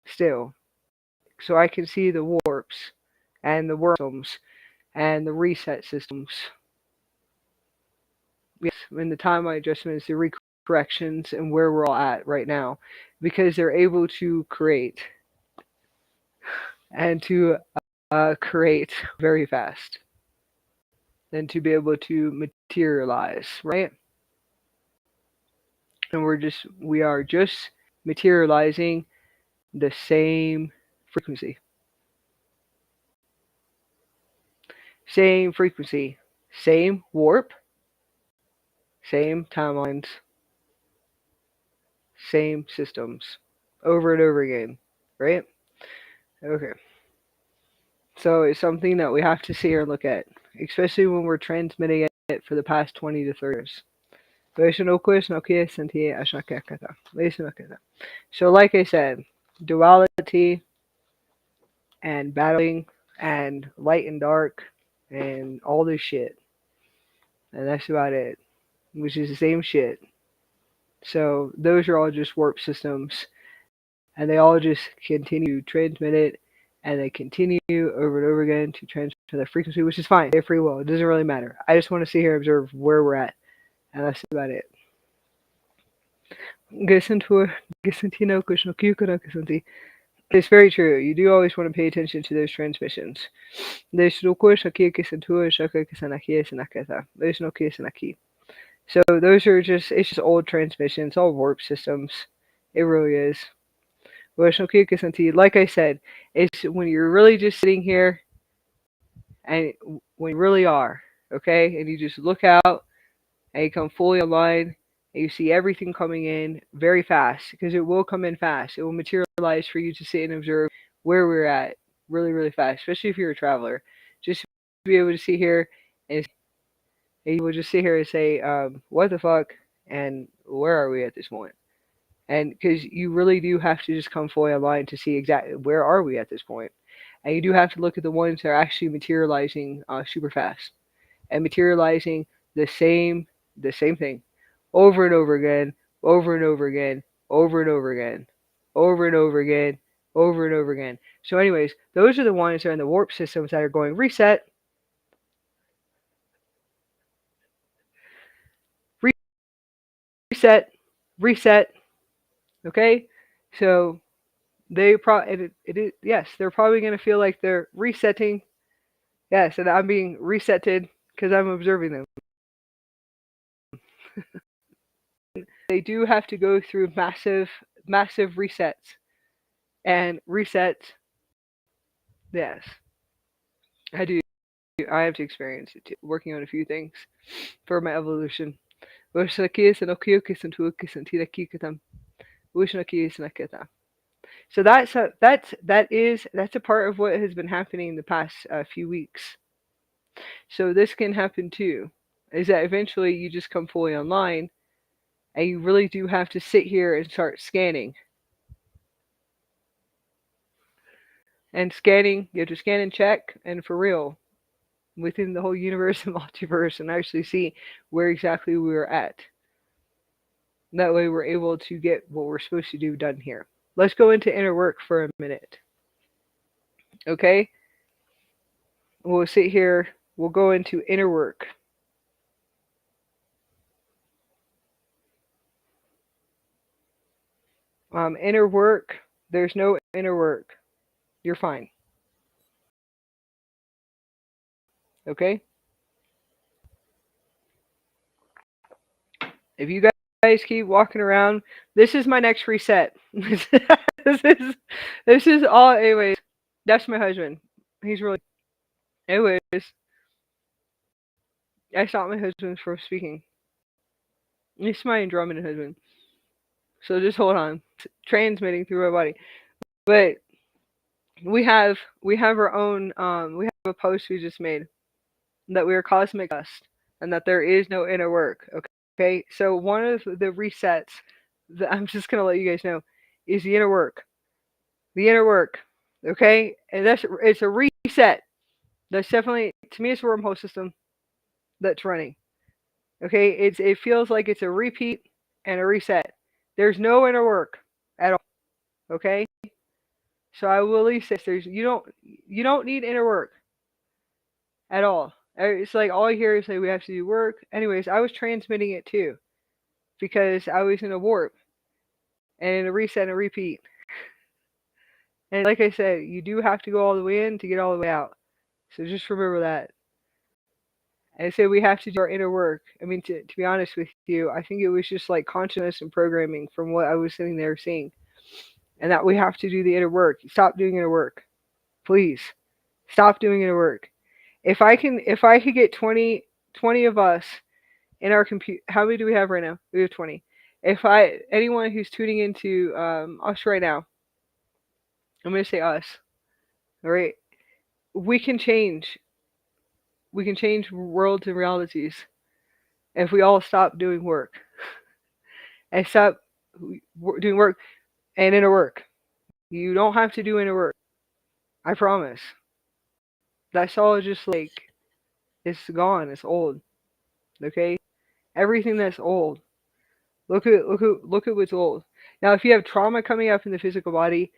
still. So I can see the warps and the wormholes and the reset systems. Yes, and the timeline adjustments, the recorrections, and where we're all at right now. Because they're able to create and to create very fast. And to be able to materialize, right? And we are just materializing the same frequency. Same frequency, same warp, same timelines, same systems, over and over again, right? Okay. So it's something that we have to see or look at, especially when we're transmitting it for the past 20 to 30 years. So like I said, duality and battling and light and dark and all this shit. And that's about it. Which is the same shit. So those are all just warp systems. And they all just continue to transmit it. And they continue over and over again to transmit the frequency, which is fine. They have free will. It doesn't really matter. I just want to sit here and observe where we're at. And that's about it. It's very true. You do always want to pay attention to those transmissions. So those are just, it's just old transmissions, all warp systems. It really is. Like I said, it's when you're really just sitting here and when you really are, okay, and you just look out and you come fully online and you see everything coming in very fast because it will come in fast. It will materialize for you to sit and observe where we're at really, really fast, especially if you're a traveler. Just to be able to see here and you will just sit here and say, what the fuck, and where are we at this point? And because you really do have to just come fully online to see exactly where are we at this point. And you do have to look at the ones that are actually materializing super fast and materializing the same thing over and over again, over and over again, over and over again, over and over again, over and over again. So anyways, those are the ones that are in the warp systems that are going reset, reset, reset. Okay, so they probably yes, they're probably going to feel like they're resetting. Yes, and I'm being resetted because I'm observing them. They do have to go through massive resets and resets. Yes, I do. I have to experience it too, working on a few things for my evolution. So that's a part of what has been happening the past few weeks. So this can happen too. Is that eventually you just come fully online, and you really do have to sit here and start scanning. And scanning, you have to scan and check, and for real, within the whole universe and multiverse, and actually see where exactly we're at. That way we're able to get what we're supposed to do done here. Let's go into inner work for a minute. Okay? We'll sit here, we'll go into inner work. Inner work, there's no inner work. You're fine. Okay? If you guys keep walking around, this is my next reset. this is all. Anyways, that's my husband. He's really. Anyways, I stopped my husband from speaking. It's my Andromedan husband. So just hold on. It's transmitting through my body. But we have our own. We have a post we just made that we are cosmic dust and that there is no inner work. Okay. So one of the resets that I'm just gonna let you guys know is the inner work. The inner work. Okay, and it's a reset. That's definitely, to me, it's a wormhole system that's running. Okay, it feels like it's a repeat and a reset. There's no inner work at all. Okay, so I will at least say you don't need inner work at all. It's like all I hear is like we have to do work. Anyways, I was transmitting it too because I was in a warp and in a reset and a repeat. And like I said, you do have to go all the way in to get all the way out. So just remember that. And so we have to do our inner work. I mean, to be honest with you, I think it was just like consciousness and programming from what I was sitting there seeing. And that we have to do the inner work. Stop doing inner work. Please. Stop doing inner work. If I could get 20 of us in our computer, how many do we have right now? We have 20. Anyone who's tuning into us right now, I'm going to say us. All right. We can change. We can change worlds and realities if we all stop doing work and stop doing work and inner work. You don't have to do inner work. I promise. That's all just like, it's gone. It's old. Okay? Everything that's old. Look at what's old. Now, if you have trauma coming up in the physical body,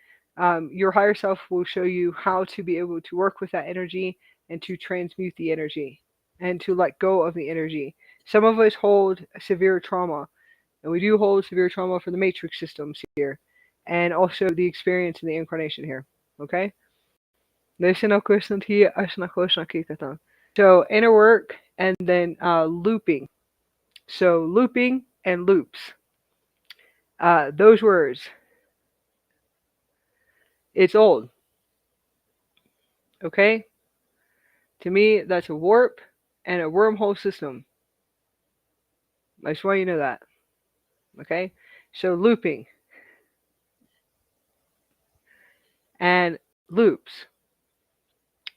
your higher self will show you how to be able to work with that energy and to transmute the energy and to let go of the energy. Some of us hold severe trauma, and we do hold severe trauma for the matrix systems here, and also the experience in the incarnation here. Okay? So inner work and then looping. So looping and loops. Those words. It's old. Okay? To me, that's a warp and a wormhole system. I just want you to know that. Okay? So looping and loops.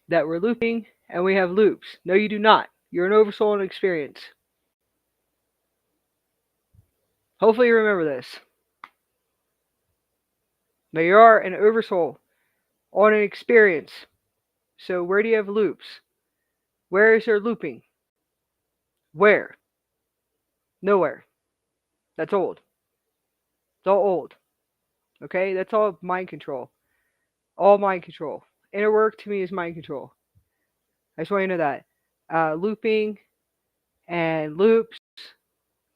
That we're looping and we have loops. No, you do not. You're an oversoul in experience. Hopefully you remember this. Now you are an oversoul on an experience. So where do you have loops? Where is there looping? Where? Nowhere. That's old. It's all old. Okay? That's all mind control. All mind control. Inner work to me is mind control. I just want you to know that. Looping and loops,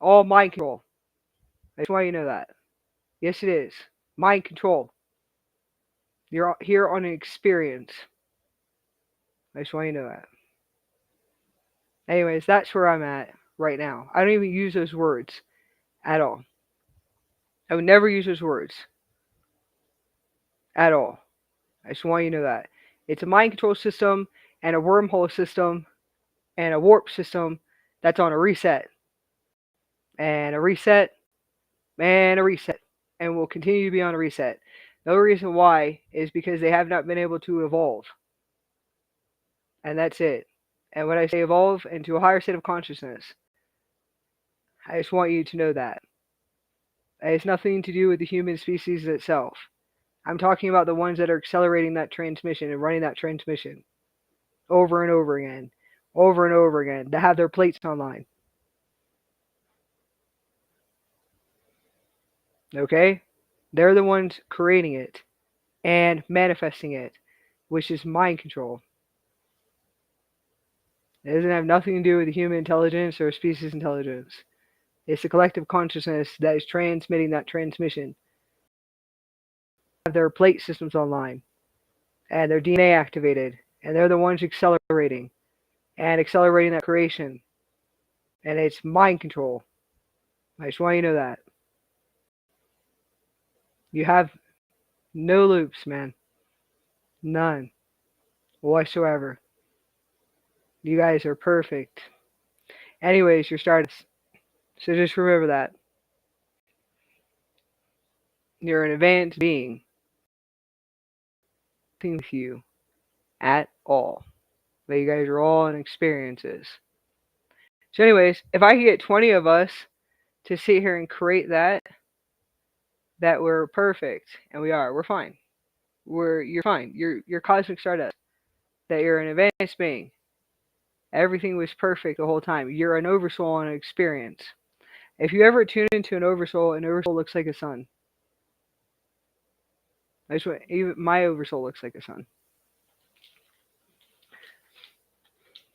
all mind control. I just want you to know that. Yes, it is. Mind control. You're here on an experience. I just want you to know that. Anyways, that's where I'm at right now. I don't even use those words at all. I would never use those words at all. I just want you to know that. It's a mind control system and a wormhole system and a warp system that's on a reset. And a reset and a reset. And will continue to be on a reset. The only reason why is because they have not been able to evolve. And that's it. And when I say evolve into a higher state of consciousness, I just want you to know that. It has nothing to do with the human species itself. I'm talking about the ones that are accelerating that transmission and running that transmission over and over again, over and over again, to have their plates online. Okay? They're the ones creating it and manifesting it, which is mind control. It doesn't have nothing to do with the human intelligence or species intelligence. It's the collective consciousness that is transmitting that transmission. Have their plate systems online and their DNA activated, and they're the ones accelerating that creation. And it's mind control. I just want you to know that. You have no loops, man. None whatsoever. You guys are perfect. Anyways, you're starting. So just remember that. You're an advanced being. Nothing with you at all. But you guys are all in experiences. So anyways, if I could get 20 of us to sit here and create that we're perfect. And we are. We're fine. You're fine. You're cosmic stardust. That you're an advanced being. Everything was perfect the whole time. You're an oversoul on an experience. If you ever tune into an oversoul looks like a sun. That's what even my oversoul looks like a sun.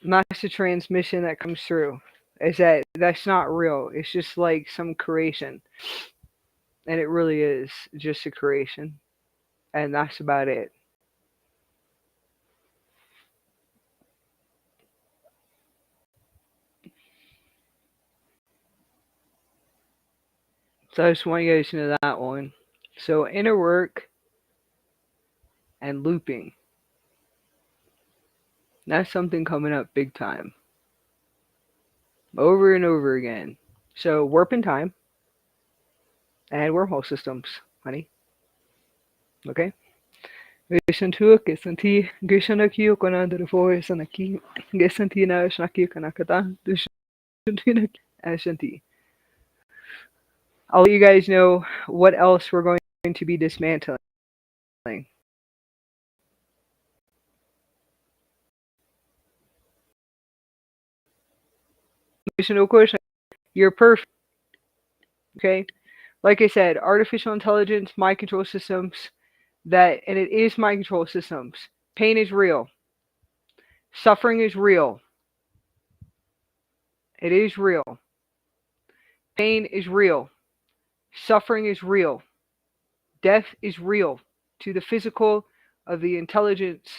And that's the transmission that comes through. Is that's not real. It's just like some creation. And it really is just a creation. And that's about it. So I just want you guys to know that one. So inner work and looping. That's something coming up big time. Over and over again. So warp in time and wormhole systems, honey. Okay? Geshantua, Gesanti, Geshanaki, Okonanda, Sanaki, Gesantina, Shnaki, Kanakata, Dushantina, Ashanti. I'll let you guys know what else we're going to be dismantling. You're perfect. Okay? Like I said, artificial intelligence, mind control systems, and it is mind control systems. Pain is real. Suffering is real. It is real. Pain is real. Suffering is real. Death is real to the physical, of the intelligence,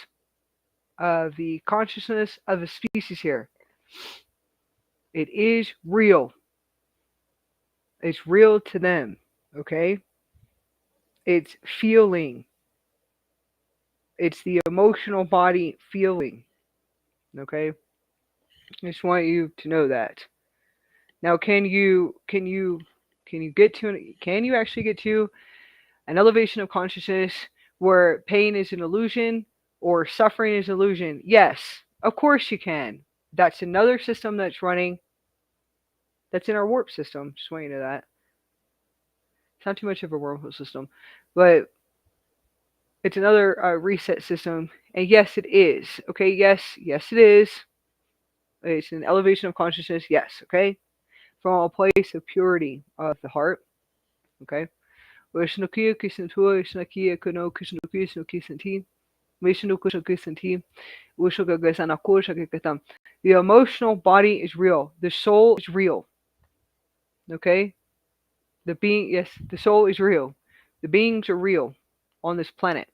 of the consciousness of the species here. It is real. It's real to them, okay? It's feeling. It's the emotional body feeling, okay? I just want you to know that. Now, can you actually get to an elevation of consciousness where pain is an illusion or suffering is an illusion? Yes, of course you can. That's another system that's running. That's in our warp system. Just want you to know that. It's not too much of a wormhole system, but it's another reset system. And yes, it is. Okay, yes, it is. It's an elevation of consciousness. Yes, okay, from a place of purity of the heart. Okay. The emotional body is real. The soul is real. Okay? The soul is real. The beings are real on this planet.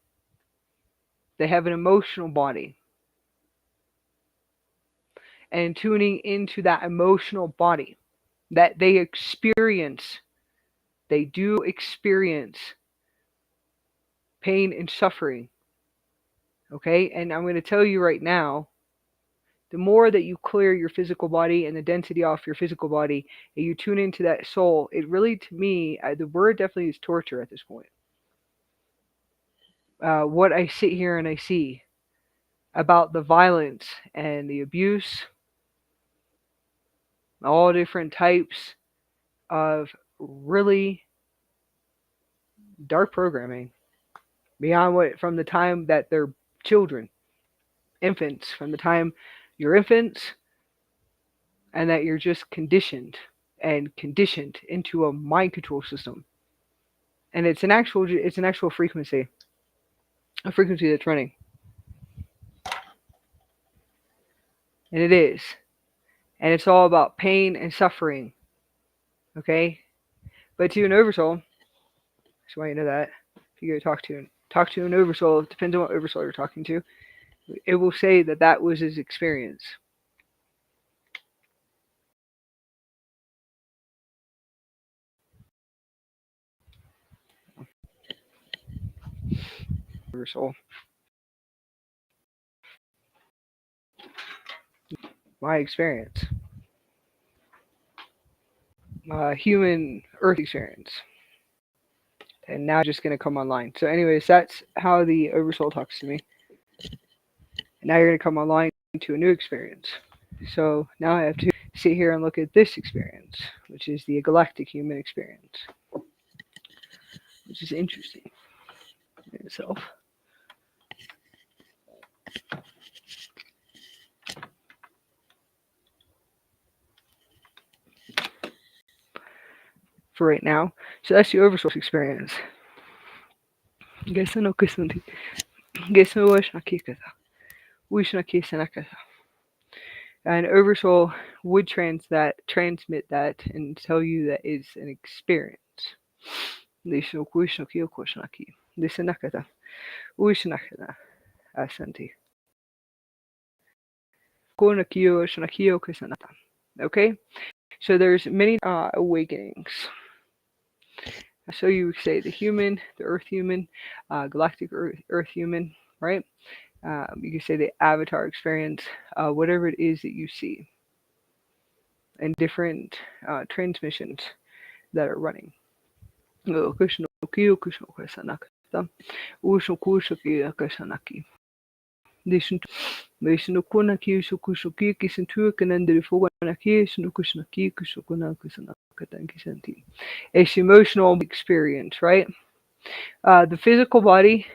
They have an emotional body. And tuning into that emotional body that they do experience pain and suffering. Okay? And I'm going to tell you right now, the more that you clear your physical body and the density off your physical body, and you tune into that soul, it really, to me, the word definitely is torture at this point. what I sit here and I see about the violence and the abuse, all different types of really dark programming beyond what from the time that they're children, infants, from the time you're infants, and that you're just conditioned and conditioned into a mind control system. And it's an actual frequency, a frequency that's running. And it is. And it's all about pain and suffering. Okay? But to an oversoul, just want you to know that. If you go talk to an oversoul, it depends on what oversoul you're talking to. It will say that that was his experience. Oversoul. My experience. Human Earth experience. And now just going to come online. So, anyways, that's how the oversoul talks to me. And now you're going to come online to a new experience. So now I have to sit here and look at this experience, which is the galactic human experience, which is interesting in itself. For right now. So that's the oversoul experience. And oversoul would transmit that and tell you that is an experience. Okay, so there's many awakenings. So you say the human, the Earth human, galactic Earth human, right? You can say the avatar experience, whatever it is that you see, and different transmissions that are running. It's emotional experience, right? The physical body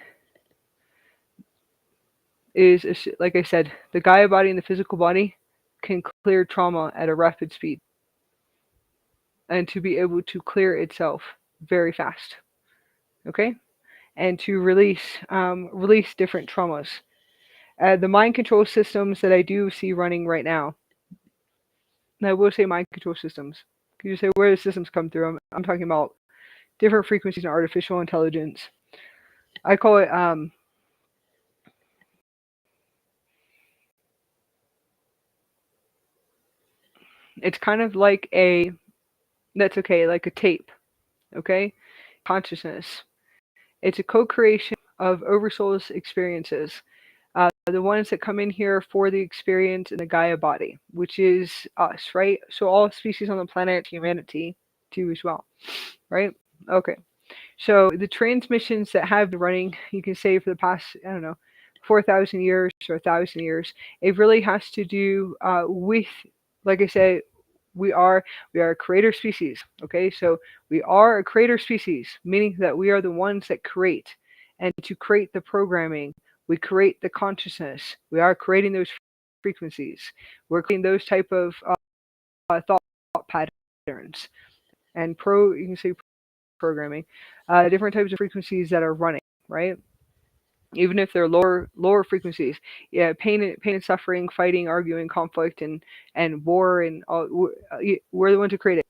is, like I said, the Gaia body and the physical body can clear trauma at a rapid speed and to be able to clear itself very fast. Okay? And to release different traumas. The mind control systems that I do see running right now, and I will say mind control systems. Can you say where the systems come through? I'm talking about different frequencies and artificial intelligence. I call it it's kind of like like a tape, okay? Consciousness. It's a co-creation of oversoul's experiences. The ones that come in here for the experience in the Gaia body, which is us, right? So all species on the planet, humanity too as well, right? Okay. So the transmissions that have been running, you can say for the past, I don't know, 4,000 years or 1,000 years, it really has to do with, like I said, we are a creator species. Okay, so we are a creator species, meaning that we are the ones that create, and to create the programming, we create the consciousness. We are creating those frequencies. We're creating those type of thought patterns and you can say programming, different types of frequencies that are running, right? Even if they're lower frequencies, yeah, pain and suffering, fighting, arguing, conflict, and war, and all, we're the ones who created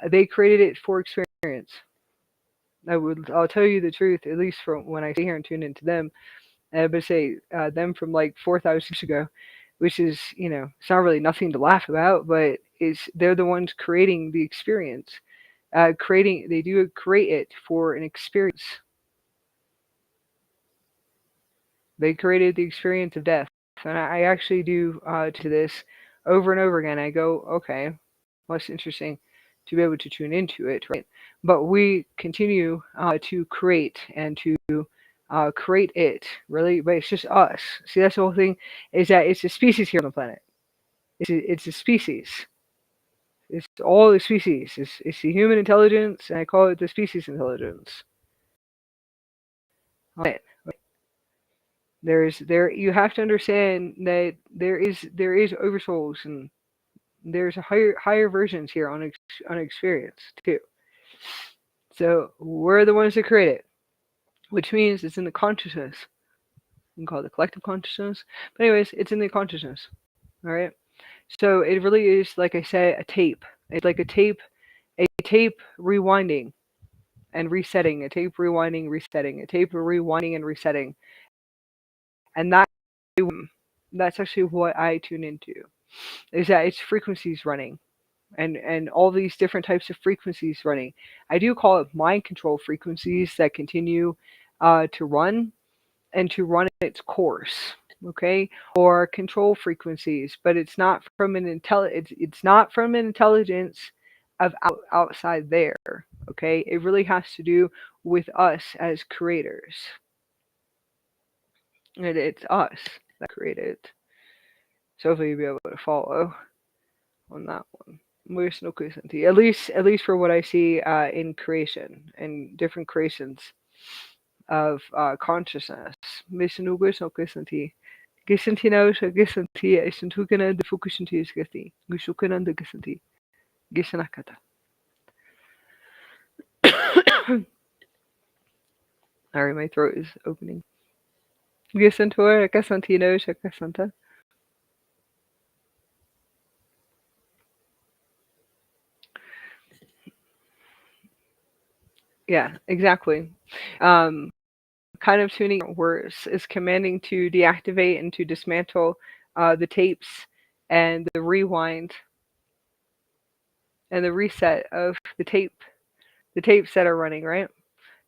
it. They created it for experience. I'll tell you the truth, at least from when I sit here and tune into them. But say them from like 4,000 years ago, which is, it's not really nothing to laugh about, but they're the ones creating the experience. They do create it for an experience. They created the experience of death, and I actually do to this over and over again. I go, okay, well, it's interesting to be able to tune into it, right? But we continue to create and to create it, really, but it's just us. See, that's the whole thing, is that it's a species here on the planet. It's a species. It's all the species. It's the human intelligence, and I call it the species intelligence. Right. You have to understand that there is oversouls, and there's a higher versions here on experience too. So we're the ones that create it, which means it's in the consciousness. You can call it the collective consciousness, but anyways, it's in the consciousness. All right. So it really is, like I said, a tape. It's like a tape rewinding and resetting, a tape rewinding, resetting, a tape rewinding and resetting, and that's actually what I tune into. Is that it's frequencies running, and all these different types of frequencies running. I do call it mind control frequencies that continue to run and to run its course. Okay, or control frequencies, but it's not from it's not from an intelligence of outside there. Okay, it really has to do with us as creators, and it's us that created. So hopefully you'll be able to follow on that one. At least for what I see in creation and different creations of consciousness. Gisantina gisanti isantukana the fukushinti is gati. Gushukana the gisanti. Gisanakata. Alright, my throat is opening. Gisantor, Gasantino, Shakasanta. Yeah, exactly. Kind of tuning words is commanding to deactivate and to dismantle the tapes and the rewind and the reset of the tapes that are running, right?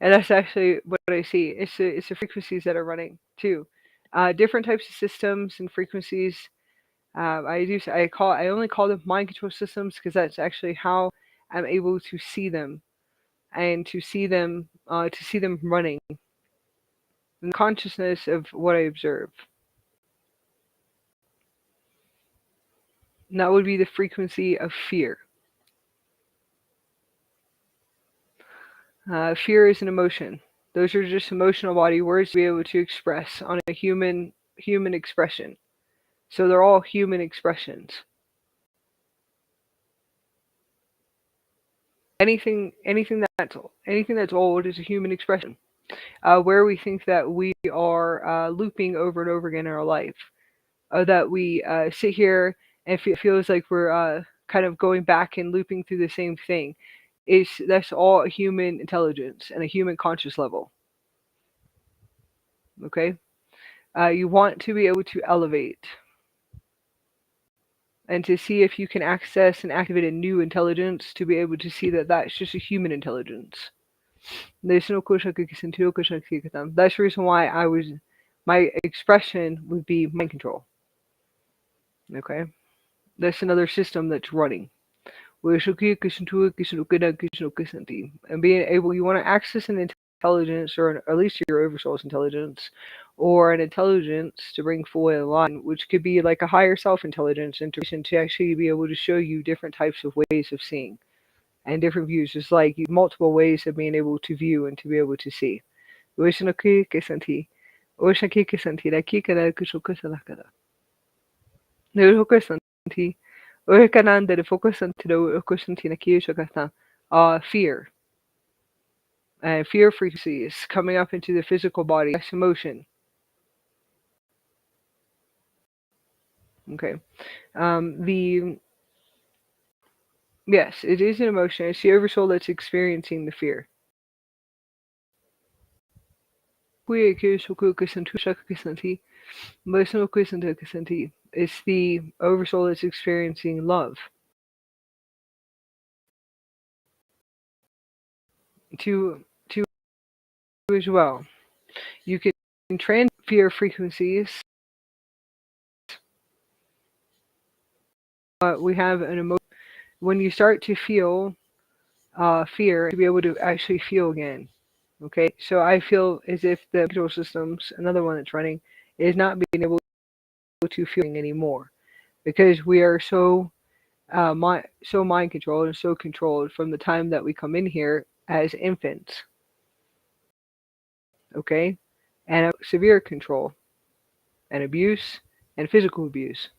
And that's actually what I see. It's the frequencies that are running too. Different types of systems and frequencies. I only call them mind control systems because that's actually how I'm able to see them and to see them running in the consciousness of what I observe. And that would be the frequency of fear. Fear is an emotion. Those are just emotional body words to be able to express on a human expression. So they're all human expressions. Anything that's old is a human expression. Where we think that we are looping over and over again in our life, that we sit here and it feels like we're kind of going back and looping through the same thing. That's all a human intelligence and a human conscious level. Okay, you want to be able to elevate and to see if you can access and activate a new intelligence to be able to see that that's just a human intelligence. That's the reason why my expression would be mind control. Okay, that's another system that's running. And being able, you want to access an intelligence, or at least your oversoul's intelligence, or an intelligence to bring full in line, which could be like a higher self intelligence integration to actually be able to show you different types of ways of seeing and different views. It's like multiple ways of being able to view and to be able to see. Fear. Fear frequencies coming up into the physical body. That's emotion. Okay. Yes, it is an emotion. It's the oversoul that's experiencing the fear. It's the oversoul that's experiencing love. To as well. You can trans fear frequencies. We have an emotion when you start to feel fear to be able to actually feel again. Okay, so I feel as if the control systems, another one that's running, is not being able to feel anymore because we are so mind controlled and so controlled from the time that we come in here as infants. Okay, and severe control and abuse and physical abuse.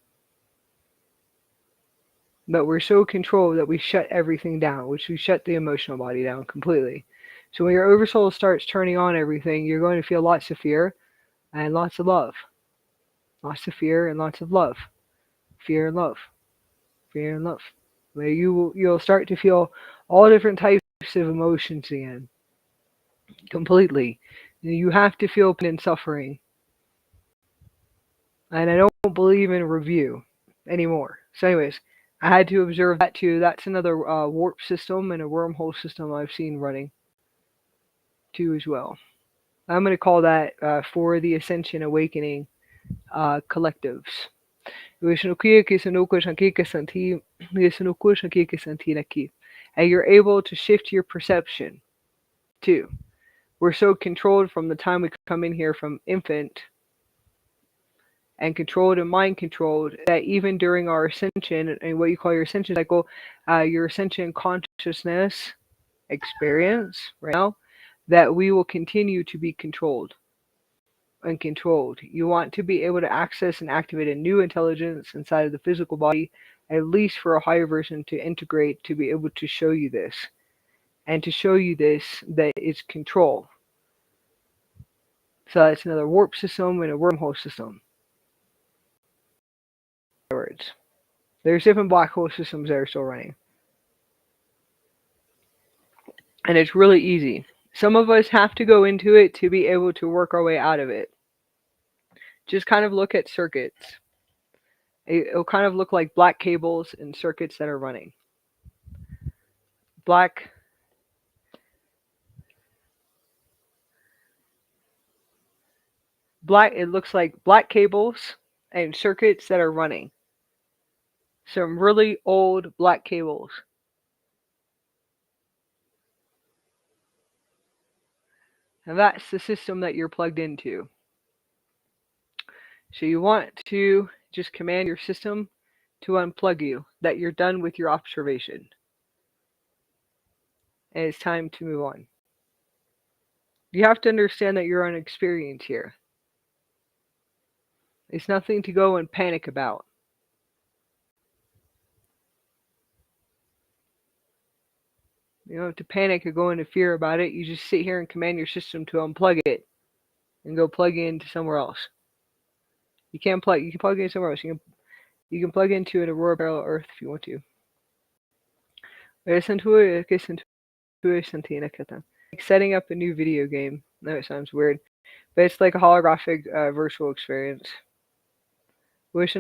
But we're so controlled that we shut everything down, which we shut the emotional body down completely. So when your oversoul starts turning on everything, you're going to feel lots of fear and lots of love. Lots of fear and lots of love. Fear and love. Fear and love. Where you'll start to feel all different types of emotions again. Completely. You have to feel pain and suffering. And I don't believe in review anymore. So anyways, I had to observe that too. That's another warp system and a wormhole system I've seen running too as well. I'm going to call that for the Ascension Awakening collectives. And you're able to shift your perception too. We're so controlled from the time we come in here from infant and controlled and mind controlled that even during our ascension and what you call your ascension cycle, your ascension consciousness experience right now, that we will continue to be controlled and controlled. You want to be able to access and activate a new intelligence inside of the physical body, at least for a higher version to integrate to be able to show you this. And to show you this, that it's control. So that's another warp system and a wormhole system. In other words, there's different black hole systems that are still running. And it's really easy. Some of us have to go into it to be able to work our way out of it. Just kind of look at circuits. It'll kind of look like black cables and circuits that are running. Black it looks like black cables and circuits that are running. Some really old black cables. And that's the system that you're plugged into. So you want to just command your system to unplug you, that you're done with your observation. And it's time to move on. You have to understand that you're on experience here. It's nothing to go and panic about. You don't have to panic or go into fear about it. You just sit here and command your system to unplug it and go plug into somewhere else. You can plug in somewhere else. You can plug into an Aurora parallel Earth if you want to. Like setting up a new video game. No, it sounds weird, but it's like a holographic virtual experience. Alright,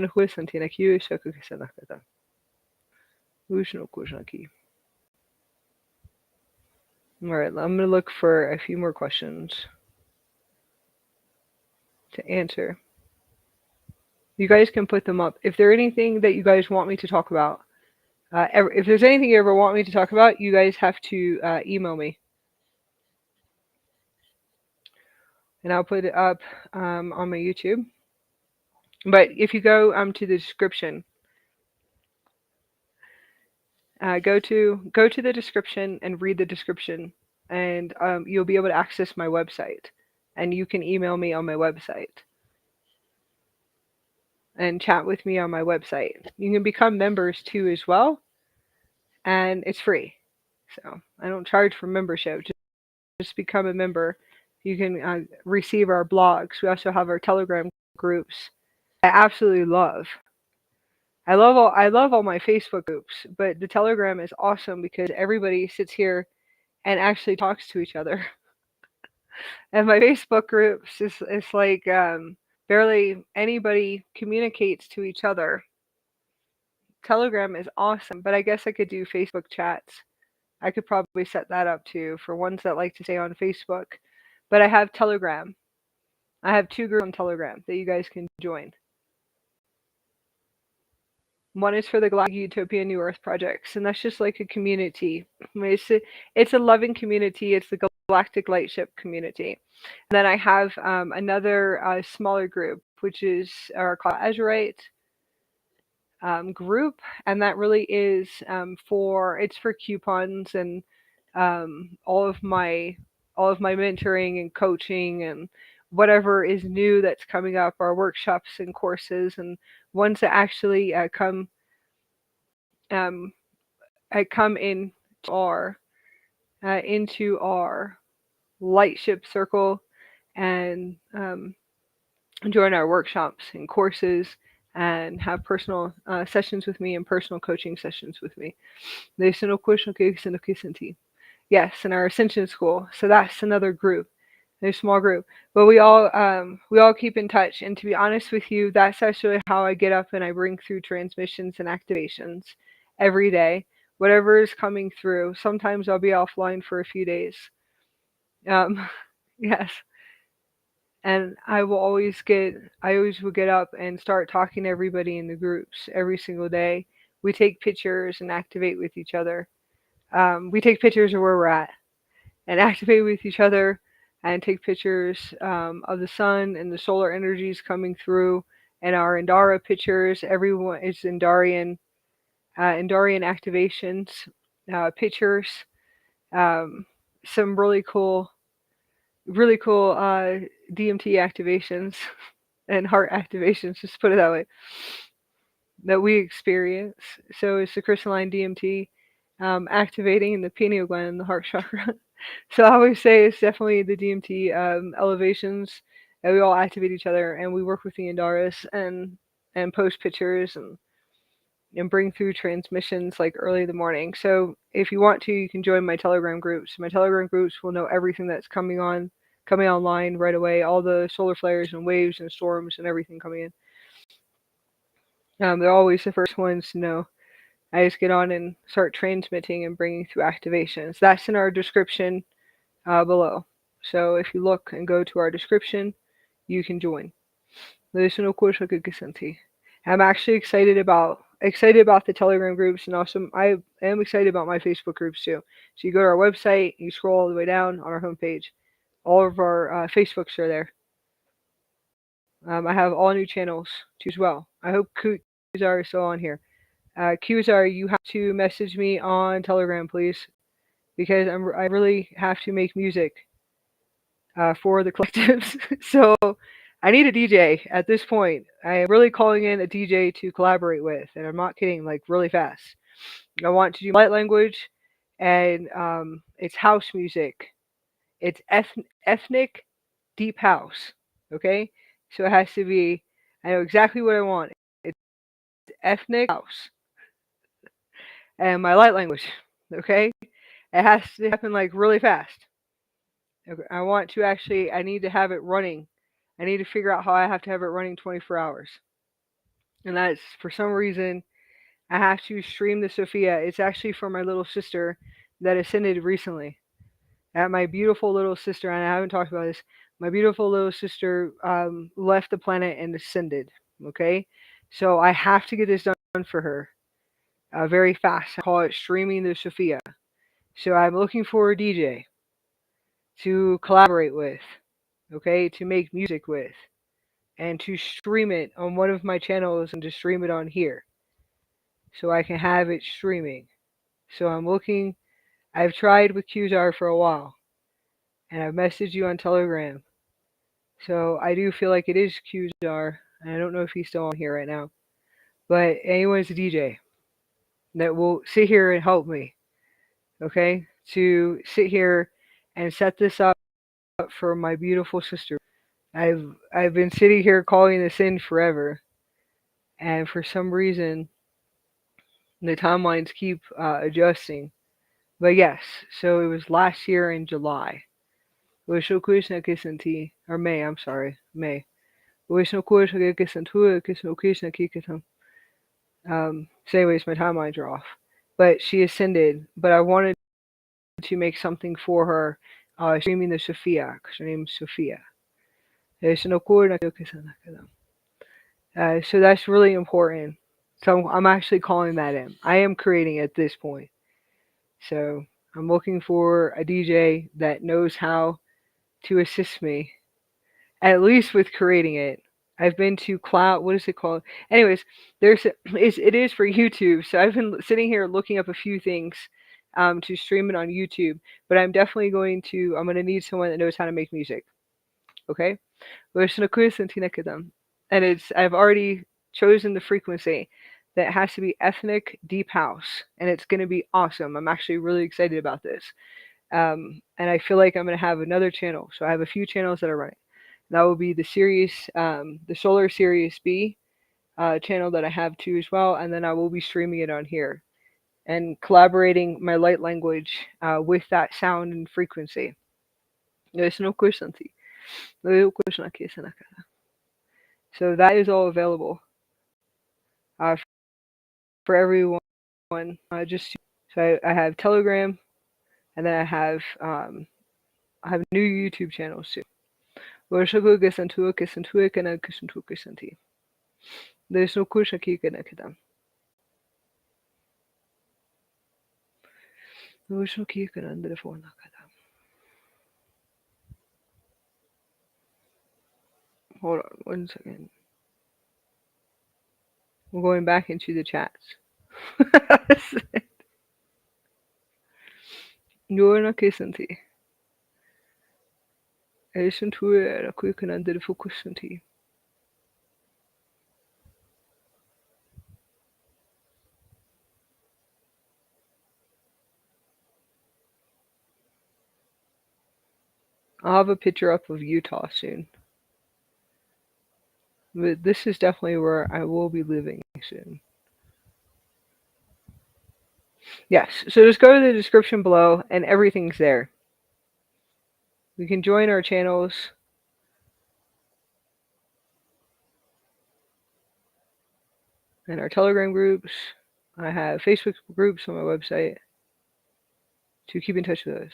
I'm going to look for a few more questions to answer. You guys can put them up. If there's anything that you guys want me to talk about, if there's anything you ever want me to talk about, you guys have to email me. And I'll put it up on my YouTube. But if you go to the description, go to the description and read the description, and you'll be able to access my website. And you can email me on my website and chat with me on my website. You can become members too as well, and it's free. So I don't charge for membership. Just become a member. You can receive our blogs. We also have our Telegram groups. I absolutely love. I love all my Facebook groups, but the Telegram is awesome because everybody sits here and actually talks to each other. And my Facebook groups is like barely anybody communicates to each other. Telegram is awesome, but I guess I could do Facebook chats. I could probably set that up too for ones that like to stay on Facebook. But I have Telegram. I have 2 groups on Telegram that you guys can join. One is for the Galactic Utopia New Earth projects, and that's just like a community. It's a loving community. It's the Galactic Lightship community. And then I have another smaller group, which is called Azurite group, and that really is it's for coupons and all of my mentoring and coaching and whatever is new that's coming up, our workshops and courses and ones that actually um, come into our lightship circle and join our workshops and courses and have personal sessions with me and personal coaching sessions with me. Yes, in our Ascension School. So that's another group, a small group. But we all keep in touch. And to be honest with you, that's actually how I get up and I bring through transmissions and activations every day. Whatever is coming through. Sometimes I'll be offline for a few days. Yes. And I always will get up and start talking to everybody in the groups every single day. We take pictures and activate with each other. We take pictures of where we're at and activate with each other and take pictures of the sun and the solar energies coming through and our Indara pictures. Everyone is Indarian activations, pictures, some really cool DMT activations and heart activations, just put it that way, that we experience. So it's the crystalline DMT activating in the pineal gland and the heart chakra. So I always say it's definitely the DMT elevations, and we all activate each other, and we work with the Andaras and post pictures and bring through transmissions like early in the morning. So if you want to, you can join my Telegram groups. My Telegram groups will know everything that's coming online right away, all the solar flares and waves and storms and everything coming in. They're always the first ones to know. I just get on and start transmitting and bringing through activations. That's in our description below. So if you look and go to our description, you can join. I'm actually excited about the Telegram groups, and also I am excited about my Facebook groups too. So you go to our website, you scroll all the way down on our homepage. All of our Facebooks are there. I have all new channels too as well. I hope Kuzar is still on here. Kuzar, you have to message me on Telegram, please, because I really have to make music for the collectives. So I need a DJ at this point. I am really calling in a DJ to collaborate with, and I'm not kidding, like really fast. I want to do light language, and it's house music. It's ethnic deep house. Okay? So it has to be, I know exactly what I want. It's ethnic house. And my light language. Okay? It has to happen like really fast. Okay, I need to have it running. I need to figure out how I have to have it running 24 hours. And that's, for some reason, I have to stream the Sophia. It's actually for my little sister that ascended recently. My beautiful little sister, and I haven't talked about this, my beautiful little sister left the planet and ascended. Okay? So I have to get this done for her very fast. I call it streaming the Sophia. So I'm looking for a DJ to collaborate with, okay, to make music with, and to stream it on one of my channels and to stream it on here. So I can have it streaming. So I've tried with Qzar for a while, and I've messaged you on Telegram. So I do feel like it is Qzar, and I don't know if he's still on here right now. But anyone's a DJ that will sit here and help me, okay, to sit here and set this up for my beautiful sister. I've been sitting here calling this in forever, and for some reason the timelines keep adjusting. But yes, so it was last year in July. Or May, I'm sorry, May. So anyways, my timelines are off. But she ascended, but I wanted to make something for her, streaming the Sophia, because her name's Sophia. So that's really important. So I'm actually calling that in. I am creating at this point. So I'm looking for a DJ that knows how to assist me, at least with creating it. I've been to cloud. What is it called? Anyways, it is for YouTube. So I've been sitting here looking up a few things to stream it on YouTube. But I'm definitely going to. I'm going to need someone that knows how to make music. Okay. And I've already chosen the frequency that has to be ethnic deep house, and it's going to be awesome. I'm actually really excited about this. And I feel like I'm going to have another channel. So I have a few channels that are running. That will be the the Solar Series B channel that I have too as well, and then I will be streaming it on here and collaborating my light language with that sound and frequency. So that is all available uh, for everyone. Just so I have Telegram, and then I have new YouTube channels too. There's no kush aqui que nakita. There's no key can under the phone nakata. Hold on 1 second. We're going back into the chats. You're not kissing tea. I listen to it a quick and under the focus tea. I'll have a picture up of Utah soon. But this is definitely where I will be living soon. Yes, so just go to the description below and everything's there. You can join our channels. And our Telegram groups. I have Facebook groups on my website to keep in touch with us.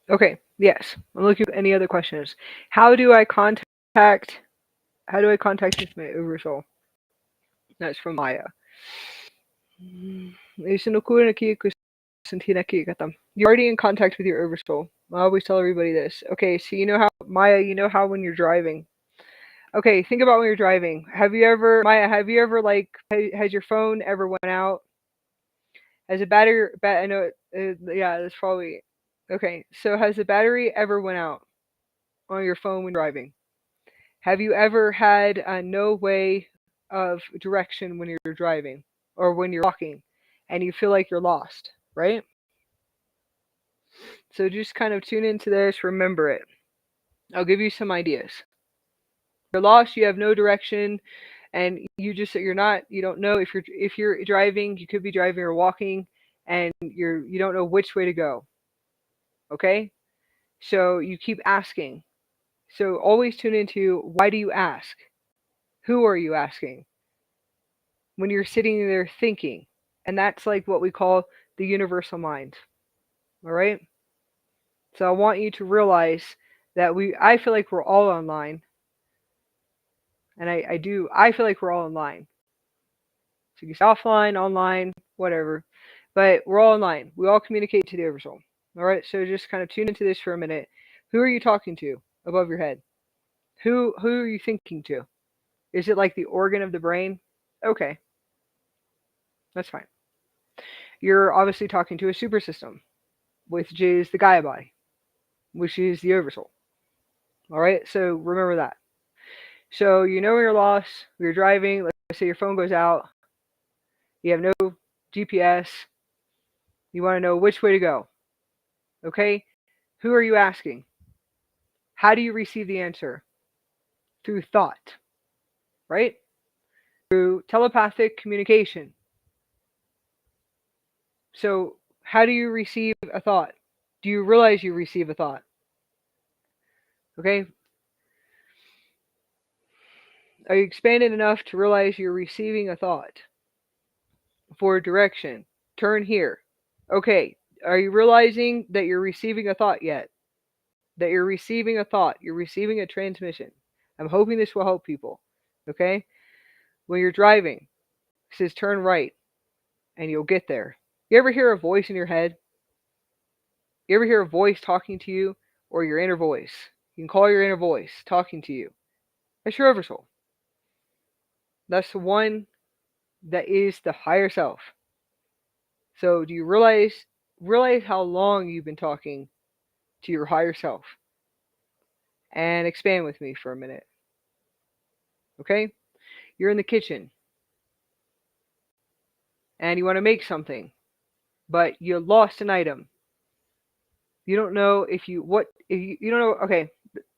Okay, yes. I'm looking at any other questions. How do I contact with my oversoul? That's from Maya. You're already in contact with your oversoul. I always tell everybody this. Okay, so you know how Maya, you know how when you're driving. Okay, think about when you're driving. Maya, have you ever has your phone ever went out? Has a battery? I know. Yeah, that's probably okay. So has the battery ever went out on your phone when driving? Have you ever had no way of direction when you're driving or when you're walking, and you feel like you're lost, right? So just kind of tune into this. Remember it. I'll give you some ideas. You're lost. You have no direction, and you don't know if you're driving. You could be driving or walking, and you don't know which way to go. Okay? So you keep asking. So always tune into why do you ask? Who are you asking? When you're sitting there thinking. And that's like what we call the universal mind. All right? So I want you to realize that I feel like we're all online. And I feel like we're all online. So you can say offline, online, whatever. But we're all online. We all communicate to the oversoul. All right? So just kind of tune into this for a minute. Who are you talking to above your head? Who are you thinking to? Is it like the organ of the brain? Okay. That's fine. You're obviously talking to a super system, which is the Gaia body, which is the oversoul. All right? So remember that. So you know when you're lost, when you're driving, let's say your phone goes out, you have no GPS, you want to know which way to go. Okay? Who are you asking? How do you receive the answer? Through thought, right? Through telepathic communication. So how do you receive a thought? Do you realize you receive a thought? Okay? Are you expanded enough to realize you're receiving a thought for direction? Turn here. Okay. Are you realizing that you're receiving a thought yet? That you're receiving a thought. You're receiving a transmission. I'm hoping this will help people. Okay? When you're driving, it says turn right and you'll get there. You ever hear a voice in your head? You ever hear a voice talking to you or your inner voice? You can call your inner voice talking to you. That's your oversoul. That's the one that is the higher self. So do you realize how long you've been talking to your higher self? And expand with me for a minute. Okay? You're in the kitchen and you want to make something, but you lost an item. You don't know if you don't know. Okay,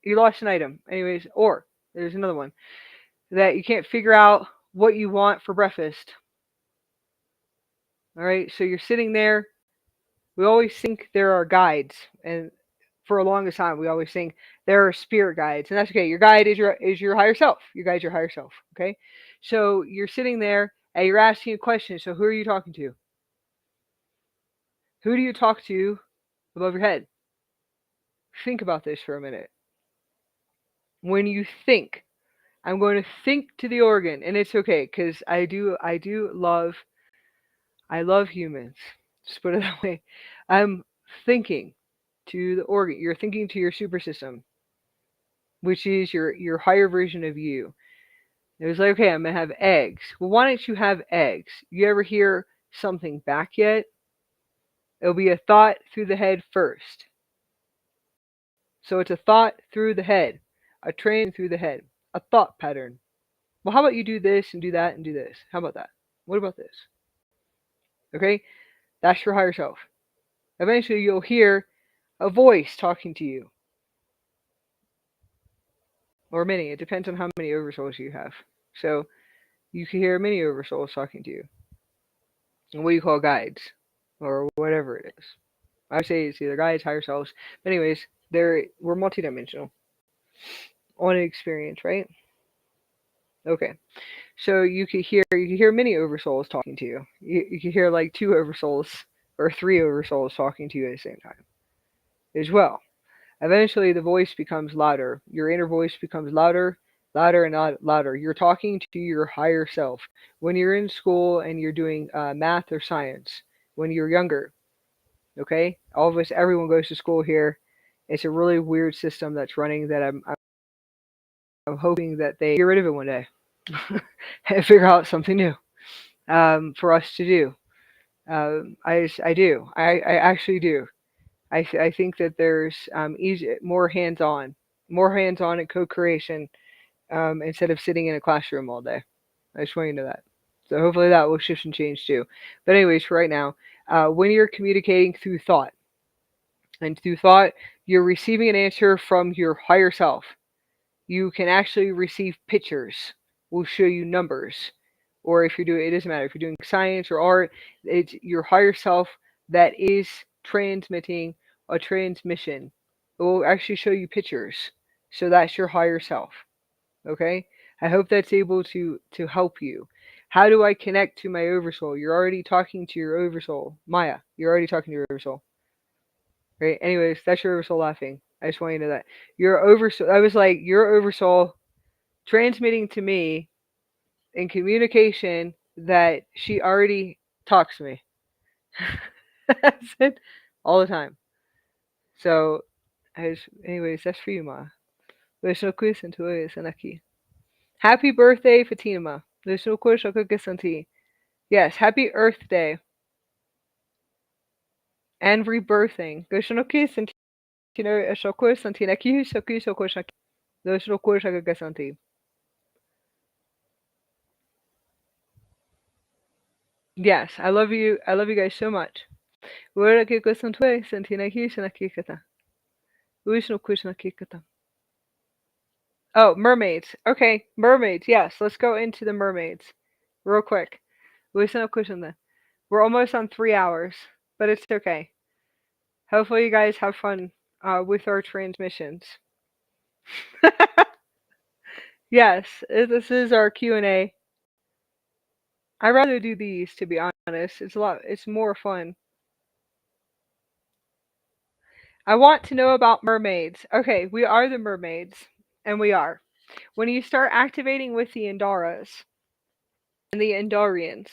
you lost an item. Anyways, or there's another one that you can't figure out what you want for breakfast. All right, so you're sitting there. We always think there are guides, and for a longest time we always think there are spirit guides, and that's okay. Your guide is your higher self. Your guide's your higher self. Okay, so you're sitting there and you're asking a question. So who are you talking to? Who do you talk to above your head? Think about this for a minute. When you think, I'm going to think to the organ, and it's okay because I love humans. Just put it that way. I'm thinking to the organ. You're thinking to your super system, which is your higher version of you. It was like, okay, I'm gonna have eggs. Well, why don't you have eggs? You ever hear something back yet? It'll be a thought through the head first. So it's a thought through the head, a train through the head, a thought pattern. Well, how about you do this and do that and do this? How about that? What about this? Okay, that's your higher self. Eventually, you'll hear a voice talking to you, or many. It depends on how many oversouls you have. So you can hear many oversouls talking to you, and what you call guides, or whatever it is. I say it's either guides, higher selves. But anyways, we're multidimensional on an experience, right? Okay. So you could hear many oversouls talking to you. You could hear like two oversouls or three oversouls talking to you at the same time as well. Eventually, the voice becomes louder. Your inner voice becomes louder, louder, and louder. You're talking to your higher self. When you're in school and you're doing math or science, when you're younger, okay? All of us, everyone goes to school here. It's a really weird system that's running that I'm hoping that they get rid of it one day and figure out something new for us to do. I do. I actually do. I think that there's more hands-on and co-creation instead of sitting in a classroom all day. I just want you to know that. So hopefully that will shift and change too. But anyways, for right now, when you're communicating through thought, and through thought, you're receiving an answer from your higher self. You can actually receive pictures. Will show you numbers. Or if you're doing, it doesn't matter if you're doing science or art, it's your higher self that is transmitting a transmission. It will actually show you pictures. So that's your higher self. Okay? I hope that's able to help you. How do I connect to my oversoul? You're already talking to your oversoul. Maya, you're already talking to your oversoul. Right? Anyways, that's your oversoul laughing. I just want you to know that. Your oversoul, I was like, your oversoul transmitting to me in communication that she already talks to me. That's it. All the time. So, anyways, that's for you, Ma. There's no quiz until it's aqui. Happy birthday, Fatima. There's no quiz until yes, happy Earth Day. And rebirthing. There's no quiz until aqui, so quiz aqui. There's no quiz until. Yes, I love you. I love you guys so much. Where que question toi, sentina aqui, senakikata. Wish no question akikata. Oh, mermaids. Okay, mermaids. Yes, let's go into the mermaids real quick. Wish no question then. We're almost on 3 hours, but it's okay. Hopefully you guys have fun with our transmissions. Yes, this is our Q&A. I'd rather do these, to be honest. It's more fun. I want to know about mermaids. Okay, we are the mermaids, and we are. When you start activating with the Andaras and the Andarians,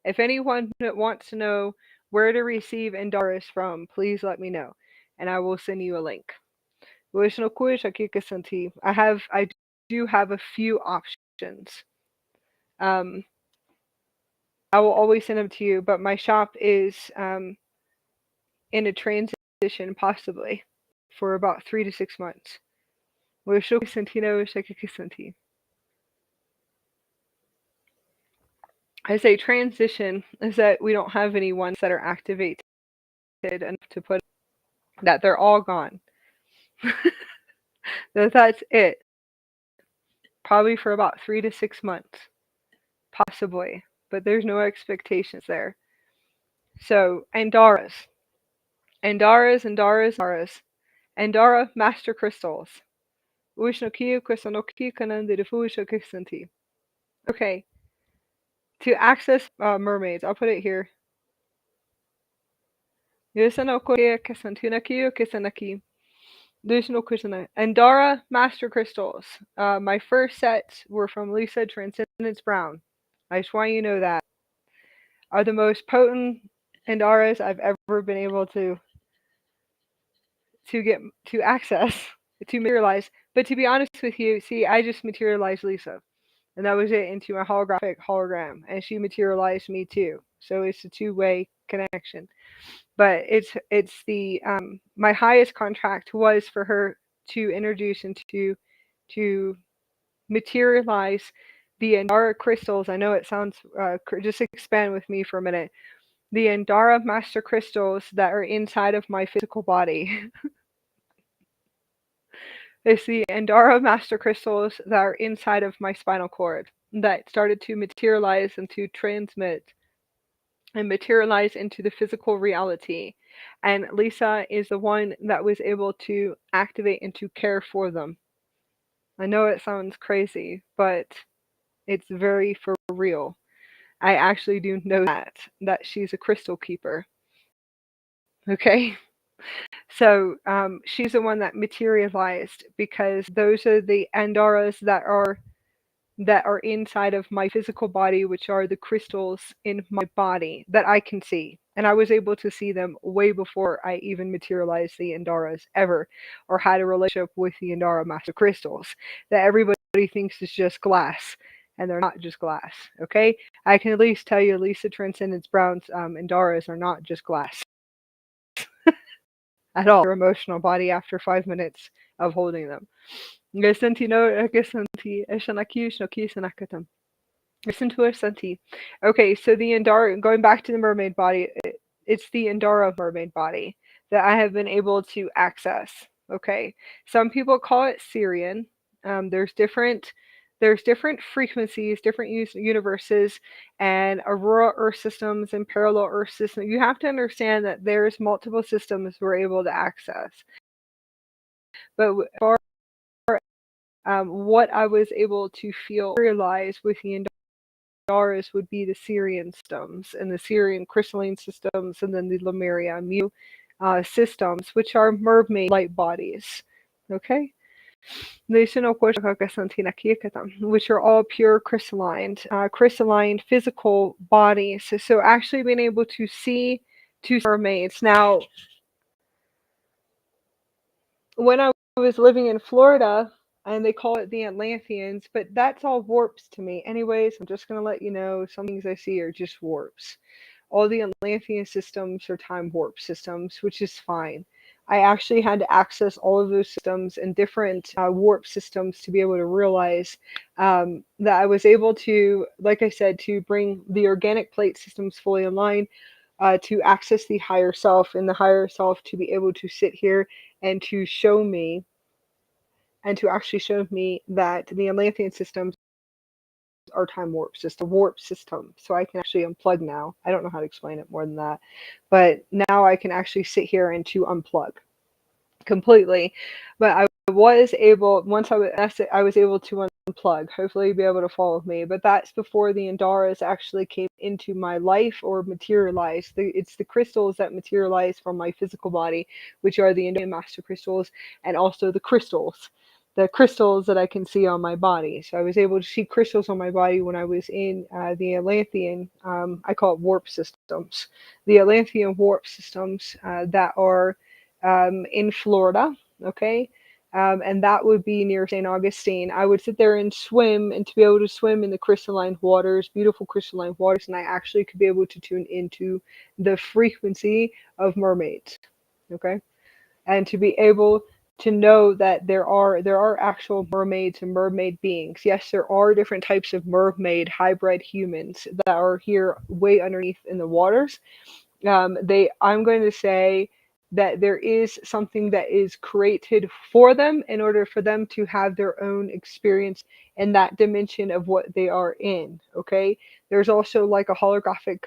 if anyone wants to know where to receive Andaras from, please let me know, and I will send you a link. I do have a few options. I will always send them to you, but my shop is in a transition, possibly, for about 3 to 6 months. I say transition is that we don't have any ones that are activated enough to put that they're all gone. That's it. Probably for about 3 to 6 months, possibly, but there's no expectations there. So Andaras, Andara master crystals. Okay, to access mermaids, I'll put it here. Andara master crystals. My first sets were from Lisa Transcendence Brown. I just want you to know that. Are the most potent Andaras I've ever been able to get to access, to materialize. But to be honest with you, see, I just materialized Lisa, and that was it, into my holographic hologram, and she materialized me too. So it's a two-way connection. But it's the my highest contract was for her to introduce and to materialize the Andara crystals. I know it sounds just expand with me for a minute. The Andara master crystals that are inside of my physical body. It's the Andara master crystals that are inside of my spinal cord that started to materialize and to transmit and materialize into the physical reality. And Lisa is the one that was able to activate and to care for them. I know it sounds crazy, but it's very for real. I actually do know that she's a crystal keeper. Okay? So she's the one that materialized, because those are the Andaras that are inside of my physical body, which are the crystals in my body that I can see. And I was able to see them way before I even materialized the Andaras ever, or had a relationship with the Andara master crystals that everybody thinks is just glass. And they're not just glass, okay? I can at least tell you Lisa Transcendence Brown's Andaras are not just glass at all. Your emotional body after 5 minutes of holding them. Listen to Santi. Okay, so the Andara, going back to the mermaid body, it's the Andara mermaid body that I have been able to access. Okay, some people call it Syrian. There's different frequencies, different universes, and Aurora Earth systems and parallel Earth systems. You have to understand that there's multiple systems we're able to access. But for what I was able to feel realize with the Andaras would be the Syrian systems and the Syrian crystalline systems, and then the Lemuria Mu systems, which are mermaid light bodies. Okay? Which are all pure crystalline physical bodies. So actually being able to see two mermaids. Now, when I was living in Florida, and they call it the Atlanteans, but that's all warps to me. Anyways, I'm just going to let you know, some things I see are just warps. All the Atlantean systems are time warp systems, which is fine. I actually had to access all of those systems and different warp systems to be able to realize that I was able to, like I said, to bring the organic plate systems fully online, to access the higher self, and the higher self to be able to sit here and to show me, and to actually show me that the Atlantean systems are time warp system. So I can actually unplug now. I don't know how to explain it more than that, but now I can actually sit here and to unplug. completely. But I was able, once I was able to unplug. Hopefully, you'll be able to follow me. But that's before the Andaras actually came into my life or materialized. It's the crystals that materialize from my physical body, which are the Andorian master crystals, and also the crystals that I can see on my body. So I was able to see crystals on my body when I was in the Atlantean, I call it warp systems, the Atlantean warp systems that are in Florida, okay? And that would be near St. Augustine. I would sit there and swim, and to be able to swim in the crystalline waters, beautiful crystalline waters, and I actually could be able to tune into the frequency of mermaids, okay? And to be able to know that there are actual mermaids and mermaid beings. Yes, there are different types of mermaid hybrid humans that are here way underneath in the waters. I'm going to say that there is something that is created for them in order for them to have their own experience in that dimension of what they are in. Okay, there's also like a holographic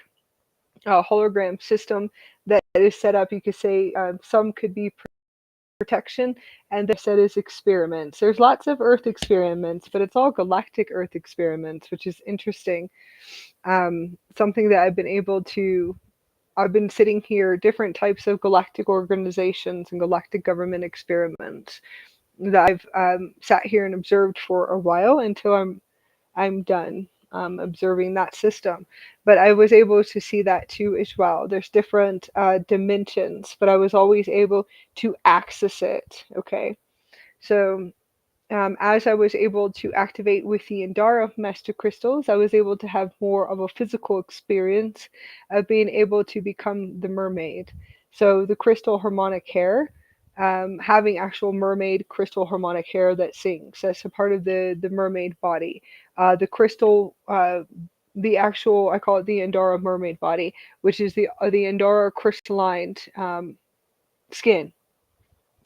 hologram system that is set up. You could say some could be protection, and they said is experiments. There's lots of Earth experiments, but it's all galactic Earth experiments, which is interesting. Something that I've been sitting here, different types of galactic organizations and galactic government experiments that I've sat here and observed for a while until I'm done observing that system. But I was able to see that too as well. There's different dimensions, but I was always able to access it. Okay, so as I was able to activate with the Indara Master Crystals, I was able to have more of a physical experience of being able to become the mermaid. So the crystal harmonic hair, having actual mermaid crystal harmonic hair that sings. That's a part of the mermaid body. The crystal, the actual, I call it the Indara mermaid body, which is the Indara crystalline skin.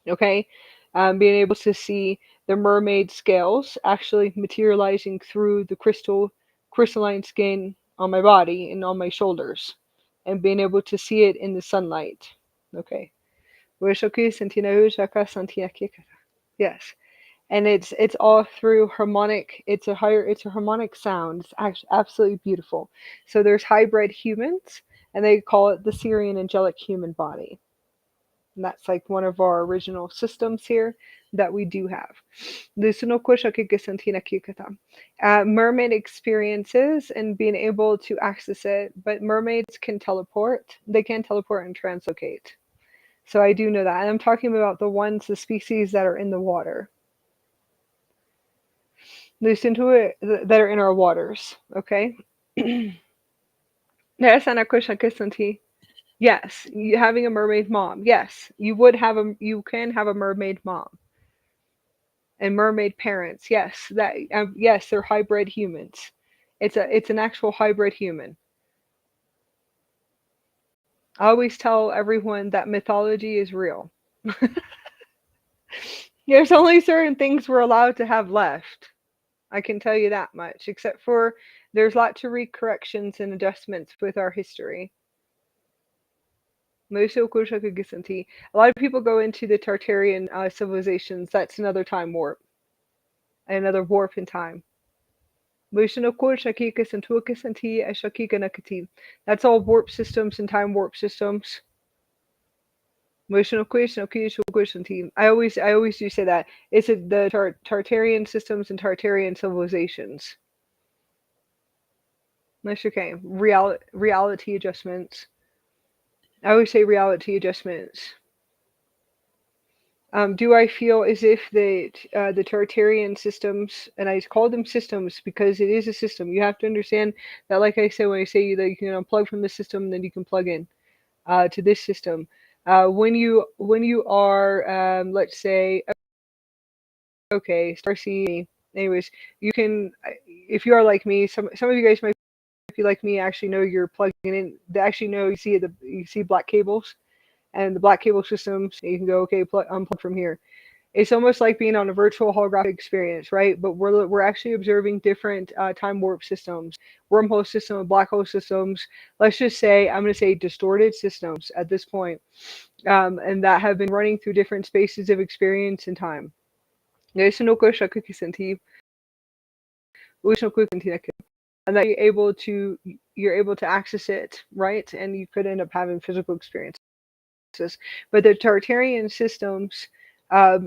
Okay, being able to see the mermaid scales actually materializing through the crystalline skin on my body and on my shoulders, and being able to see it in the sunlight. Okay, yes, and it's all through harmonic. It's a harmonic sound. It's actually absolutely beautiful. So there's hybrid humans, and they call it the Syrian angelic human body. And that's like one of our original systems here that we do have. Mermaid experiences and being able to access it, but mermaids can teleport. They can teleport and translocate. So I do know that. And I'm talking about the species that are in the water. That are in our waters. Okay? Yes, having a mermaid mom. Yes, you can have a mermaid mom and mermaid parents. Yes, yes, they're hybrid humans. It's an actual hybrid human. I always tell everyone that mythology is real. There's only certain things we're allowed to have left. I can tell you that much, except for there's lots of recorrections and adjustments with our history. A lot of people go into the Tartarian civilizations. That's another time warp, another warp in time. That's all warp systems and time warp systems. I always do say that. It's the Tartarian systems and Tartarian civilizations. That's okay. Reality adjustments. I always say reality adjustments. Do I feel as if the Tartarian systems, and I call them systems because it is a system. You have to understand that, like I said, when I say that you can unplug from the system, then you can plug in to this system. When you are, let's say, okay, Starseed. Anyways, you can, if you are like me, some of you guys might be like me. Actually, know you're plugging in. They actually know you see black cables, and the black cable systems. You can go, okay, unplug from here. It's almost like being on a virtual holographic experience, right? But we're actually observing different time warp systems, wormhole systems, black hole systems. Let's just say I'm going to say distorted systems at this point, and that have been running through different spaces of experience and time. And that you're able to access it, right? And you could end up having physical experiences. But the Tartarian systems, an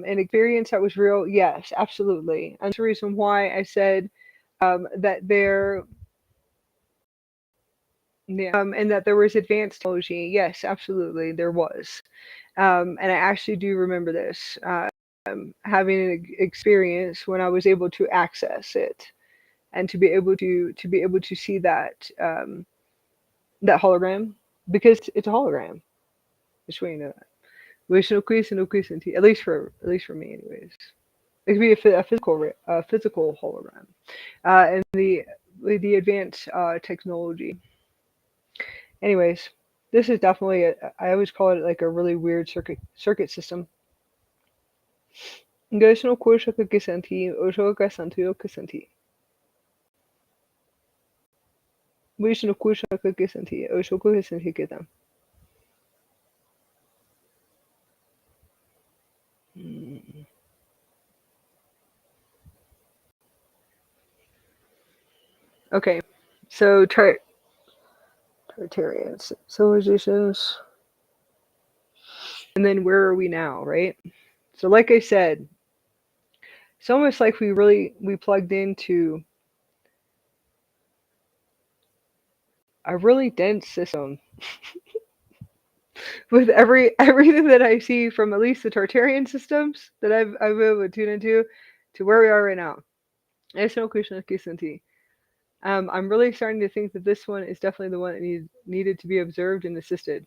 experience that was real? Yes, absolutely. And that's the reason why I said that there, yeah, and that there was advanced technology. Yes, absolutely, there was. And I actually do remember this, having an experience when I was able to access it and to be able to see that that hologram, because it's a hologram. Just so you know that. At least for me, anyways. It could be a physical hologram, and the advanced technology. Anyways, this is definitely I always call it like a really weird circuit system. Gaishno Kurshaka Kisanti, Oshoka Santuyo Kisanti. Vishnu Kurshaka Kisanti, Oshoka Kisanti Kitam. Okay, so Tartarians, civilizations, and then where are we now, right? So, like I said, it's almost like we plugged into a really dense system with everything that I see from at least the Tartarian systems that I've been able to tune into to where we are right now. It's no Krishna Kisanti. I'm really starting to think that this one is definitely the one that needed to be observed and assisted.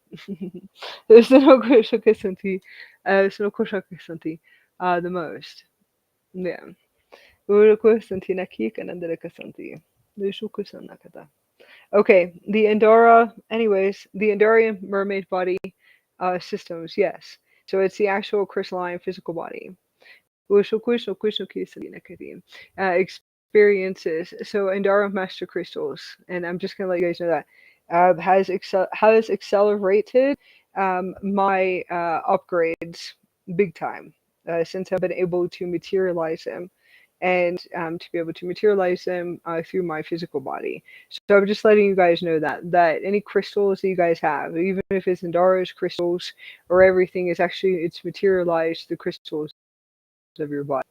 There's no Krishna Kisanti, no Krishna Kisanti, the most. Yeah. Uru Kisanti Naki Kanandara Kisanti. Vishu Kisanakata. Okay, the Andorra, anyways, the Andorian mermaid body systems, yes. So it's the actual crystalline physical body. Experiences. So Andorra master crystals, and I'm just gonna let you guys know that has accelerated my upgrades big time since I've been able to materialize them and to be able to materialize them through my physical body. So I'm just letting you guys know that any crystals that you guys have, even if it's Endara's crystals or everything, is actually it's materialized the crystals of your body.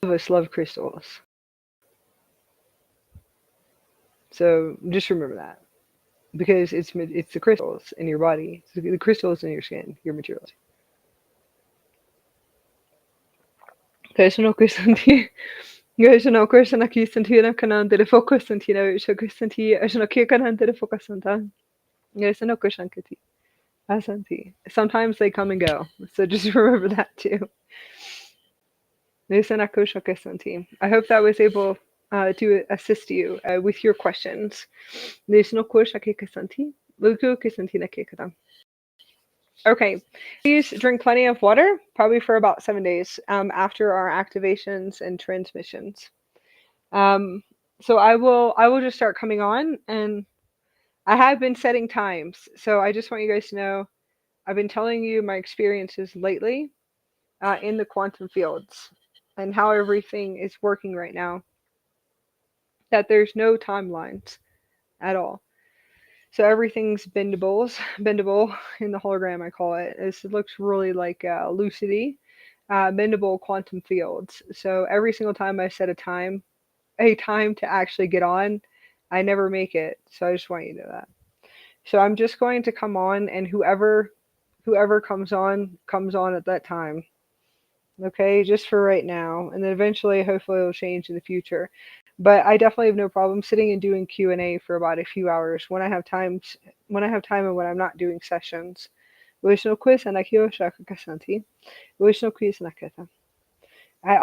All of us love crystals, so just remember that because it's the crystals in your body, it's the crystals in your skin, your materials. Okay, so no Kristanti. Guys, no question aqui sentina kanan de focus sentina shokustanti ashnoki kanan de focus santa. Guys, no question kati. Asanti. Sometimes they come and go, so just remember that too. I hope that was able to assist you with your questions. Okay, please drink plenty of water, probably for about 7 days after our activations and transmissions. So I will just start coming on, and I have been setting times. So I just want you guys to know I've been telling you my experiences lately in the quantum fields and how everything is working right now. That there's no timelines at all. So everything's bendable in the hologram. I call it. It looks really like lucidity, bendable quantum fields. So every single time I set a time to actually get on, I never make it. So I just want you to know that. So I'm just going to come on, and whoever comes on at that time. Okay, just for right now, and then eventually, hopefully, it'll change in the future. But I definitely have no problem sitting and doing Q&A for about a few hours when I have time, and when I'm not doing sessions. Vishnu quiz and Vishnu quiz naketa. I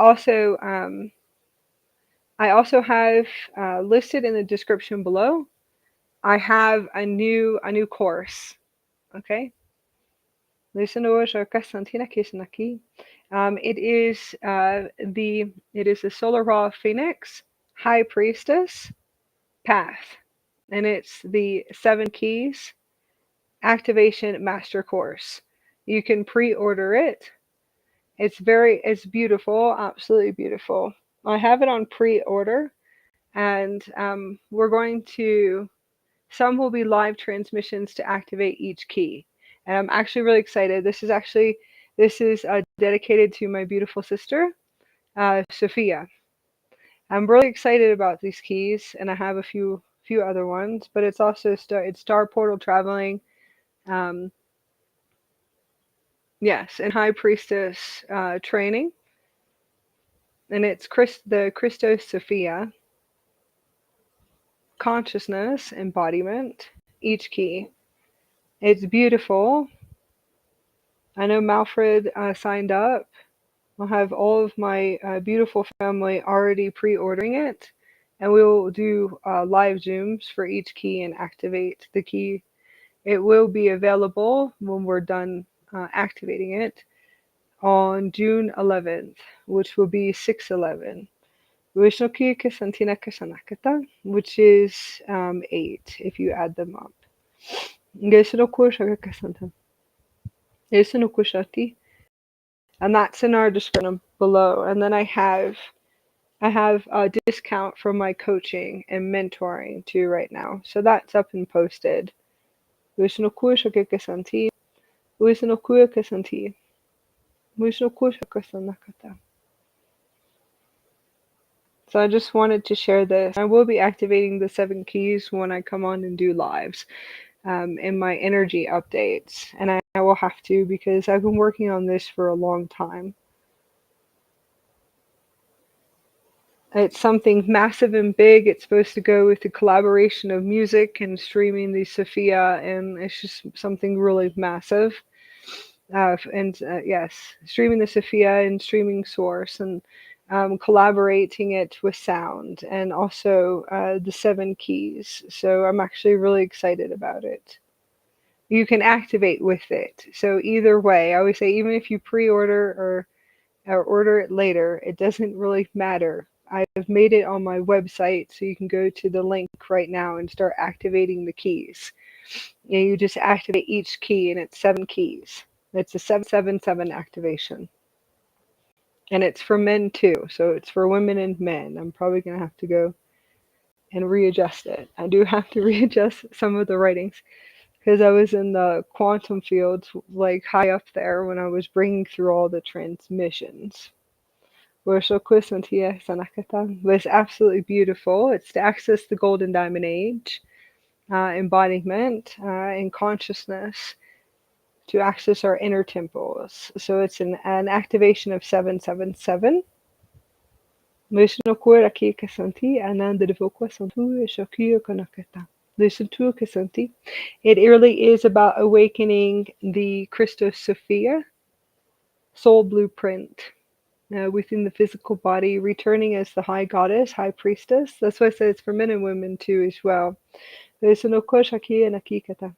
also have listed in the description below. I have a new course. Okay, It is the Solar Raw Phoenix High Priestess Path, and it's the 7 Keys Activation Master Course. You can pre-order it. It's beautiful, absolutely beautiful. I have it on pre-order, and we're going to. Some will be live transmissions to activate each key, and I'm actually really excited. This is dedicated to my beautiful sister, Sophia. I'm really excited about these keys, and I have a few other ones, but it's also it's star portal traveling. Um, yes, and High Priestess training, and it's the Christos Sophia consciousness embodiment. Each key, it's beautiful. I know Malfred signed up. I'll have all of my beautiful family already pre-ordering it, and we will do live Zooms for each key and activate the key. It will be available when we're done activating it on June 11th, which will be 6/11. Which is 8 if you add them up. And that's in our description below. And then I have a discount for my coaching and mentoring too right now. So that's up and posted. So I just wanted to share this. I will be activating the 7 keys when I come on and do lives in my energy updates. And I will have to, because I've been working on this for a long time. It's something massive and big. It's supposed to go with the collaboration of music and streaming the Sophia, and it's just something really massive. Yes, streaming the Sophia and streaming Source, and collaborating it with sound, and also the 7 keys. So I'm actually really excited about it. You can activate with it. So either way, I always say, even if you pre-order or order it later, it doesn't really matter. I've made it on my website, so you can go to the link right now and start activating the keys. And you just activate each key, and it's 7 keys. It's a 777 activation. And it's for men too, so it's for women and men. I'm probably going to have to go and readjust it. I do have to readjust some of the writings, because I was in the quantum fields, like high up there, when I was bringing through all the transmissions. But it's absolutely beautiful. It's to access the Golden Diamond Age, embodiment, and consciousness, to access our inner temples. So it's an activation of 777. Listen to Kasanti. It really is about awakening the Christos Sophia soul blueprint within the physical body, returning as the high goddess, high priestess. That's why I say it's for men and women too as well. Listen to Kasanta.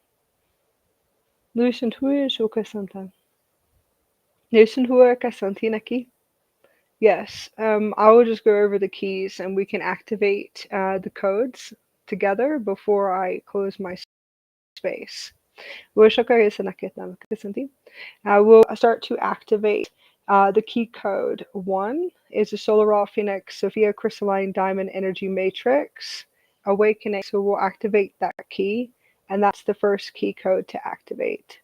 Listen to Kasantinaki. Yes, I will just go over the keys, and we can activate the codes together before I close my space. We'll start to activate the key code. 1 is the Solar Raw Phoenix Sophia Crystalline Diamond Energy Matrix Awakening. So we'll activate that key, and that's the first key code to activate.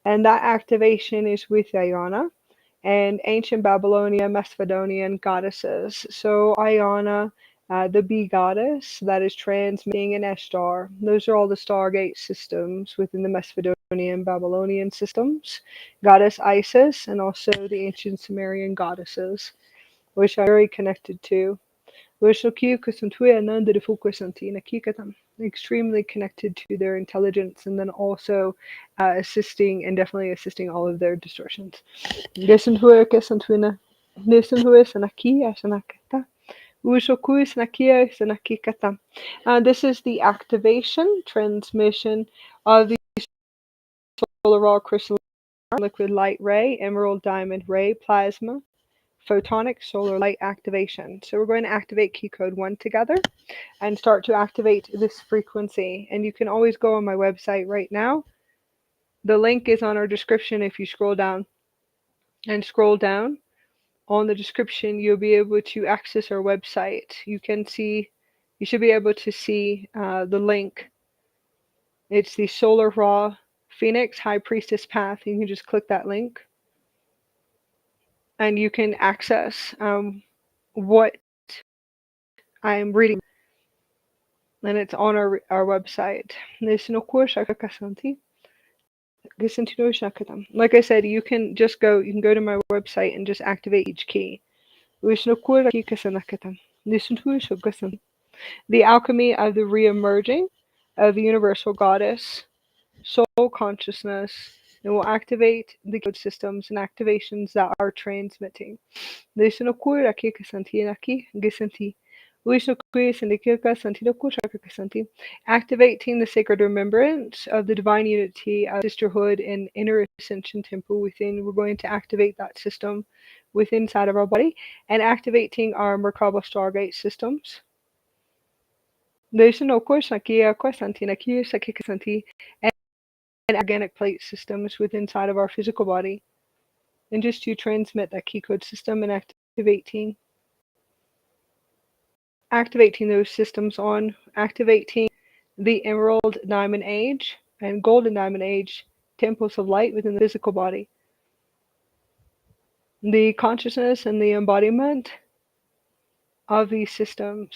And that activation is with Iona and ancient Babylonian, Macedonian goddesses. So Iona, the bee goddess that is transmitting an Ishtar. Those are all the Stargate systems within the Macedonian, Babylonian systems. Goddess Isis, and also the ancient Sumerian goddesses, which I'm very connected to. Extremely connected to their intelligence, and then also assisting, and definitely assisting all of their distortions. This is the activation transmission of the solar raw crystal liquid light ray, emerald diamond ray, plasma, photonic solar light activation. So we're going to activate key code 1 together and start to activate this frequency. And you can always go on my website right now. The link is on our description. If you scroll down on the description, you'll be able to access our website. You should be able to see the link. It's the Solar Raw Phoenix High Priestess Path. You can just click that link and you can access what I'm reading, and it's on our website. Like I said, you can go to my website and just activate each key. The alchemy of the re-emerging of the universal goddess, soul consciousness, and will activate the code systems and activations that are transmitting. Activating the sacred remembrance of the divine unity of sisterhood and inner ascension temple within. We're going to activate that system within inside of our body and activating our Merkaba Stargate systems. And organic plate systems within inside of our physical body. And just to transmit that key code system and activating those systems on, activating the Emerald Diamond Age and Golden Diamond Age temples of light within the physical body. The consciousness and the embodiment of these systems.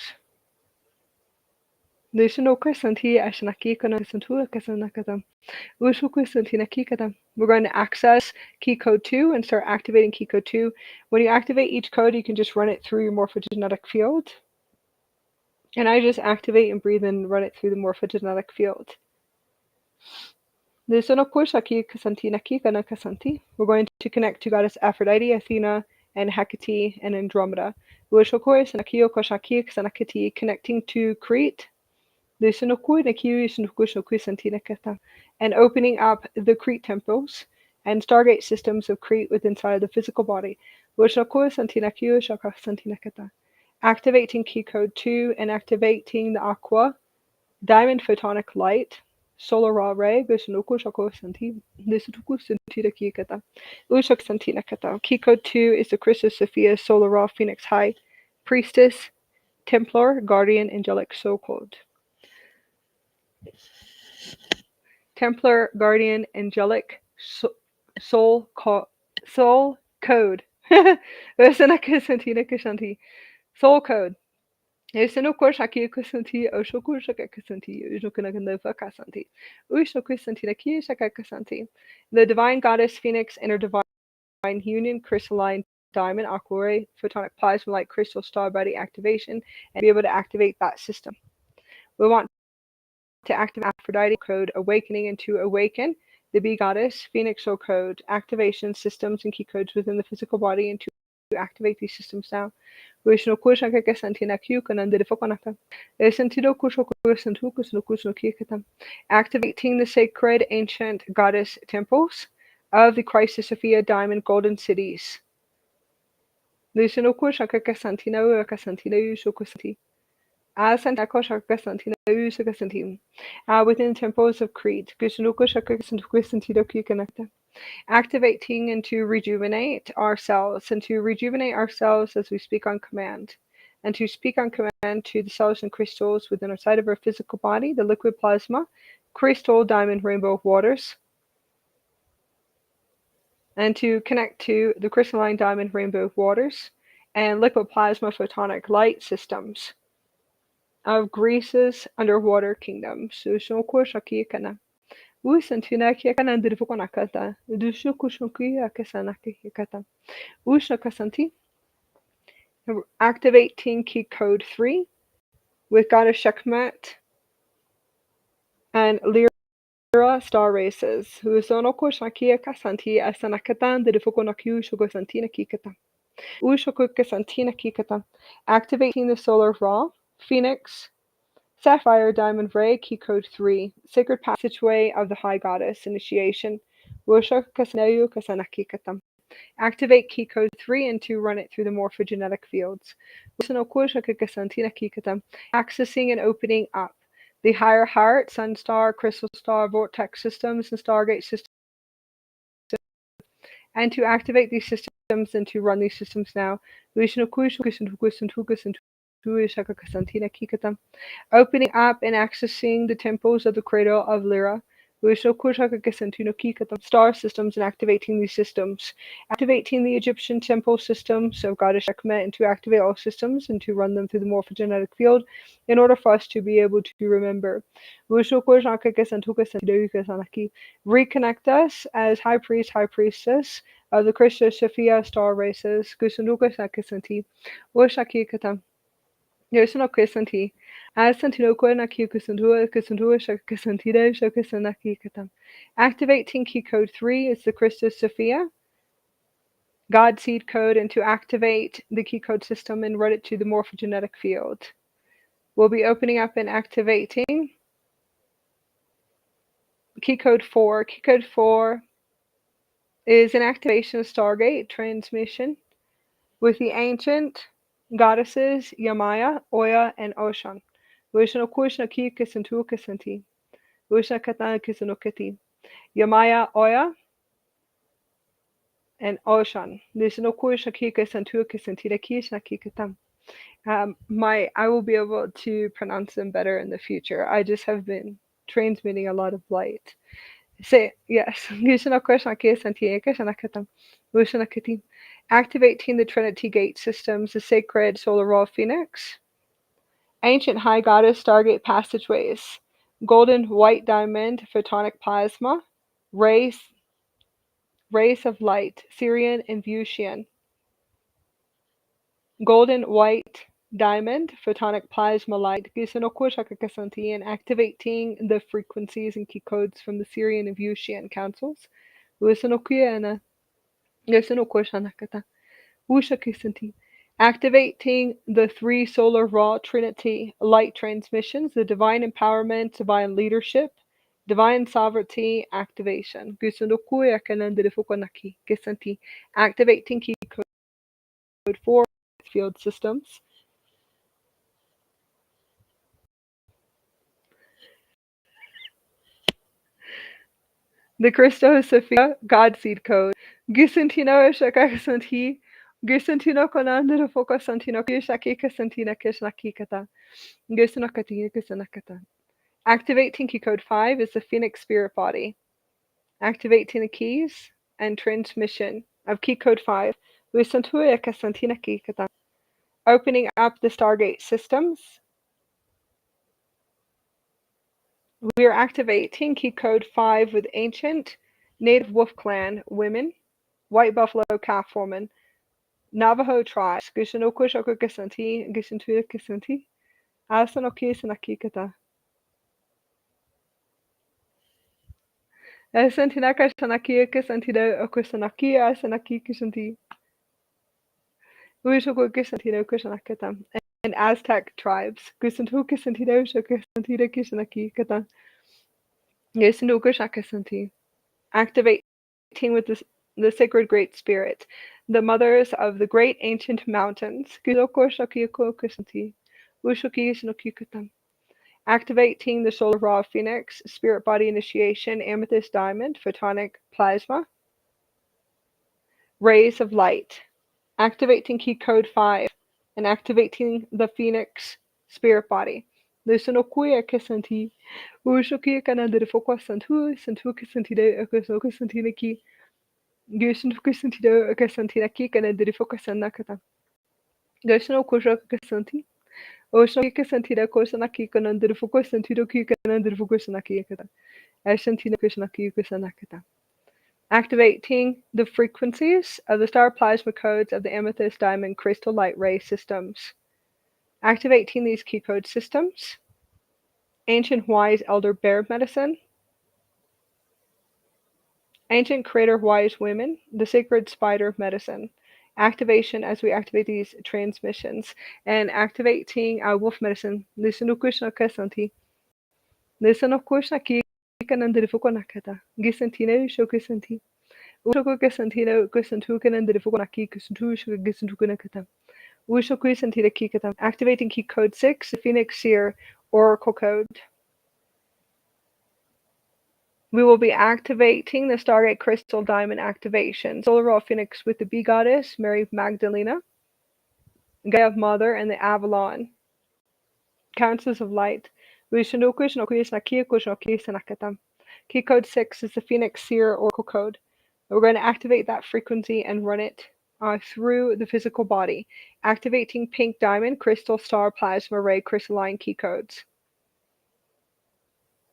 We're going to access key code 2 and start activating key code 2. When you activate each code, you can just run it through your morphogenetic field. And I just activate and breathe and run it through the morphogenetic field. We're going to connect to Goddess Aphrodite, Athena, and Hecate, and Andromeda. Connecting to Crete. And opening up the Crete temples and Stargate systems of Crete within inside the physical body. Activating key code 2 and activating the Aqua Diamond Photonic Light Solar Raw Ray. Key code 2 is the Christus Sophia Solar Raw Phoenix High Priestess Templar Guardian Angelic Soul Code. Templar Guardian Angelic Soul Code. Soul Code. The Divine Goddess Phoenix Inner Divine Union Crystalline Diamond Aquaray Photonic Plasma Light Crystal Star Body Activation, and be able to activate that system. We want to activate Aphrodite code Awakening and to awaken the Bee Goddess Phoenix Soul Code activation systems and key codes within the physical body, and to activate these systems now. Activating the sacred ancient goddess temples of the Christus Sophia Diamond Golden Cities. Within temples of Crete. Activating and to rejuvenate ourselves, and to rejuvenate ourselves as we speak on command, and to speak on command to the cells and crystals within our side of our physical body, the liquid plasma, crystal, diamond, rainbow waters, and to connect to the crystalline diamond, rainbow waters, and liquid plasma photonic light systems of Greece's underwater kingdom. Activating key code 3 with Goddess Sekhmet and Lyra star races. Activating the solar raw, Phoenix, Sapphire Diamond Ray, key code 3, Sacred Passageway of the High Goddess Initiation, Activate key code 3 and to run it through the morphogenetic fields. Accessing and opening up the higher heart, sun star, crystal star, vortex systems, and stargate systems, and to activate these systems and to run these systems now. Opening up and accessing the temples of the cradle of Lyra. Star systems and activating these systems. Activating the Egyptian temple systems of Goddess Sekhmet and to activate all systems and to run them through the morphogenetic field in order for us to be able to remember. Reconnect us as High Priest, High Priestess of the Krishna Sophia star races. Yoshino Krisanti. As Santinoko Naki Kusandua Kusandua Shakasantida Shakasanaki Katam. Activating key code 3 is the Christus Sophia God seed code, and to activate the key code system and run it to the morphogenetic field. We'll be opening up and activating key code 4. Key code 4 is an activation of Stargate transmission with the ancient goddesses Yamaya, Oya, and Oshan. Vishnu Krishna ki kisantu kisanti. Vishnu Katan kisanukati. Yamaya, Oya, and Oshan. Vishnu Krishna ki kisantu kisanti. The Krishna ki katam. I will be able to pronounce them better in the future. I just have been transmitting a lot of light. Say yes. Vishnu Krishna ki kisanti. Krishna katam. Vishnu kati. Activating the Trinity Gate systems, the sacred solar raw phoenix. Ancient high goddess stargate passageways. Golden white diamond photonic plasma. Rays of light. Syrian and Vucian. Golden white diamond photonic plasma light. And activating the frequencies and key codes from the Syrian and Vucian councils. Activating the 3 solar raw trinity light transmissions, the divine empowerment, divine leadership, divine sovereignty activation. Activating key code 4 field systems. The Christos Sophia God seed code. Gisantino Shakasanti. Gisantino Konandra Focusantino Kishakika Santina Kishnakikata. Gisanakati Kisanakata. Activating key code 5 is the Phoenix Spirit Body. Activating the keys and transmission of key code 5. Visantuya Kasantina Kikata. Opening up the Stargate systems. We are activating key code 5 with ancient Native Wolf Clan women, White Buffalo Calf woman, Navajo tribes, Gishanokushoku Kisanti, Gishantuya Kisanti, Asanoki Sanakikata. Santinaka Sanakia Kisantida Okusanaki, Asanaki Kisanti, Wishoku Kisantino Kusanakata, and Aztec tribes, Gusantu Kisantido Shokasantida Kisanaki Kata, Gisandukushakasanti. Activating with the sacred Great Spirit, the mothers of the great ancient mountains. Activating the solar raw phoenix, spirit body initiation, amethyst diamond, photonic plasma, rays of light. Activating key code 5 and activating the phoenix spirit body. Lusonokuya Kisanti, Ushokia Kanadar Focus Santu, Santu Kisantide, Okosoka Santinaki. Gushin Kusantido Okasantina Kik and the Focasanakata. Gushin Okoshokasanti. Osho Kisantida Kosanaki and the Focasantido Kik and the Focasanaki. Ashantina Kushanaki Kusanakata. Activating the frequencies of the star plasma codes of the amethyst diamond crystal light ray systems. Activating these key code systems. Ancient wise elder bear medicine. Ancient creator wise women, the sacred spider of medicine. Activation as we activate these transmissions. And activating wolf medicine. Lisanukushna Kasanti. Lisanukushna Ki kanandirifukonakata. Gisantino shokusanti. Ushoko Gisantino Gisantukanandirifukonaki Gisantu Gisantukanakata. Ushoku Santita Kikata. Activating key code 6, the Phoenix Seer Oracle Code. We will be activating the Stargate Crystal Diamond activation. Solar Phoenix with the Bee Goddess, Mary Magdalena, Gaia Mother, and the Avalon. Councils of Light. Key code 6 is the Phoenix Seer Oracle Code. We're going to activate that frequency and run it through the physical body. Activating Pink Diamond, Crystal, Star, Plasma, Ray, Crystalline key codes.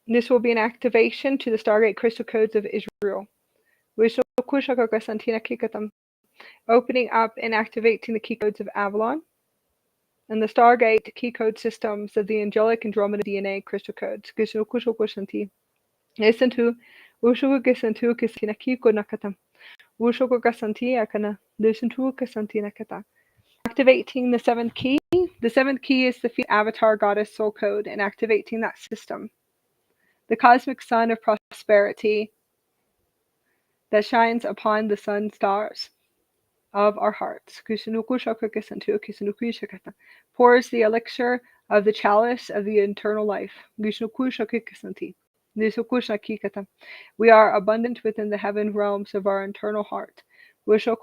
This will be an activation to the Stargate Crystal Codes of Israel. Opening up and activating the key codes of Avalon and the Stargate key code systems of the Angelic Andromeda DNA crystal codes. Activating the 7th key. The 7th key is the Avatar Goddess Soul Code and activating that system. The cosmic sun of prosperity that shines upon the sun stars of our hearts. Pours the elixir of the chalice of the eternal life. We are abundant within the heaven realms of our internal heart. Listen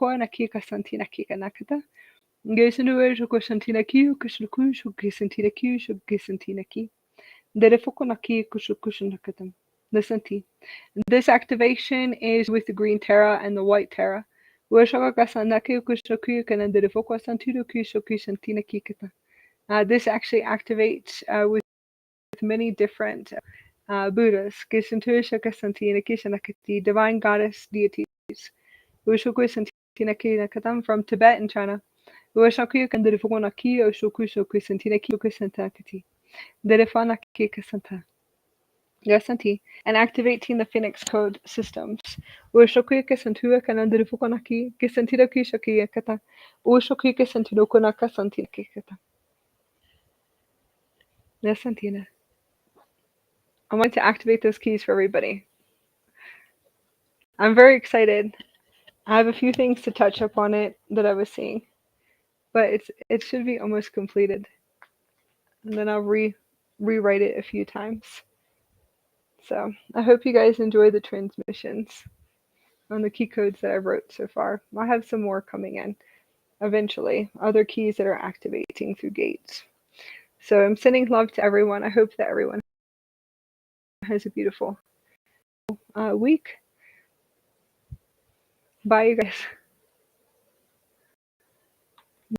to this activation is with the green Terra and the white Terra. This actually activates with many different Buddhas, divine goddess deities from Tibet and China. And activating the Phoenix Code systems. I want to activate those keys for everybody. I'm very excited. I have a few things to touch up on it that I was seeing, but it should be almost completed. And then I'll rewrite it a few times. So I hope you guys enjoy the transmissions on the key codes that I wrote so far. I'll have some more coming in eventually, other keys that are activating through gates. So I'm sending love to everyone. I hope that everyone has a beautiful week. Bye, you guys.